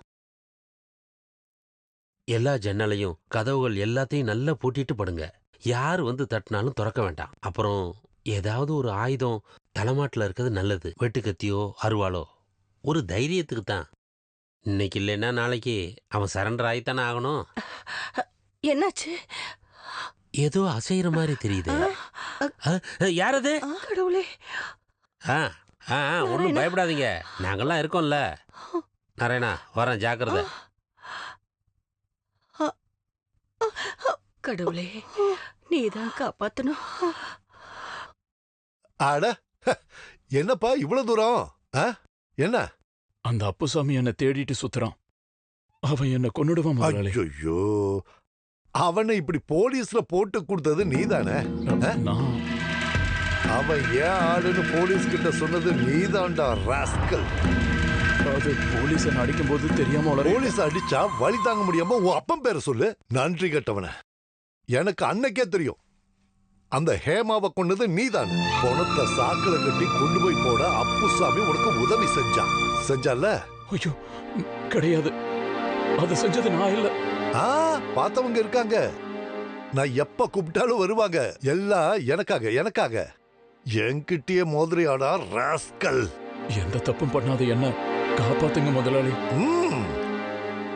எல்லா ஜன்னலையும் கதவுகள் எல்லாத்தையும் நல்லா பூட்டிட்டு படுங்க. யார் வந்து தட்டினாலும் திறக்க வேண்டாம். அப்புறம் ஏதாவது ஒரு ஆயுதம் தலைமாட்டில் இருக்கிறது நல்லது. வெட்டுக்கத்தியோ அருவாளோ. ஒரு தைரியத்துக்கு தான். இன்னைக்கு இல்லைன்னா நாளைக்கு அவன் சரண்டர் ஆகித்தானே ஆகணும். என்னாச்சு? ஏதோ அசைகிற மாதிரி தெரியுது. யாரது? கடவுளே. ஒன்றும் பயப்படாதீங்க, நாங்கெல்லாம் இருக்கோம்ல. நாராயணா, வரேன், ஜாக்கிரதை. கடவுளே, நீதான் காப்பாத்தணும். அட, என்னப்பா இவ்வளவு தூரம்? என்ன? அந்த அப்புசாமி என்ன தேடிட்டு சுத்துறான். அவன் என்ன கொன்னுடுவான் முதலாளி. ஐயோ, அவனை இப்படி போலீஸ்ல போட்டு கொடுத்தது நீதானே? அவன் ஏன் ஆளுன்னு போலீஸ் கிட்ட சொன்னது நீதான்டா ராஸ்கல். அது போலீஸ் அடிக்கும் போது தெரியாம போலீஸ் அடிச்சா வழி தாங்க முடியாம உன் அப்பன் பேரை சொல்லு. நன்றி கட்டவன. எனக்கு அன்னைக்கே தெரியும் அந்த ஹேமாவை கொண்டது நீதான். பணத்தை சாக்கில கட்டி கொண்டு போய் போட அப்புசாமி உனக்கு உதவி செஞ்சால? ஐயோ, கிடையாது. அது செஞ்சது நான் இல்ல. பார்த்தவங்க இருக்காங்க. நான் எப்ப கூப்பிட்டாலும் வருவாங்க. எல்லாம் எனக்காக. என்கிட்டயே மோதிரியாடா ராஸ்கல். எந்த தப்பும் பண்ணாத என்ன காப்பாத்துங்க முதலாளி.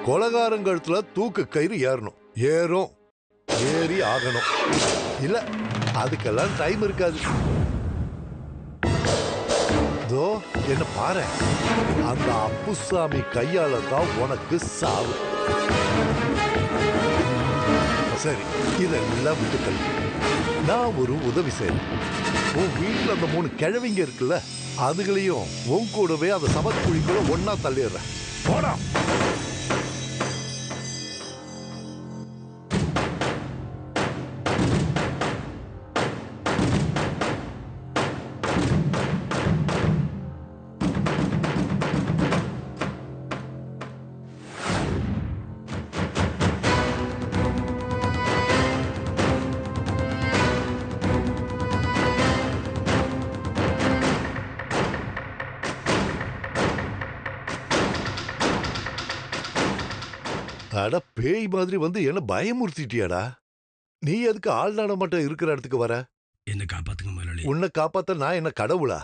கொலகாரங்கழுத்துல தூக்கு கயிறு ஏறணும். ஏறி ஆகணும். இல்ல, அதுக்கெல்லாம் டைம் இருக்காது. இதோ என்ன பாரு, அந்த அப்புசாமி கையால தான் உனக்கு சாவு. சரி, இதெல்லாம் விட்டு தள்ளி நான் ஒரு உதவி செய்யறேன். உன் வீட்டுல அந்த 3 கிழவிங்க இருக்குல்ல, அதுகளையும் உன் கூடவே அந்த சமக்குழிக்குள்ள ஒன்னா தள்ளிடுறேன். போடா. அட, பேய் மாதிரி வந்து என்ன பயமுறுத்திட்டியாடா? நீ எதுக்கு ஆள் நடமாட்டம் இருக்கிற இடத்துக்கு வர? என்ன காப்பாத்துங்க முதலாளி. உன்னை காப்பாத்த நான் என்ன கடவுளா?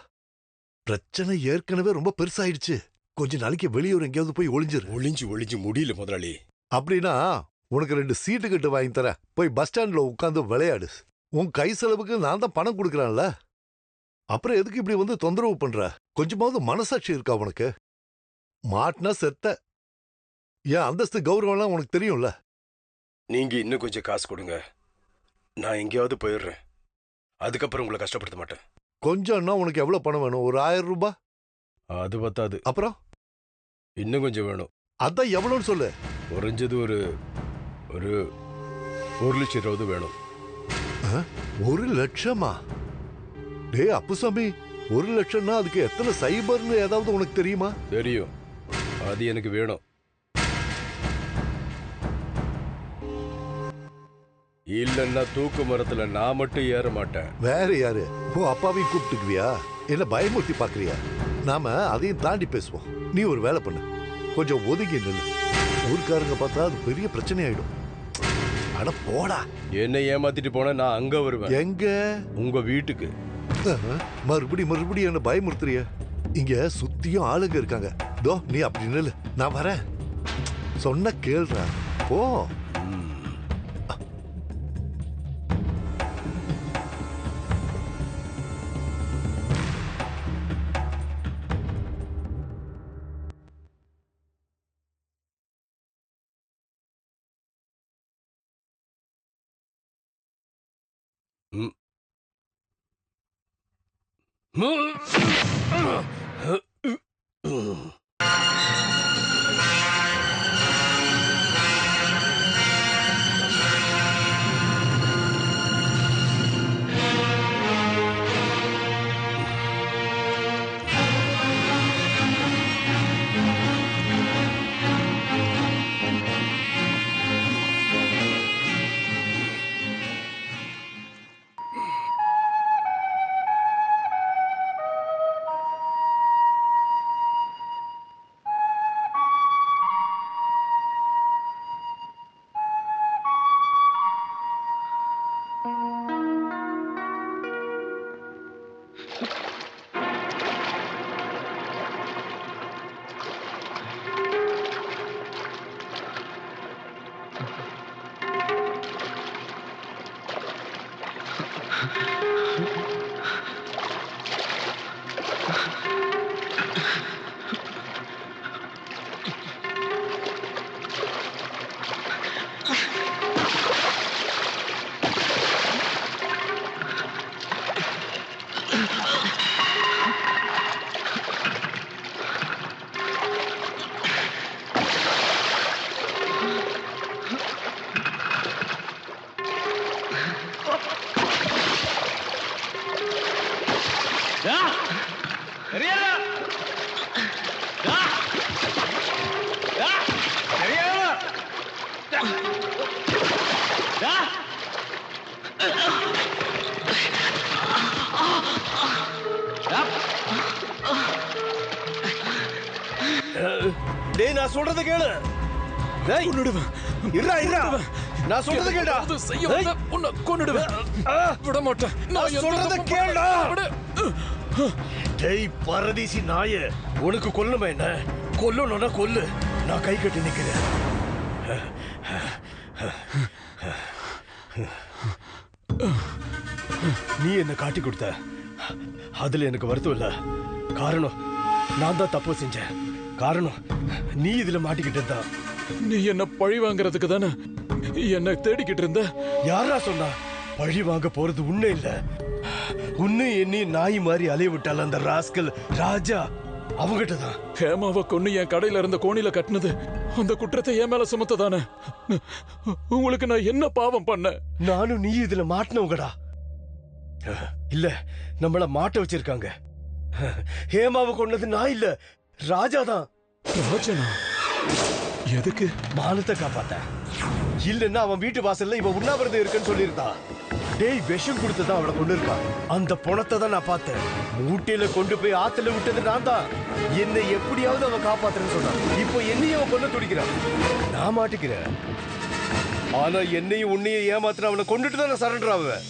பிரச்சனை ஏற்கனவே ரொம்ப பெருசாயிடுச்சு. கொஞ்ச நாளைக்கு வெளியூர் எங்கேயாவது போய் ஒளிஞ்சிரு. ஒளிஞ்சு முடியல முதலாளி. அப்படின்னா உனக்கு 2 சீட்டு கட்டு வாங்கி தரேன். போய் பஸ் ஸ்டாண்ட்ல உட்காந்து விளையாடு. உன் கை செலவுக்கு நான் தான் பணம் கொடுக்கறான்ல. அப்புறம் எதுக்கு இப்படி வந்து தொந்தரவு பண்ற? கொஞ்சமாவது மனசாட்சி இருக்கா உனக்கு? மாட்டினா செத்த. என் அந்தஸ்து கௌரவம்லாம் உனக்கு தெரியும்ல. நீங்க இன்னும் கொஞ்சம் காசு கொடுங்க, நான் எங்கேயாவது போயிடுறேன். அதுக்கப்புறம் உங்களை கஷ்டப்படுத்த மாட்டேன். கொஞ்சம்னா உனக்கு எவ்வளவு பணம் வேணும்? ஒரு 1000 ரூபாய்? அது பத்தாது. அப்புறம் இன்னும் கொஞ்சம் வேணும். அதான் எவ்வளவுன்னு சொல்லு. குறைஞ்சது ஒரு 1,00,000 வேணும். 1 லட்சமா? டே அப்புசாமி, 1 லட்சம்னா அதுக்கு எத்தனை சைபர்னு ஏதாவது உனக்கு தெரியுமா? தெரியும், அது எனக்கு வேணும். இல்லன்னா தூக்கு மரத்துல நான் மட்டும் ஏற மாட்டேன். வேற யாரு? அப்பாவையும் கூப்பிட்டுக்குவியா? என்ன பயமுறுத்தி பாக்குறியா? நாம அதையும் தாண்டி பேசுவோம். நீ ஒரு வேலை பண்ணு, கொஞ்சம் ஒதுங்கி நில்லு. ஊர்க்காரங்க பார்த்தா அது பெரிய பிரச்சனை ஆயிடும். அட போடா. என்ன ஏமாத்திட்டு போனா நான் அங்க வருவேன். எங்க? உங்க வீட்டுக்கு. மறுபடி என்ன பயமுறுத்துறிய? இங்க சுத்தியும் ஆளுங்க இருக்காங்க. தோ நீ அப்படி நில்லு, நான் வரேன். சொன்ன கேள்றா, போ. டேய் நான் சொல்றத கேளு. டேய் கொன்னுடுவேன். இருடா. நான் சொல்றத கேளுடா. செய்ய வந்த உன்னை கொன்னுடுவேன். விட மாட்டேன். நான் சொல்றத கேளுடா. டேய் பரதேசி நாயே, உனக்கு கொல்லணுமா என்ன? கொல்லணும்னா கொல்லு, நான் கை கட்டி நிக்கிறேன். நீ என்ன காட்டி கொடுத்த, அதுல எனக்கு வருத்தம் இல்ல. காரணம் நான் தான் தப்பு செஞ்சேன். காரணம் நீ இதுல மாட்டிக்கிட்டு இருந்தா. நீ என்ன பழி வாங்குறதுக்கு தானே என்ன தேடிக்கிட்டு இருந்த? யாரா சொன்னா? பழி வாங்க போறது உன்னை இல்ல, உன்னை என்னி நாய் மாதிரி அலைய விட்டால அந்த ராஸ்கல் ராஜா, அவங்கிட்ட தான். ஹேமாவை கொன்னு என் கடையில இருந்த கோணில கட்டினது அந்த குற்றத்தை என் மேல சுமத்ததானே? உங்களுக்கு நான் என்ன பாவம் பண்ண? நானும் நீ இதுல மாட்டினவங்கடா. இல்ல, நம்மள மாட்ட வச்சிருக்காங்க. ஹேமாவை கொன்னது நான் இல்ல, ராஜா தான். ராஜனா? எதுக்கு? மானத்தை காப்பாத்த. இல்லன்னா அவன் வீட்டு வாசல்ல இவன் உண்ணாவிரதம் இருக்குன்னு சொல்லியிருந்தான். டேய் விஷம் கொடுத்துதான் அவளை கொண்டு இருக்கான். அந்த பணத்தை தான் நான் பார்த்தேன். மூட்டையில கொண்டு போய் ஆத்துல விட்டது நான் தான். என்னை எப்படியாவது அவன் காப்பாத்துறேன்னு சொன்னான். இப்போ என்னையும் அவன் கொண்டு துடிக்கிறான். நான் மாட்டிக்கிறேன். ஆனா என்னையும் உன்னையும் ஏமாத்துற அவனை கொண்டுட்டு தான் நான் சரண்டர் ஆவேன்.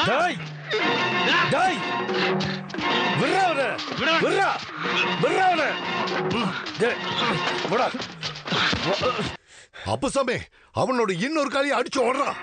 டேய் டேய் விட்றா அவனை விட்றா விட்றா அவனை டேய் விடா அப்பசாமி அவனோட இன்னொரு காலியை அடிச்சு ஓடுறான்.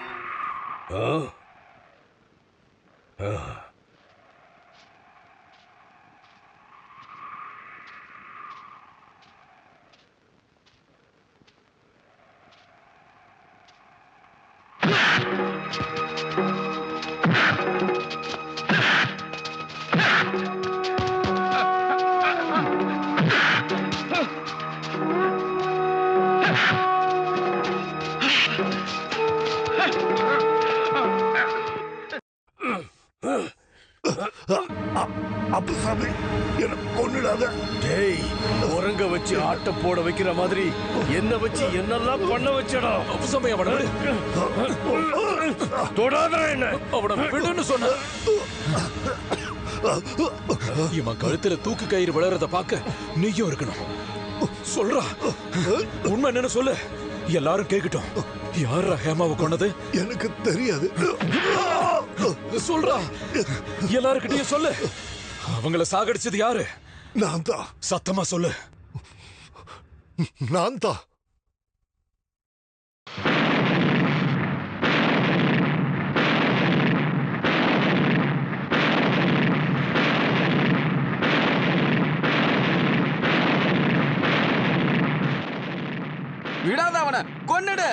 அப்பசாமி என்ன கொன்னுடாத. டேய் உறங்க வச்சு ஆட்ட போட வைக்கிற மாதிரி என்ன வச்சு என்னெல்லாம் பண்ண வச்சடா. அப்பசாமி அவனை தொடாத என்ன அவனை விடுன்னு சொன்ன. இவன் கழுத்துல தூக்கு கயிறு விளையாடுறத பார்க்க நீயும் இருக்கணும். சொல்றா உண்மை என்னன்னு சொல்லு, எல்லாரும் கேட்கட்டும். யாரா ஹேமாவை கொன்னது? எனக்கு தெரியாது. சொல்றா எல்லாருக்கிட்டையும் சொல்லு. அவங்கள சாகடிச்சது யாரு? நான் தான். சத்தமா சொல்லு. நான் தான். விடாத அவனை கொன்னுடு.